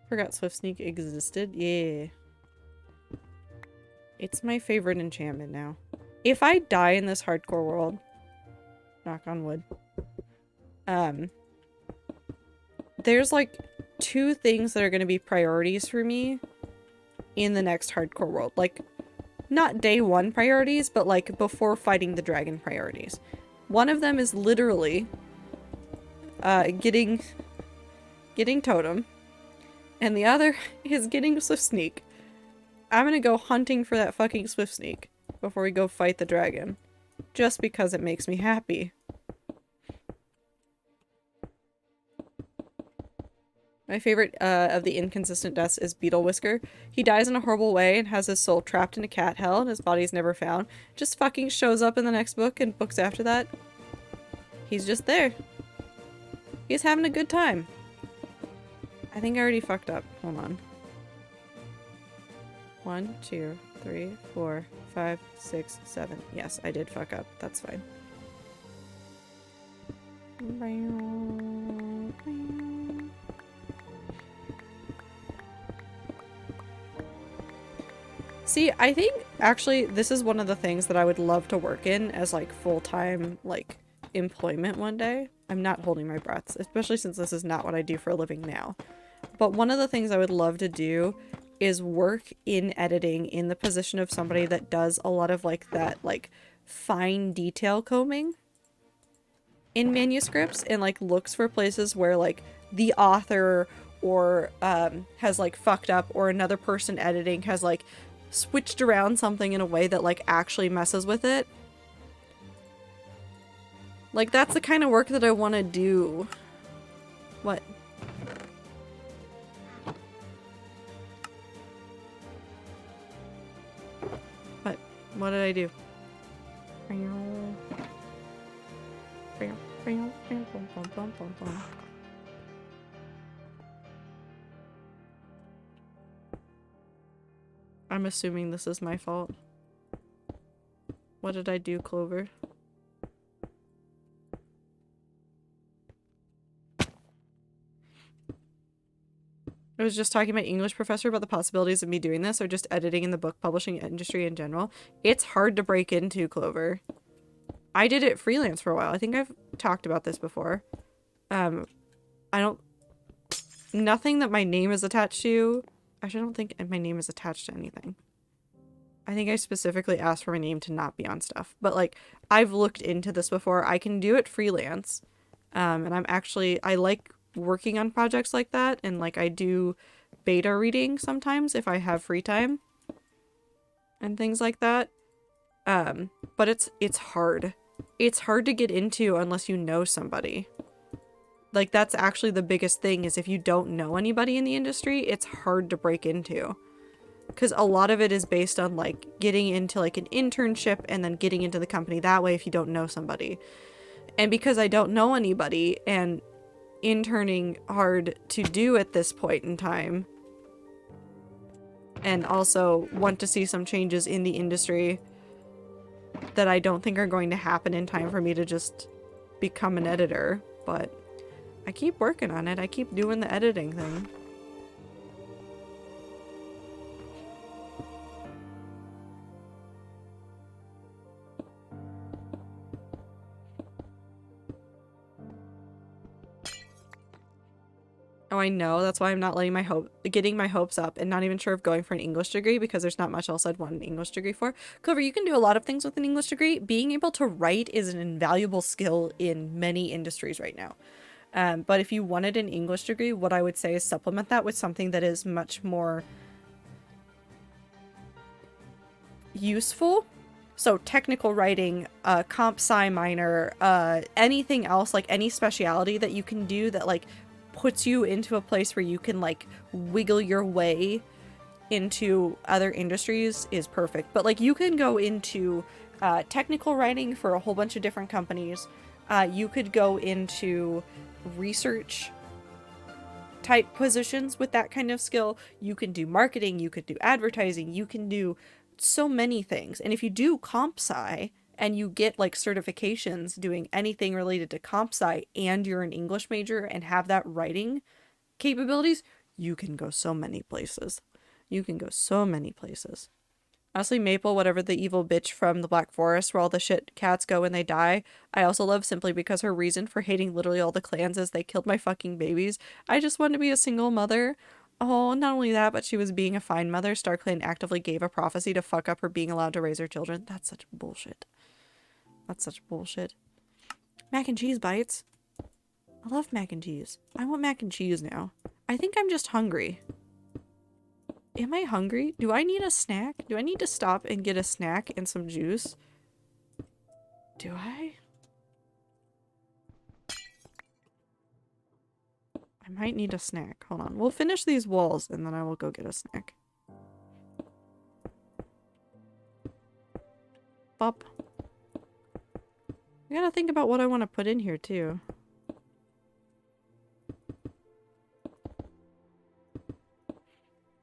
Forgot Swift Sneak existed. Yeah. It's my favorite enchantment now. If I die in this hardcore world, knock on wood, there's like 2 things that are going to be priorities for me in the next hardcore world. Like, not day 1 priorities, but like before fighting the dragon priorities. One of them is literally getting Totem, and the other is getting Swift Sneak. I'm gonna go hunting for that fucking Swift Sneak before we go fight the dragon. Just because it makes me happy. My favorite of the inconsistent deaths is Beetle Whisker. He dies in a horrible way and has his soul trapped in a cat hell and his body's never found. Just fucking shows up in the next book and books after that. He's just there. He's having a good time. I think I already fucked up. Hold on. 1, 2, 3, 4, 5, 6, 7. Yes, I did fuck up. That's fine. See, I think actually this is one of the things that I would love to work in as like full-time like employment one day. I'm not holding my breaths, especially since this is not what I do for a living now. But one of the things I would love to do is work in editing in the position of somebody that does a lot of like that like fine detail combing in manuscripts and like looks for places where like the author or has like fucked up, or another person editing has like switched around something in a way that like actually messes with it. Like that's the kind of work that I want to do. What? What did I do? I'm assuming this is my fault. What did I do, Clover? I was just talking to my English professor about the possibilities of me doing this, or just editing in the book publishing industry in general. It's hard to break into, Clover. I did it freelance for a while. I think I've talked about this before. Nothing that my name is attached to. Actually, I don't think my name is attached to anything. I think I specifically asked for my name to not be on stuff. But like, I've looked into this before. I can do it freelance. And I like working on projects like that, and like I do beta reading sometimes if I have free time and things like that. But it's hard. It's hard to get into unless you know somebody. Like that's actually the biggest thing, is if you don't know anybody in the industry, it's hard to break into. Because a lot of it is based on like getting into like an internship and then getting into the company that way if you don't know somebody. And because I don't know anybody and interning hard to do at this point in time, and also want to see some changes in the industry that I don't think are going to happen in time for me to just become an editor, but I keep working on it. I keep doing the editing thing. Oh, I know. That's why I'm not getting my hopes up and not even sure of going for an English degree because there's not much else I'd want an English degree for. Clover, you can do a lot of things with an English degree. Being able to write is an invaluable skill in many industries right now. But if you wanted an English degree, what I would say is supplement that with something that is much more useful. So technical writing, comp sci minor, anything else, like any speciality that you can do that like puts you into a place where you can like wiggle your way into other industries is perfect. But like you can go into technical writing for a whole bunch of different companies. You could go into research type positions with that kind of skill. You can do marketing, you could do advertising, you can do so many things. And if you do comp sci and you get like certifications doing anything related to comp sci and you're an English major and have that writing capabilities, you can go so many places. You can go so many places. Honestly, Maple, whatever the evil bitch from the Black Forest where all the shit cats go when they die, I also love simply because her reason for hating literally all the clans is they killed my fucking babies. I just want to be a single mother. Oh, not only that, but she was being a fine mother. StarClan actively gave a prophecy to fuck up her being allowed to raise her children. That's such bullshit. That's such bullshit. Mac and cheese bites. I love mac and cheese. I want mac and cheese now. I think I'm just hungry. Am I hungry? Do I need a snack? Do I need to stop and get a snack and some juice? Do I? I might need a snack. Hold on. We'll finish these walls and then I will go get a snack. Bop. I gotta think about what I want to put in here too.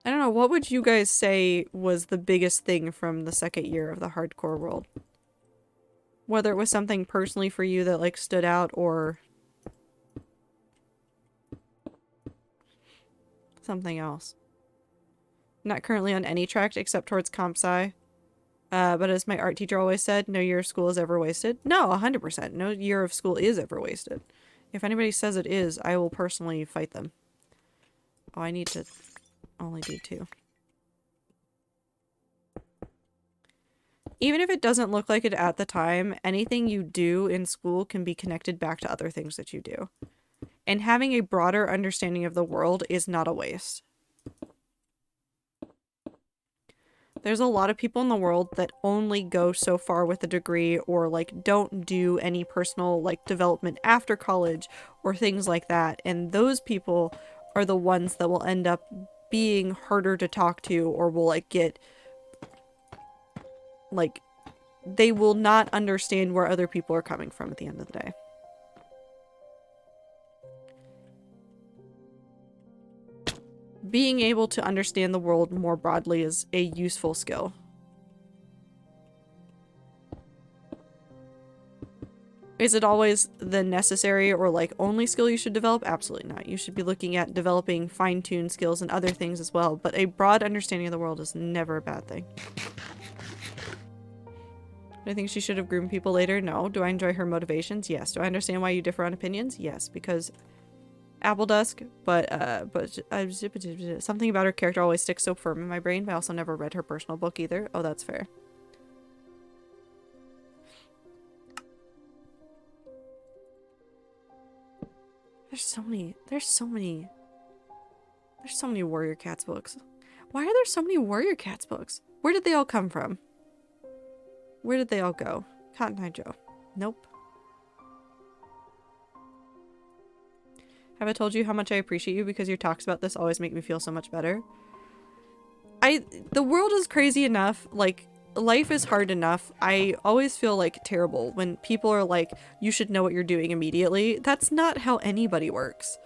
I don't know, what would you guys say was the biggest thing from the second year of the hardcore world? Whether it was something personally for you that like stood out or something else. Not currently on any track except towards comp sci. But as my art teacher always said, no year of school is ever wasted. No, 100%. No year of school is ever wasted. If anybody says it is, I will personally fight them. Oh, I need to only do 2. Even if it doesn't look like it at the time, anything you do in school can be connected back to other things that you do. And having a broader understanding of the world is not a waste. There's a lot of people in the world that only go so far with a degree or like don't do any personal like development after college or things like that. And those people are the ones that will end up being harder to talk to or will like get like they will not understand where other people are coming from at the end of the day. Being able to understand the world more broadly is a useful skill. Is it always the necessary or like only skill you should develop? Absolutely not. You should be looking at developing fine-tuned skills and other things as well, but a broad understanding of the world is never a bad thing. Do I think she should have groomed people later? No. Do I enjoy her motivations? Yes. Do I understand why you differ on opinions? Yes, because Apple Dusk, but something about her character always sticks so firm in my brain, but I also never read her personal book either. Oh, that's fair. There's so many Warrior Cats books. Why are there so many Warrior Cats books? Where did they all come from? Where did they all go? Cotton Eye Joe. Nope. Have I told you how much I appreciate you because your talks about this always make me feel so much better? The world is crazy enough, like, life is hard enough. I always feel, like, terrible when people are like, you should know what you're doing immediately. That's not how anybody works.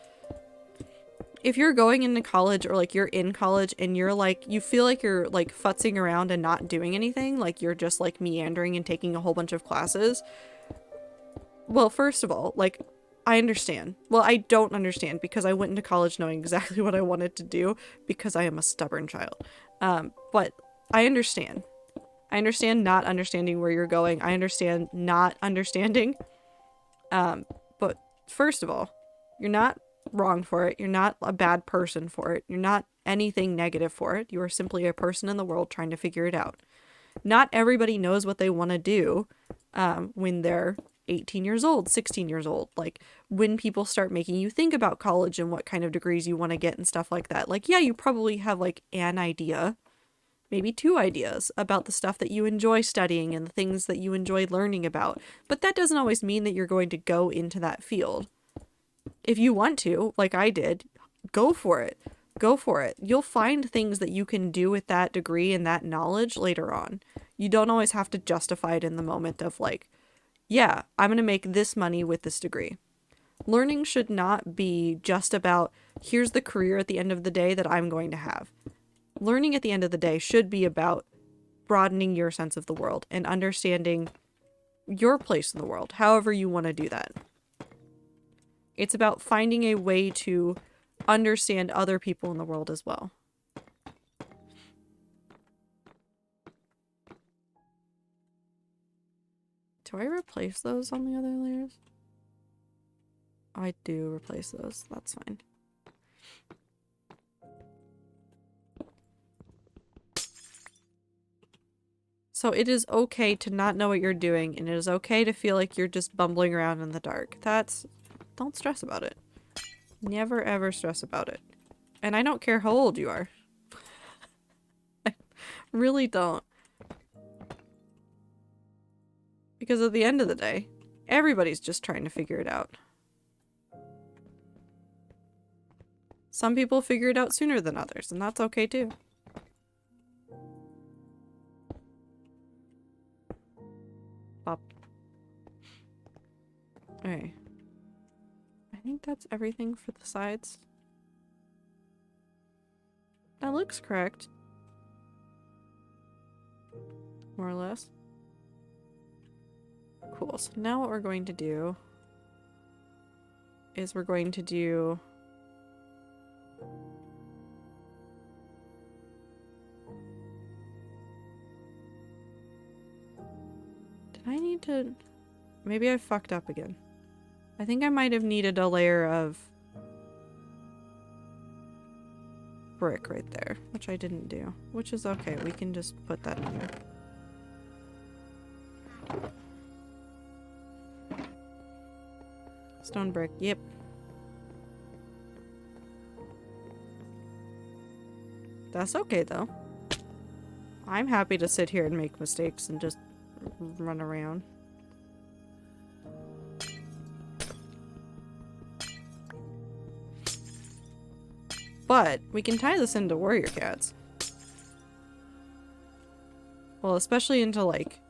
If you're going into college or, like, you're in college and you're, like, you feel like you're, like, futzing around and not doing anything, like, you're just, like, meandering and taking a whole bunch of classes. Well, first of all, like, I understand. Well, I don't understand because I went into college knowing exactly what I wanted to do because I am a stubborn child. But I understand. I understand not understanding where you're going. I understand not understanding. But first of all, you're not wrong for it. You're not a bad person for it. You're not anything negative for it. You are simply a person in the world trying to figure it out. Not everybody knows what they want to do when they're 18 years old, 16 years old. Like, when people start making you think about college and what kind of degrees you want to get and stuff like that. Like, yeah, you probably have like an idea, maybe 2 ideas about the stuff that you enjoy studying and the things that you enjoy learning about. But that doesn't always mean that you're going to go into that field. If you want to, like I did, go for it. Go for it. You'll find things that you can do with that degree and that knowledge later on. You don't always have to justify it in the moment of like, yeah, I'm going to make this money with this degree. Learning should not be just about, here's the career at the end of the day that I'm going to have. Learning at the end of the day should be about broadening your sense of the world and understanding your place in the world, however you want to do that. It's about finding a way to understand other people in the world as well. Do I replace those on the other layers? I do replace those. That's fine. So it is okay to not know what you're doing, and it is okay to feel like you're just bumbling around in the dark. Don't stress about it. Never ever stress about it. And I don't care how old you are. I really don't. Because at the end of the day, everybody's just trying to figure it out. Some people figure it out sooner than others, and that's okay too. Bop. Okay. I think that's everything for the sides. That looks correct. More or less. Cool. So now what we're going to do is we're going to do did I need to maybe I fucked up again. I think I might have needed a layer of brick right there, which I didn't do, which is okay. We can just put that in here. Stone brick, yep. That's okay though. I'm happy to sit here and make mistakes and just run around. But we can tie this into Warrior Cats. Well, especially into like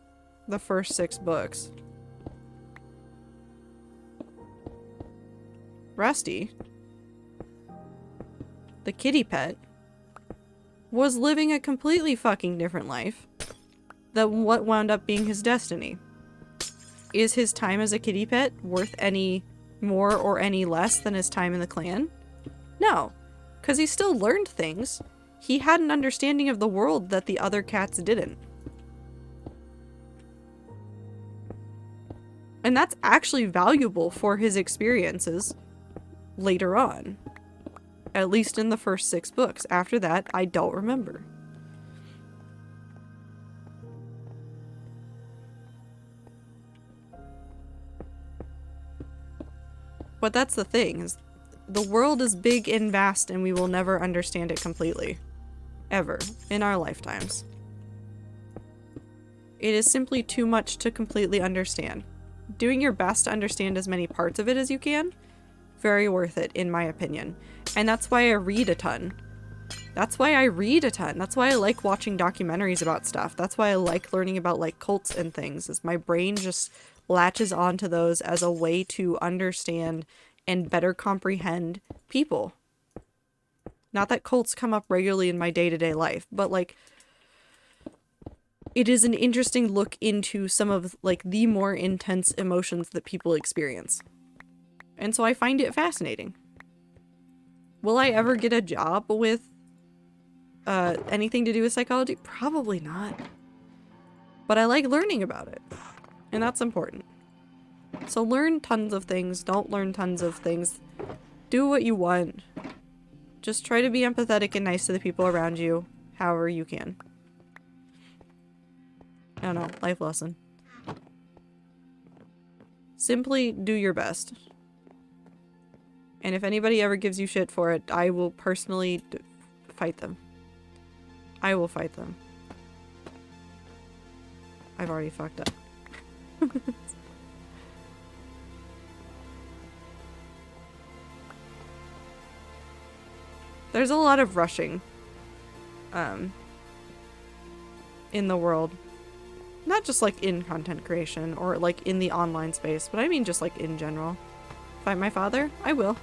the first 6 books. Rusty, the kitty pet, was living a completely fucking different life than what wound up being his destiny. Is his time as a kitty pet worth any more or any less than his time in the clan? No, because he still learned things. He had an understanding of the world that the other cats didn't. And that's actually valuable for his experiences later on. At least in the first 6 books. After that, I don't remember. But that's the thing, is the world is big and vast and we will never understand it completely. Ever. In our lifetimes. It is simply too much to completely understand. Doing your best to understand as many parts of it as you can, very worth it, in my opinion. And that's why I read a ton. That's why I read a ton. That's why I like watching documentaries about stuff. That's why I like learning about like cults and things, is my brain just latches onto those as a way to understand and better comprehend people. Not that cults come up regularly in my day-to-day life, but like it is an interesting look into some of like the more intense emotions that people experience. And so I find it fascinating. Will I ever get a job with anything to do with psychology? Probably not. But I like learning about it. And that's important. So learn tons of things. Don't learn tons of things. do what you want. Just try to be empathetic and nice to the people around you, however you can. I don't know, life lesson. Simply do your best. And if anybody ever gives you shit for it, I will personally fight them. I will fight them. I've already fucked up. There's a lot of rushing in the world. Not just like in content creation or like in the online space, but I mean just like in general. Fight my father? I will.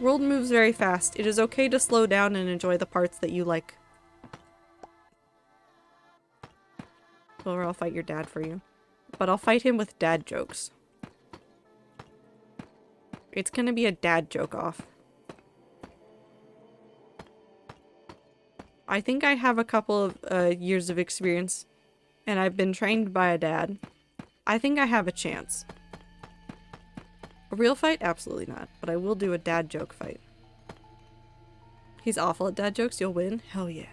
World moves very fast. It is okay to slow down and enjoy the parts that you like. Or I'll fight your dad for you. But I'll fight him with dad jokes. It's gonna be a dad joke off. I think I have a couple of years of experience, and I've been trained by a dad. I think I have a chance. A real fight? Absolutely not. But I will do a dad joke fight. He's awful at dad jokes. You'll win? Hell yeah.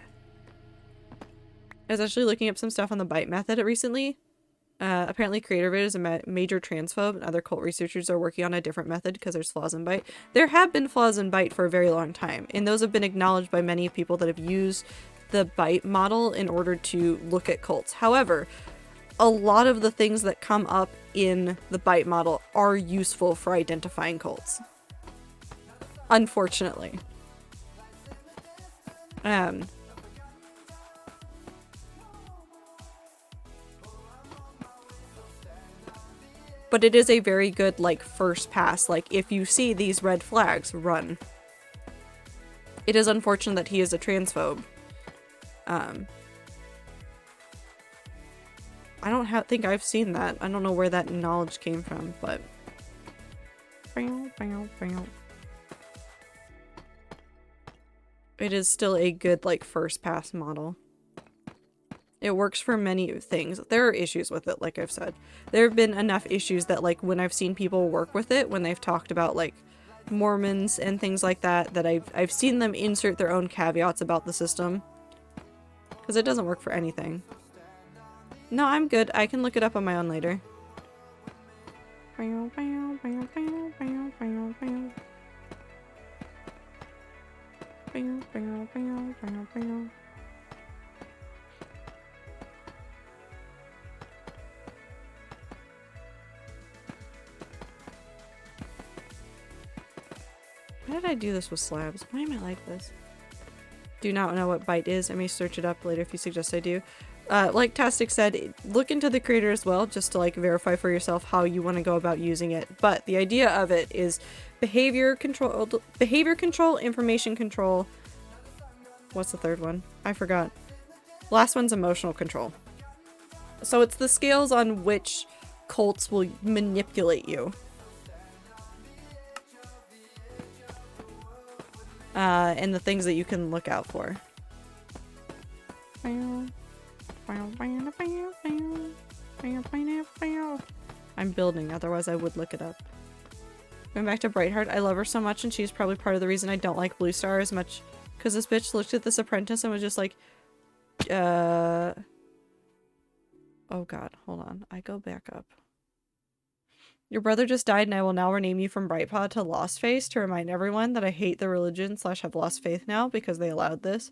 I was actually looking up some stuff on the bite method recently. Apparently CreatorVid is a major transphobe, and other cult researchers are working on a different method because there's flaws in bite. There have been flaws in bite for a very long time, and those have been acknowledged by many people that have used the bite model in order to look at cults. However, a lot of the things that come up in the bite model are useful for identifying cults. Unfortunately. But it is a very good, like, first pass. Like, if you see these red flags, run. It is unfortunate that he is a transphobe. I don't think I've seen that. I don't know where that knowledge came from, but... It is still a good, like, first pass model. It works for many things. There are issues with it, like I've said. There have been enough issues that, like, when I've seen people work with it, when they've talked about, like, Mormons and things like that, that I've seen them insert their own caveats about the system. Because it doesn't work for anything. No, I'm good. I can look it up on my own later. Why did I do this with slabs? Why am I like this? Do not know what bite is. I may search it up later if you suggest I do. Like Tastic said, look into the creator as well, just to like verify for yourself how you want to go about using it. But the idea of it is behavior control, information control. What's the third one? I forgot. Last one's emotional control. So it's the scales on which cults will manipulate you. And the things that you can look out for. I'm building, otherwise I would look it up. Going back to Brightheart, I love her so much, and she's probably part of the reason I don't like Blue Star as much, because this bitch looked at this apprentice and was just like, oh god, hold on, I go back up. Your brother just died and I will now rename you from Brightpod to Lost Face to remind everyone that I hate the religion / have lost faith now because they allowed this.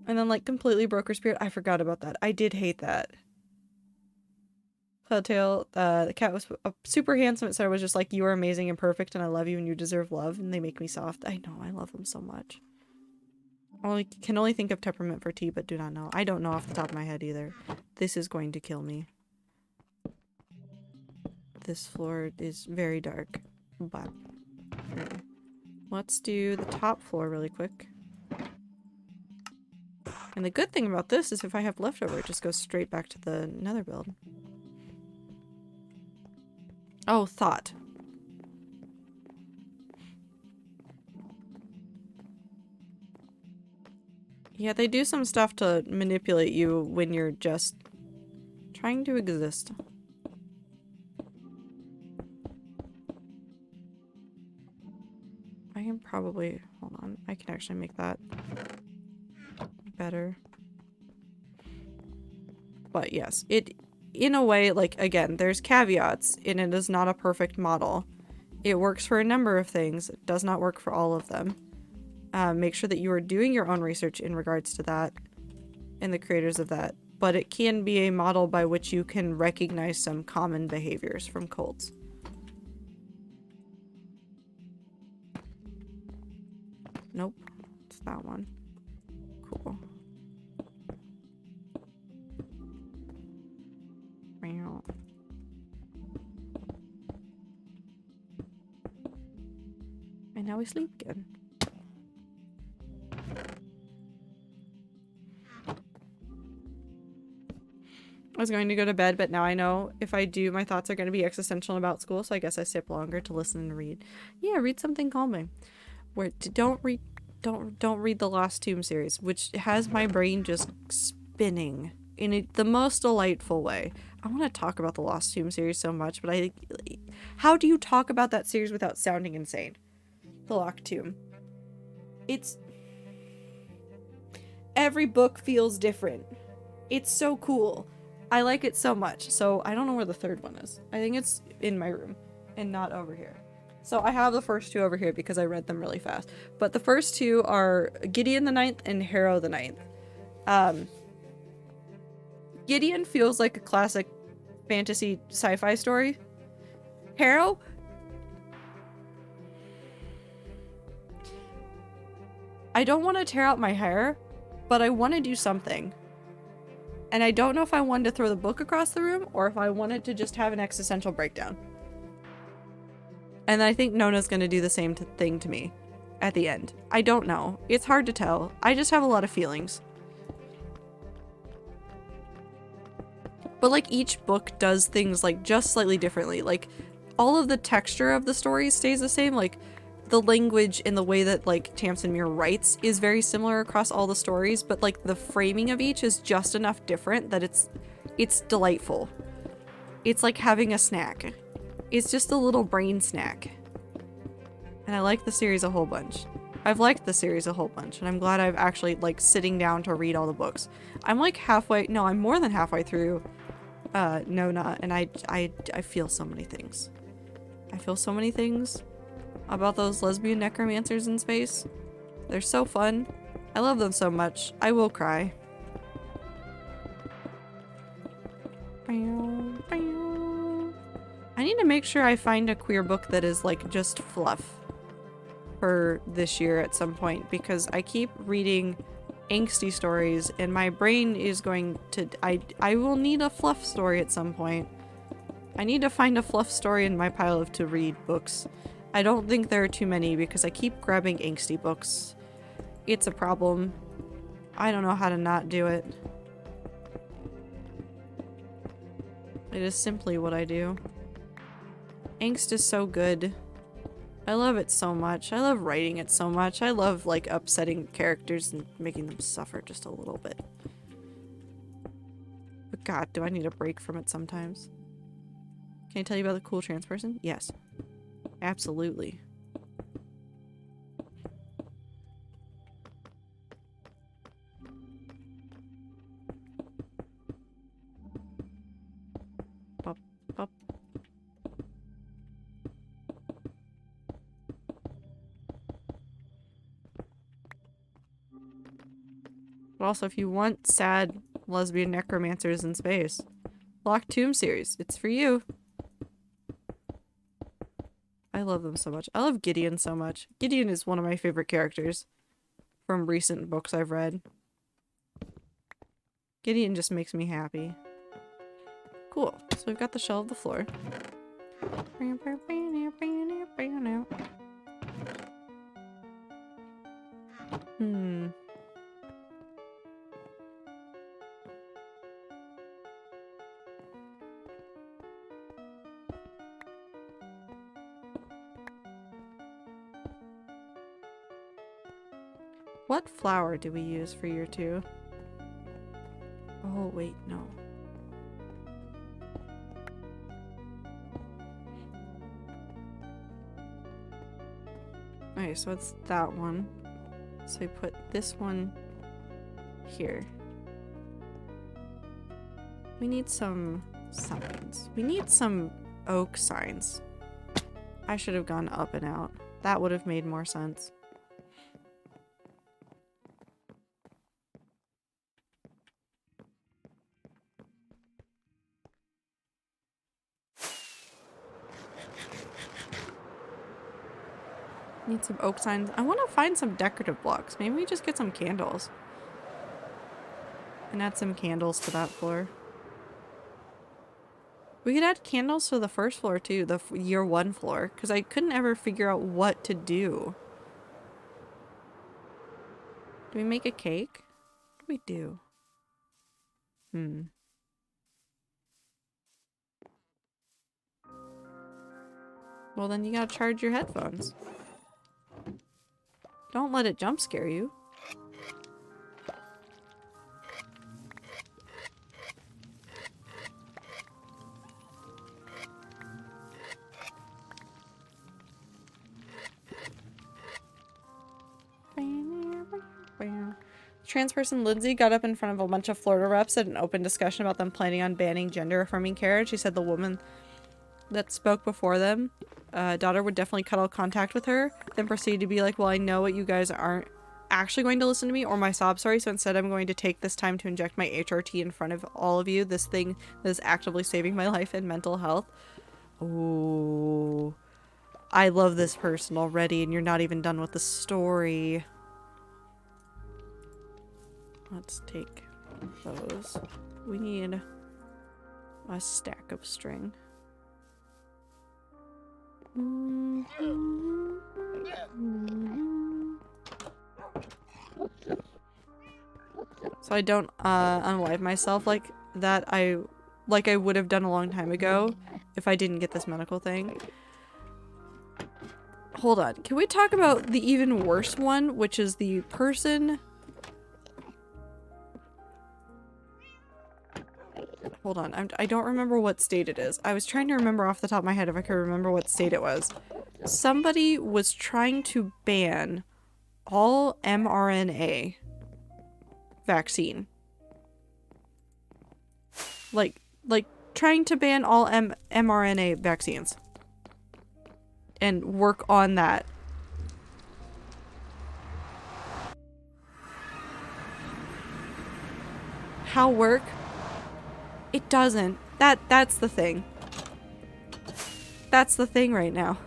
And then like completely broke her spirit. I forgot about that. I did hate that. Cloudtail, the cat was super handsome. It said I was just like, you are amazing and perfect and I love you and you deserve love. And they make me soft. I know, I love them so much. I can only think of Temperament for tea, but do not know. I don't know off the top of my head either. This is going to kill me. This floor is very dark, but let's do the top floor really quick. And the good thing about this is if I have leftover, it just goes straight back to the nether build. Oh, thought. Yeah, they do some stuff to manipulate you when you're just trying to exist. I can probably, hold on, I can actually make that better. But yes, it, in a way, like, again, there's caveats, and it is not a perfect model. It works for a number of things. It does not work for all of them. Make sure that you are doing your own research in regards to that and the creators of that. But it can be a model by which you can recognize some common behaviors from cults. Nope. It's that one. Cool. Meow. And now we sleep again. I was going to go to bed, but now I know if I do, my thoughts are going to be existential about school, so I guess I stay up longer to listen and read. Yeah, read something calming. Don't read the Lost Tomb series, which has my brain just spinning in the most delightful way. I want to talk about the Lost Tomb series so much, but how do you talk about that series without sounding insane? The Locked Tomb. It's... Every book feels different. It's so cool. I like it so much. So I don't know where the third one is. I think it's in my room and not over here. So I have the first two over here because I read them really fast. But the first two are Gideon the Ninth and Harrow the Ninth. Gideon feels like a classic fantasy sci-fi story. Harrow? I don't want to tear out my hair, but I want to do something. And I don't know if I wanted to throw the book across the room or if I wanted to just have an existential breakdown. And I think Nona's going to do the same thing to me at the end. I don't know. It's hard to tell. I just have a lot of feelings. But like each book does things like just slightly differently. Like all of the texture of the story stays the same. Like the language and the way that like Tamsin Muir writes is very similar across all the stories, but like the framing of each is just enough different that it's delightful. It's like having a snack. It's just a little brain snack. And I like the series a whole bunch. I've liked the series a whole bunch, and I'm glad I've actually like sitting down to read all the books. I'm like I'm more than halfway through Nona, and I feel so many things. I feel so many things about those lesbian necromancers in space. They're so fun. I love them so much. I will cry. I need to make sure I find a queer book that is like just fluff for this year at some point, because I keep reading angsty stories and my brain is going to... I will need a fluff story at some point. I need to find a fluff story in my pile of to read books. I don't think there are too many because I keep grabbing angsty books. It's a problem. I don't know how to not do it. It is simply what I do. Angst is so good. I love it so much. I love writing it so much. I love like upsetting characters and making them suffer just a little bit. But God, do I need a break from it sometimes? Can I tell you about the cool trans person? Yes. Absolutely. Bop, bop. But also, if you want sad lesbian necromancers in space, Locked Tomb series, it's for you. I love them so much. I love Gideon so much. Gideon is one of my favorite characters from recent books I've read. Gideon just makes me happy. Cool. So we've got the shell of the floor. What flour do we use for year 2? Oh, wait, no. Okay, so it's that one. So we put this one here. We need some signs. We need some oak signs. I should have gone up and out. That would have made more sense. Need some oak signs. I want to find some decorative blocks. Maybe we just get some candles. And add some candles to that floor. We could add candles to the first floor too, the year 1 floor, because I couldn't ever figure out what to do. Do we make a cake? What do we do? Well, then you gotta charge your headphones. Don't let it jump scare you. Trans person Lindsay got up in front of a bunch of Florida reps at an open discussion about them planning on banning gender-affirming care. She said the woman that spoke before them, daughter, would definitely cut all contact with her, then proceeded to be like, well, I know what you guys aren't actually going to listen to me or my sob story, so instead I'm going to take this time to inject my HRT in front of all of you, this thing that is actively saving my life and mental health. Ooh. I love this person already, and you're not even done with the story. Let's take those. We need a stack of string. So I don't unalive myself like that I would have done a long time ago if I didn't get this medical thing. Hold on. Can we talk about the even worse one, which is the person... Hold on, I don't remember what state it is. I was trying to remember off the top of my head if I could remember what state it was. Somebody was trying to ban all mRNA vaccine. Like trying to ban all mRNA vaccines. And work on that. How work? It doesn't. That's the thing. That's the thing right now.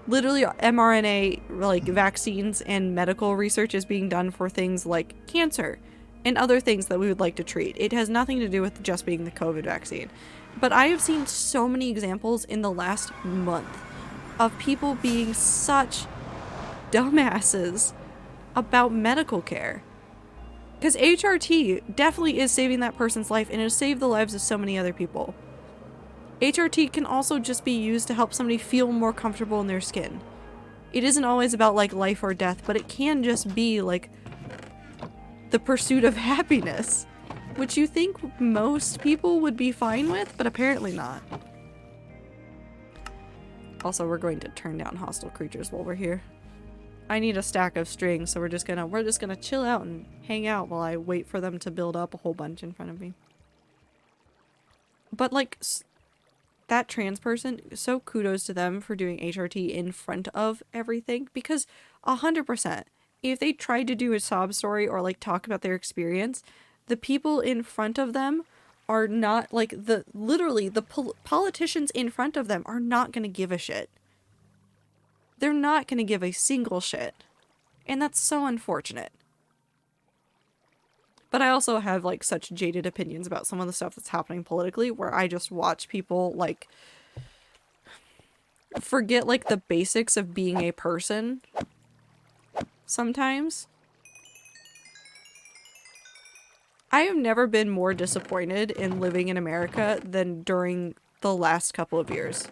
Literally mRNA like vaccines and medical research is being done for things like cancer and other things that we would like to treat. It has nothing to do with just being the COVID vaccine. But I have seen so many examples in the last month of people being such dumbasses about medical care. Because HRT definitely is saving that person's life, and it has saved the lives of so many other people. HRT can also just be used to help somebody feel more comfortable in their skin. It isn't always about like life or death, but it can just be like the pursuit of happiness, which you think most people would be fine with, but apparently not. Also, we're going to turn down hostile creatures while we're here. I need a stack of string, so we're just gonna chill out and hang out while I wait for them to build up a whole bunch in front of me. But like that trans person, so kudos to them for doing HRT in front of everything, because 100%, if they tried to do a sob story or like talk about their experience, the people in front of them are not like literally the politicians in front of them are not gonna give a shit. They're not going to give a single shit. And that's so unfortunate. But I also have like such jaded opinions about some of the stuff that's happening politically, where I just watch people like forget like the basics of being a person sometimes. I have never been more disappointed in living in America than during the last couple of years.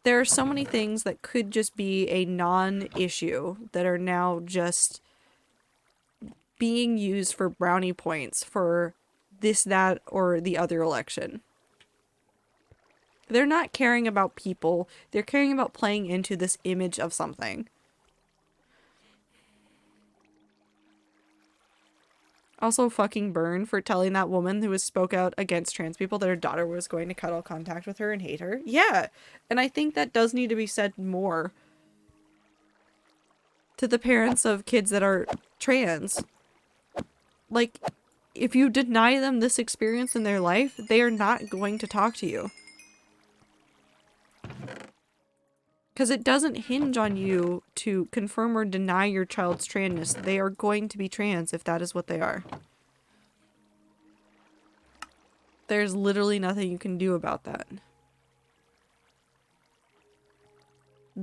There are so many things that could just be a non-issue that are now just being used for brownie points for this, that, or the other election. They're not caring about people. They're caring about playing into this image of something. Also fucking burn for telling that woman who spoke out against trans people that her daughter was going to cut all contact with her and hate her. Yeah. And I think that does need to be said more to the parents of kids that are trans. Like, if you deny them this experience in their life, they are not going to talk to you. Because it doesn't hinge on you to confirm or deny your child's transness. They are going to be trans if that is what they are. There's literally nothing you can do about that.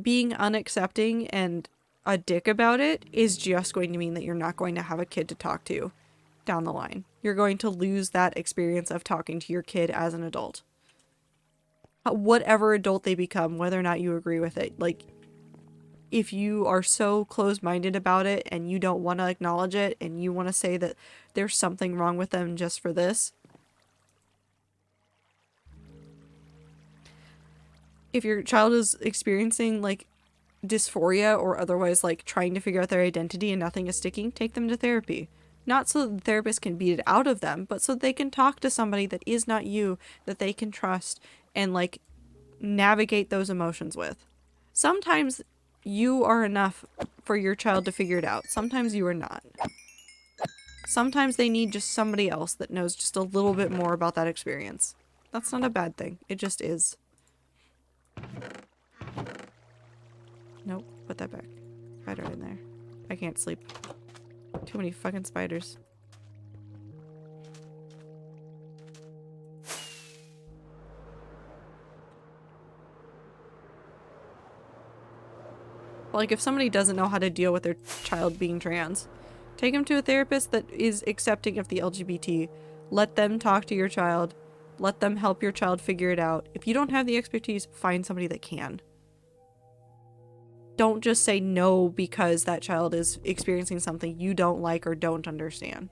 Being unaccepting and a dick about it is just going to mean that you're not going to have a kid to talk to down the line. You're going to lose that experience of talking to your kid as an adult. Whatever adult they become, whether or not you agree with it. Like, if you are so closed-minded about it and you don't want to acknowledge it and you want to say that there's something wrong with them just for this, if your child is experiencing like dysphoria or otherwise like trying to figure out their identity and nothing is sticking, take them to therapy. Not so that the therapist can beat it out of them, but so they can talk to somebody that is not you, that they can trust and like navigate those emotions with. Sometimes you are enough for your child to figure it out. Sometimes you are not. Sometimes they need just somebody else that knows just a little bit more about that experience. That's not a bad thing. It just is. Nope, put that back. Spider in there. I can't sleep. Too many fucking spiders. Like, if somebody doesn't know how to deal with their child being trans, take them to a therapist that is accepting of the LGBT. Let them talk to your child. Let them help your child figure it out. If you don't have the expertise, find somebody that can. Don't just say no because that child is experiencing something you don't like or don't understand.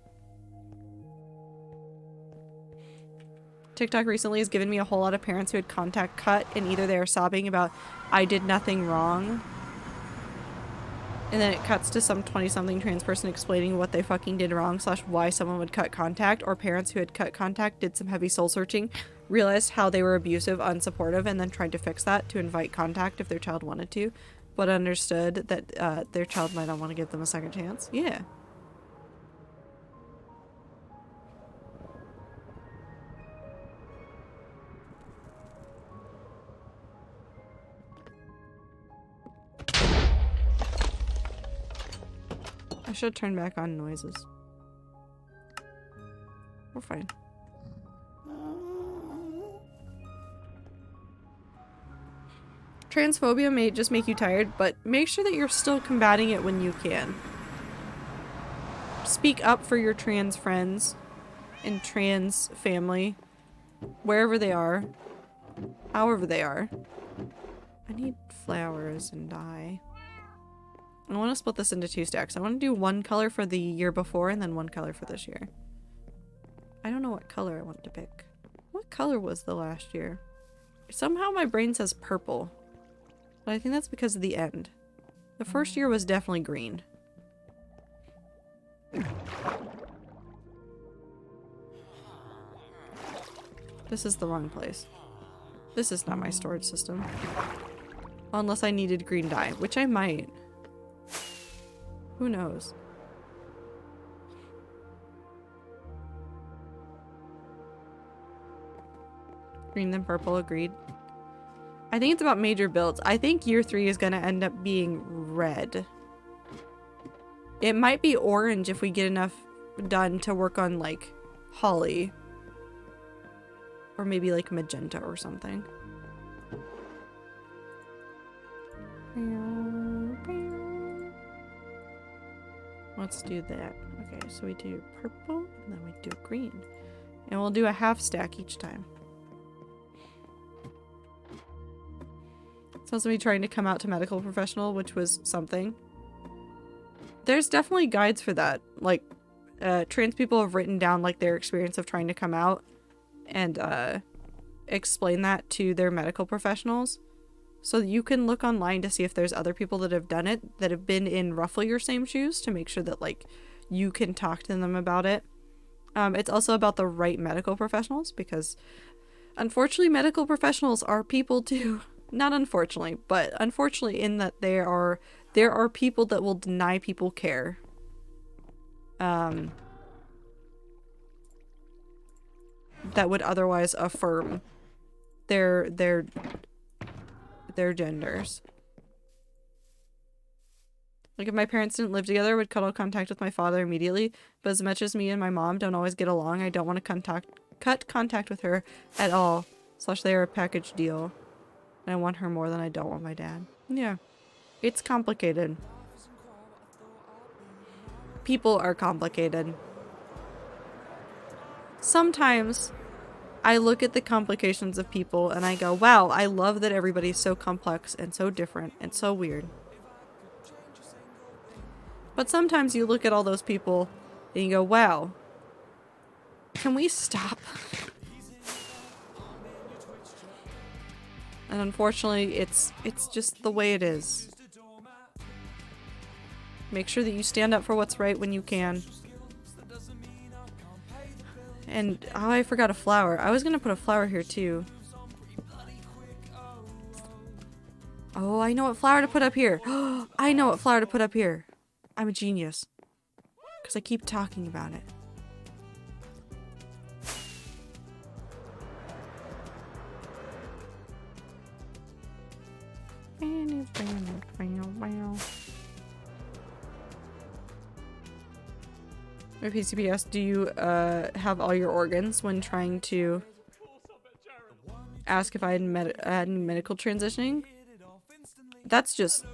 TikTok recently has given me a whole lot of parents who had contact cut and either they are sobbing about, I did nothing wrong. And then it cuts to some 20-something trans person explaining what they fucking did wrong / why someone would cut contact, or parents who had cut contact did some heavy soul searching, realized how they were abusive, unsupportive, and then tried to fix that to invite contact if their child wanted to, but understood that their child might not want to give them a second chance. Yeah. I should turn back on noises. We're fine. Transphobia may just make you tired, but make sure that you're still combating it when you can. Speak up for your trans friends and trans family, wherever they are, however they are. I need flowers and dye. I want to split this into 2 stacks. I want to do one color for the year before and then one color for this year. I don't know what color I want to pick. What color was the last year? Somehow my brain says purple, but I think that's because of the end. The first year was definitely green. This is the wrong place. This is not my storage system. Unless I needed green dye, which I might. Who knows? Green then purple, agreed. I think it's about major builds. I think year 3 is going to end up being red. It might be orange if we get enough done to work on like holly. Or maybe like magenta or something. Let's do that. Okay, so we do purple, and then we do green. And we'll do a half stack each time. Sounds like me trying to come out to medical professional, which was something. There's definitely guides for that. Like, trans people have written down, like, their experience of trying to come out and, explain that to their medical professionals. So you can look online to see if there's other people that have done it, that have been in roughly your same shoes, to make sure that, like, you can talk to them about it. It's also about the right medical professionals, because unfortunately medical professionals are people too. Not unfortunately, but unfortunately in that there are people that will deny people care. That would otherwise affirm their genders. Like, if my parents didn't live together, I would cut all contact with my father immediately, but as much as me and my mom don't always get along, I don't want to cut contact with her at all. / they are a package deal. And I want her more than I don't want my dad. Yeah. It's complicated. People are complicated. Sometimes I look at the complications of people and I go, wow, I love that everybody's so complex and so different and so weird. But sometimes you look at all those people and you go, wow, can we stop? And unfortunately, it's just the way it is. Make sure that you stand up for what's right when you can. And, oh, I forgot a flower. I was gonna put a flower here too. Oh, I know what flower to put up here. I know what flower to put up here. I'm a genius. Because I keep talking about it. My PCP asked, do you have all your organs when trying to ask if I had any medical transitioning? That's just...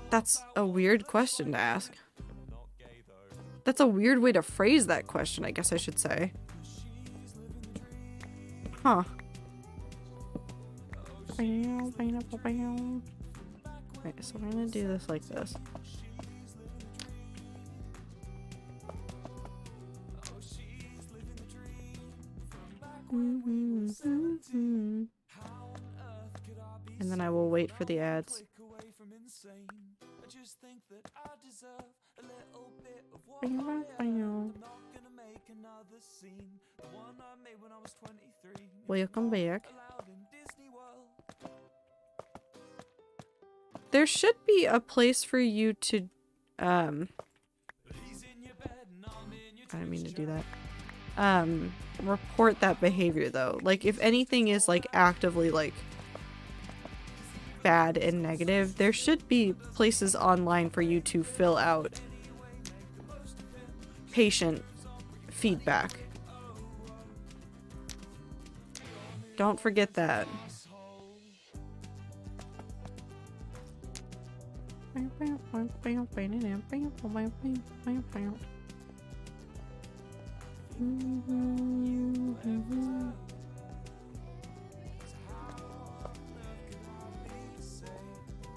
That's a weird question to ask. That's a weird way to phrase that question, I guess I should say. Huh. Right, so we're gonna do this like this. And then I will wait for the ads. Welcome back. There should be a place for you to, I didn't mean to do that. Report that behavior though. Like, if anything is like actively like bad and negative, there should be places online for you to fill out patient feedback. Don't forget that.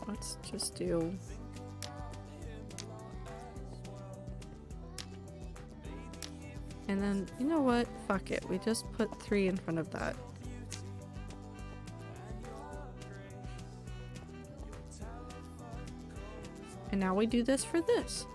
Let's just do... And then, you know what? Fuck it. We just put 3 in front of that. And now we do this for this.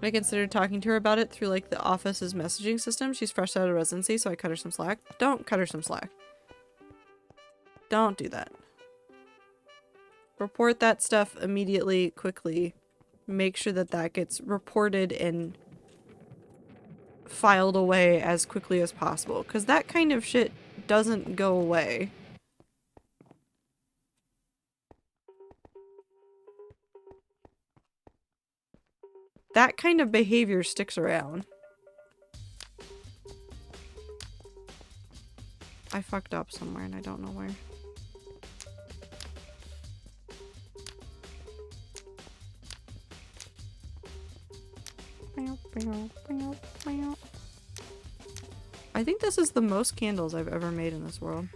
I considered talking to her about it through like the office's messaging system. She's fresh out of residency, so I cut her some slack. Don't cut her some slack. Don't do that. Report that stuff immediately, quickly. Make sure that that gets reported and filed away as quickly as possible, because that kind of shit doesn't go away. That kind of behavior sticks around. I fucked up somewhere and I don't know where. I think this is the most candles I've ever made in this world.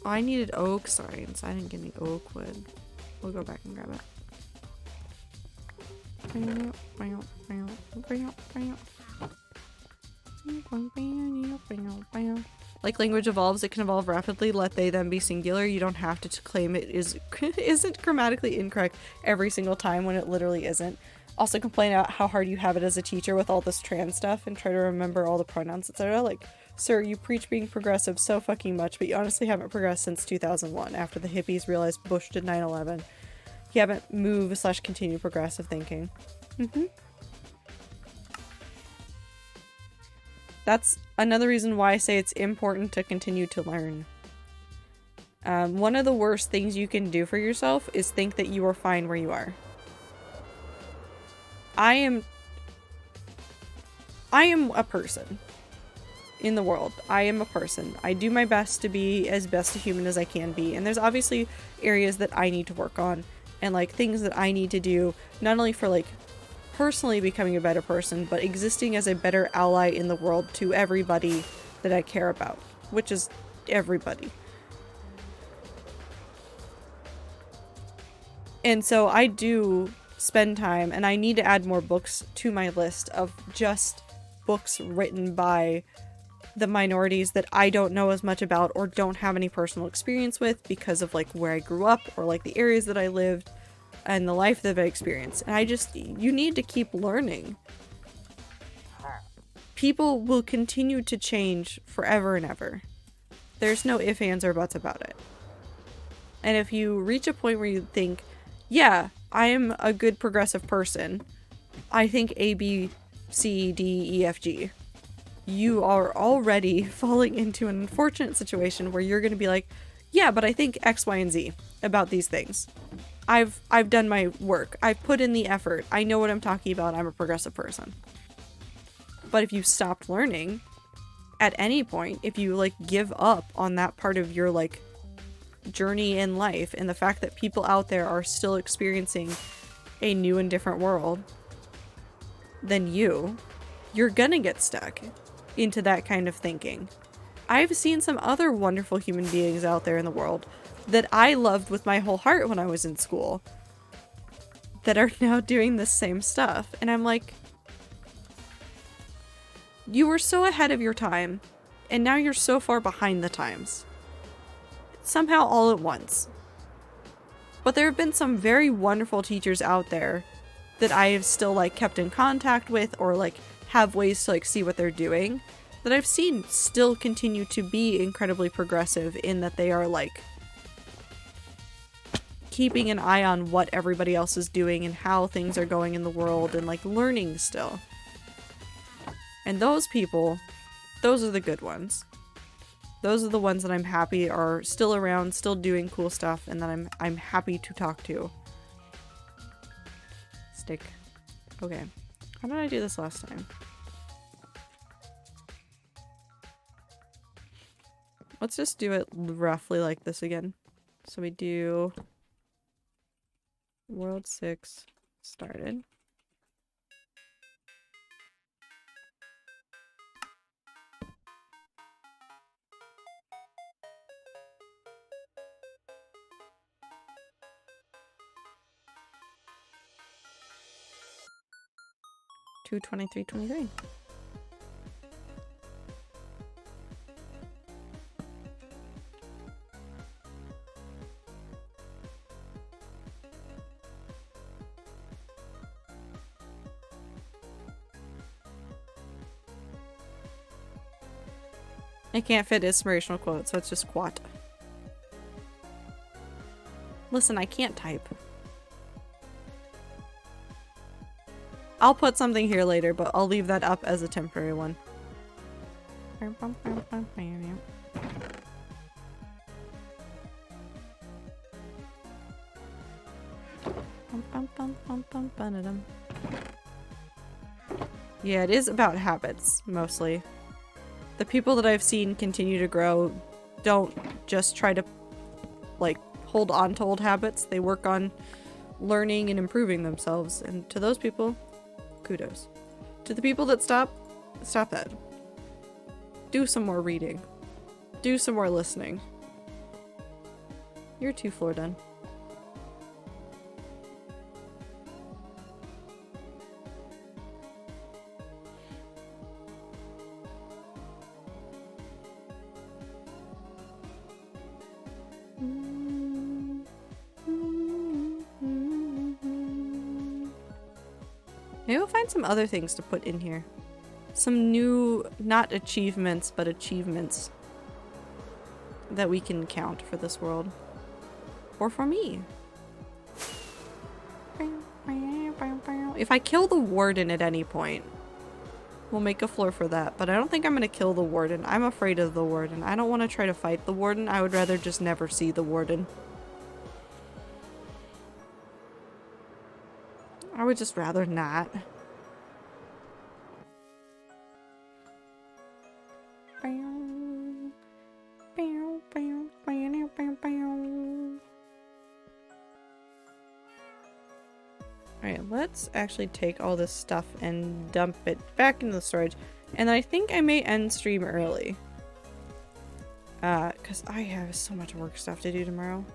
Oh, I needed oak signs. I didn't get any oak wood. We'll go back and grab it. Like language evolves, it can evolve rapidly. Let they them be singular. You don't have to claim it isn't grammatically incorrect every single time when it literally isn't. Also complain about how hard you have it as a teacher with all this trans stuff and try to remember all the pronouns, etc. Like, sir, you preach being progressive so fucking much, but you honestly haven't progressed since 2001 after the hippies realized Bush did 9/11. You haven't moved/continued progressive thinking. That's another reason why I say it's important to continue to learn. One of the worst things you can do for yourself is think that you are fine where you are. I am a person in the world. I am a person. I do my best to be as best a human as I can be. And there's obviously areas that I need to work on and like things that I need to do, not only for like personally becoming a better person, but existing as a better ally in the world to everybody that I care about, which is everybody. And so I do spend time, and I need to add more books to my list of just books written by the minorities that I don't know as much about or don't have any personal experience with because of like where I grew up or like the areas that I lived and the life that I experienced. And you need to keep learning. People will continue to change forever and ever. There's no ifs, ands, or buts about it. And if you reach a point where you think, yeah, I am a good progressive person, I think A, B, C, D, E, F, G, you are already falling into an unfortunate situation where you're going to be like, yeah, but I think X, Y, and Z about these things. I've done my work. I've put in the effort. I know what I'm talking about. I'm a progressive person. But if you stopped learning at any point, if you like give up on that part of your like journey in life and the fact that people out there are still experiencing a new and different world than you're gonna get stuck into that kind of thinking. I've seen some other wonderful human beings out there in the world that I loved with my whole heart when I was in school that are now doing the same stuff. And I'm like, you were so ahead of your time and now you're so far behind the times. Somehow all at once. But there have been some very wonderful teachers out there that I have still like kept in contact with or like have ways to like see what they're doing that I've seen still continue to be incredibly progressive in that they are like keeping an eye on what everybody else is doing and how things are going in the world and like learning still. And those people, those are the good ones. Those are the ones that I'm happy are still around, still doing cool stuff, and that I'm happy to talk to. Stick. Okay. How did I do this last time? Let's just do it roughly like this again. So we do World 6 started. To 23:23. I can't fit inspirational quote, so it's just quat. Listen, I can't type. I'll put something here later, but I'll leave that up as a temporary one. Yeah, it is about habits, mostly. The people that I've seen continue to grow don't just try to, like, hold on to old habits. They work on learning and improving themselves. And to those people, kudos. To the people that stop that. Do some more reading. Do some more listening. You're 2 floor done. Maybe we'll find some other things to put in here. Some new, not achievements, but achievements that we can count for this world. Or for me. If I kill the warden at any point, we'll make a floor for that. But I don't think I'm gonna kill the warden. I'm afraid of the warden. I don't want to try to fight the warden. I would rather just never see the warden. I would just rather not. Alright, let's actually take all this stuff and dump it back into the storage. And I think I may end stream early. Because I have so much work stuff to do tomorrow.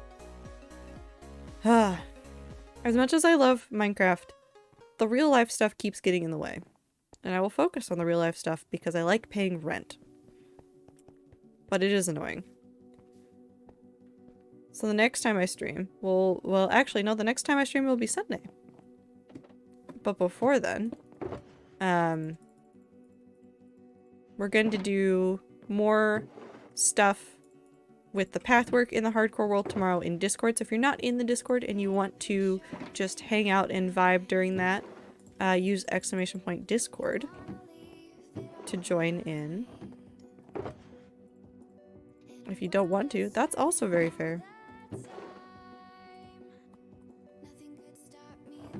As much as I love Minecraft, the real life stuff keeps getting in the way. And I will focus on the real life stuff because I like paying rent. But it is annoying. So the next time I stream, well actually no, the next time I stream will be Sunday. But before then, we're going to do more stuff with the pathwork in the hardcore world tomorrow in Discord. So if you're not in the Discord and you want to just hang out and vibe during that, use !Discord to join in. If you don't want to, that's also very fair.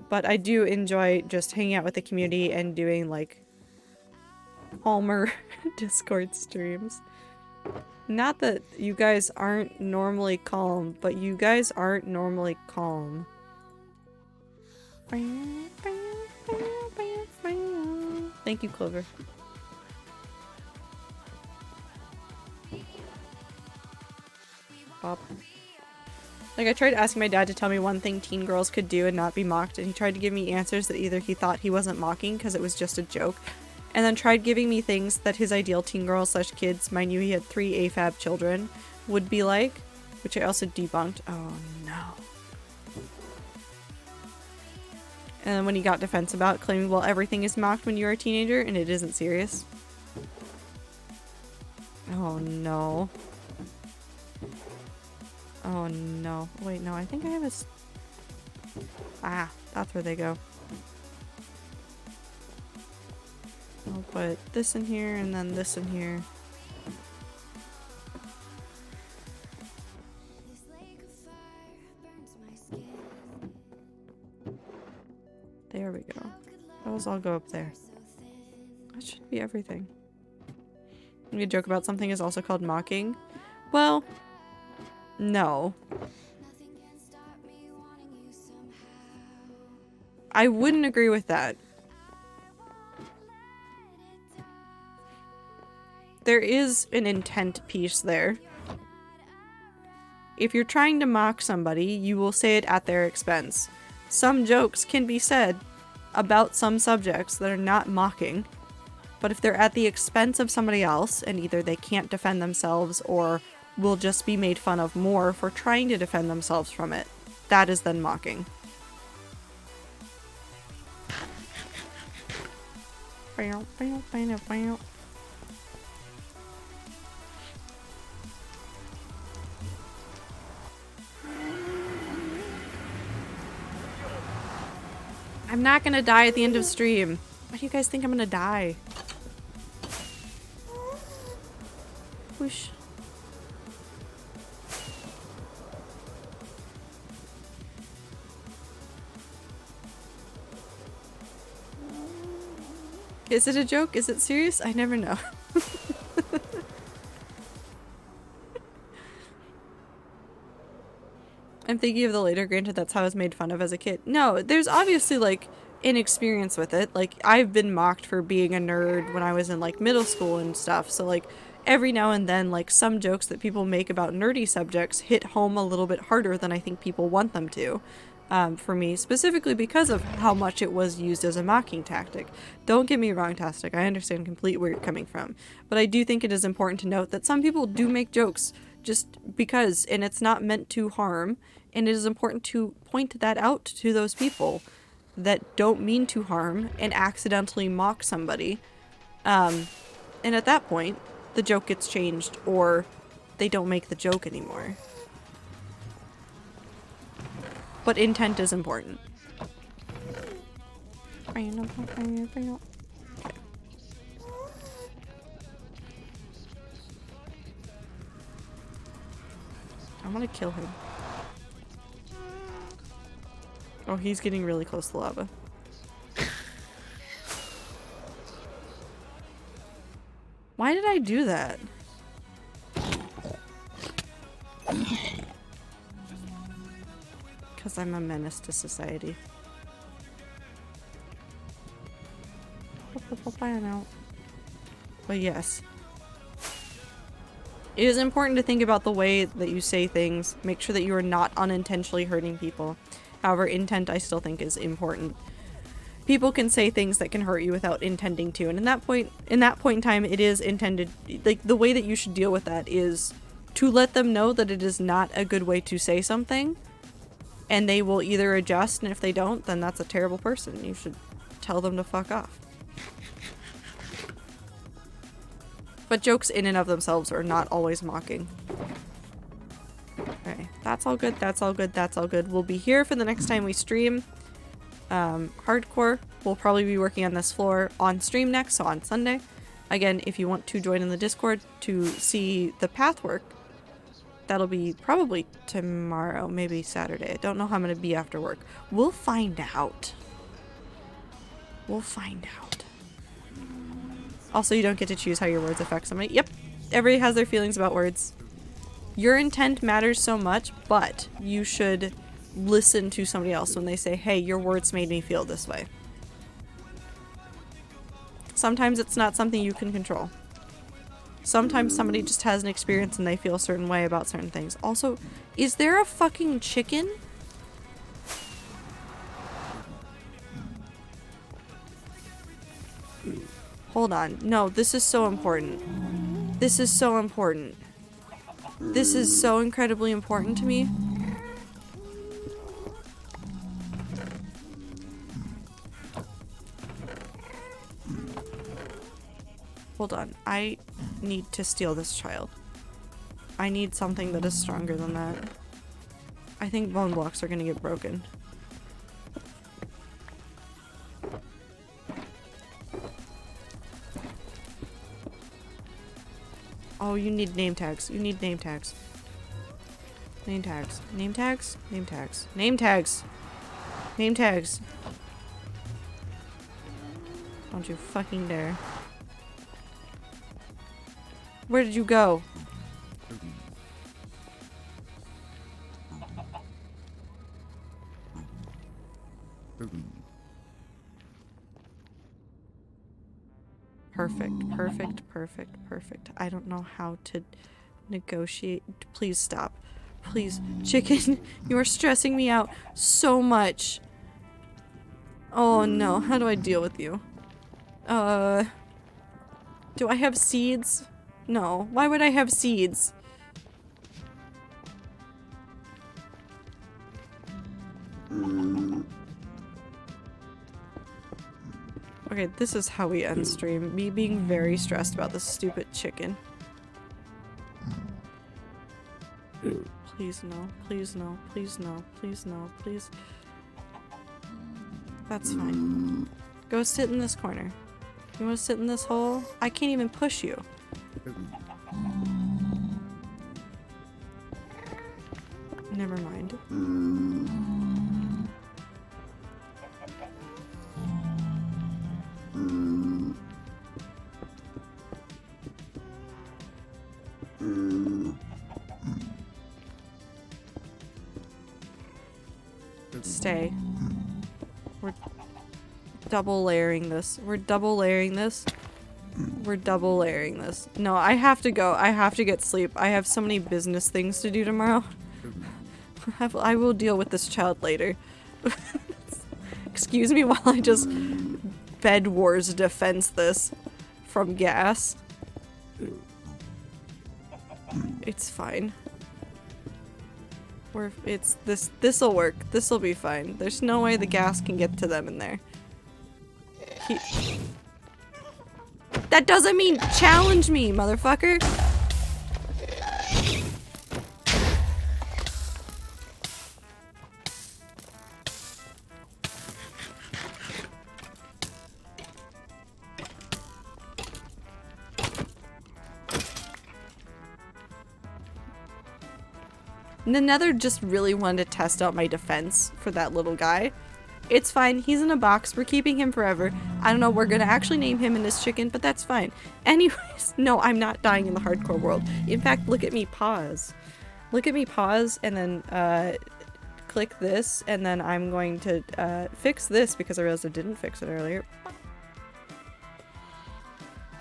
But I do enjoy just hanging out with the community and doing like calmer Discord streams. Not that you guys aren't normally calm, but you guys aren't normally calm. Thank you, Clover. Bob. Like, I tried asking my dad to tell me one thing teen girls could do and not be mocked, and he tried to give me answers that either he thought he wasn't mocking because it was just a joke, and then tried giving me things that his ideal teen girl / kids, mind you he had 3 AFAB children, would be like, which I also debunked. Oh no. And then when he got defense about claiming, well, everything is mocked when you're a teenager and it isn't serious. Oh no. Oh no. Wait, no, I think I have a... Ah, that's where they go. I'll put this in here and then this in here. There we go. Those all go up there. That should be everything. A joke about something is also called mocking. Well, no. I wouldn't agree with that. There is an intent piece there. If you're trying to mock somebody, you will say it at their expense. Some jokes can be said about some subjects that are not mocking, but if they're at the expense of somebody else, and either they can't defend themselves or will just be made fun of more for trying to defend themselves from it, that is then mocking. I'm not gonna die at the end of stream. Why do you guys think I'm gonna die? Whoosh. Is it a joke? Is it serious? I never know. I'm thinking of the later. Granted, that's how I was made fun of as a kid. No, there's obviously like inexperience with it. Like I've been mocked for being a nerd when I was in like middle school and stuff. So like every now and then, like some jokes that people make about nerdy subjects hit home a little bit harder than I think people want them to. For me, specifically because of how much it was used as a mocking tactic. Don't get me wrong, Tastic, I understand completely where you're coming from. But I do think it is important to note that some people do make jokes just because, and it's not meant to harm, and it is important to point that out to those people that don't mean to harm and accidentally mock somebody. And at that point, the joke gets changed, or they don't make the joke anymore. But intent is important. Okay. I'm gonna kill him. Oh, he's getting really close to lava. Why did I do that? Because I'm a menace to society. But yes. It is important to think about the way that you say things. Make sure that you are not unintentionally hurting people. However, intent I still think is important. People can say things that can hurt you without intending to, and in that point in time, it is intended. Like the way that you should deal with that is to let them know that it is not a good way to say something, and they will either adjust, and if they don't, then that's a terrible person. You should tell them to fuck off. But jokes in and of themselves are not always mocking. Okay, that's all good, that's all good, that's all good. We'll be here for the next time we stream. Hardcore, we'll probably be working on this floor on stream next, so on Sunday. Again, if you want to join in the Discord to see the path work, that'll be probably tomorrow, maybe Saturday. I don't know how I'm going to be after work. We'll find out. We'll find out. Also, you don't get to choose how your words affect somebody. Yep, everybody has their feelings about words. Your intent matters so much, but you should listen to somebody else when they say, hey, your words made me feel this way. Sometimes it's not something you can control. Sometimes somebody just has an experience and they feel a certain way about certain things. Also, is there a fucking chicken? Hold on. No, this is so important. This is so important. This is so incredibly important to me. Hold on. I need to steal this child. I need something that is stronger than that. I think bone blocks are gonna get broken. Oh, you need name tags. You need name tags. Name tags. Name tags? Name tags. Name tags! Name tags. Don't you fucking dare. Where did you go? Perfect, perfect, perfect, perfect. I don't know how to negotiate. Please stop. Please. Chicken, you are stressing me out so much. Oh no, how do I deal with you? Do I have seeds? No. Why would I have seeds? Okay, this is how we end stream. Me being very stressed about this stupid chicken. Please no, please no, please no, please no, please. That's fine. Go sit in this corner. You want to sit in this hole? I can't even push you. Never mind. stay. We're double layering this. We're double layering this. We're double layering this. No, I have to go. I have to get sleep. I have so many business things to do tomorrow. I will deal with this child later. Excuse me while I just Bed Wars defense this from gas. It's fine. This'll work. This'll be fine. There's no way the gas can get to them in there. That doesn't mean challenge me, motherfucker! The Nether just really wanted to test out my defense for that little guy. It's fine. He's in a box. We're keeping him forever. I don't know. We're gonna actually name him in this chicken, but that's fine. Anyways, no, I'm not dying in the hardcore world. In fact, look at me pause. Look at me pause and then click this, and then I'm going to fix this because I realized I didn't fix it earlier.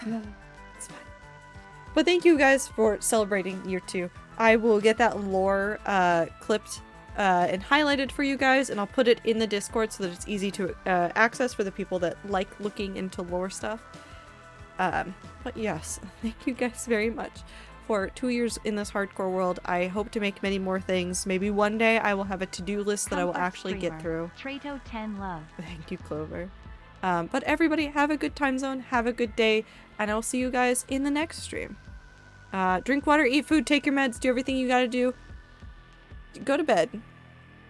It's fine. But thank you guys for celebrating year 2. I will get that lore clipped and highlighted for you guys, and I'll put it in the Discord so that it's easy to access for the people that like looking into lore stuff. But yes, thank you guys very much for 2 years in this hardcore world. I hope to make many more things. Maybe one day I will have a to-do list that I will actually get through. Trato 10 love. Thank you, Clover. But everybody, have a good time zone, have a good day, and I'll see you guys in the next stream. Drink water, eat food, take your meds, do everything you gotta do. Go to bed.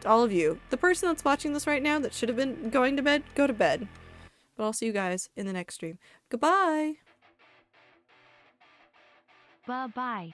All of you. The person that's watching this right now that should have been going to bed, go to bed. But I'll see you guys in the next stream. Goodbye! Bye-bye.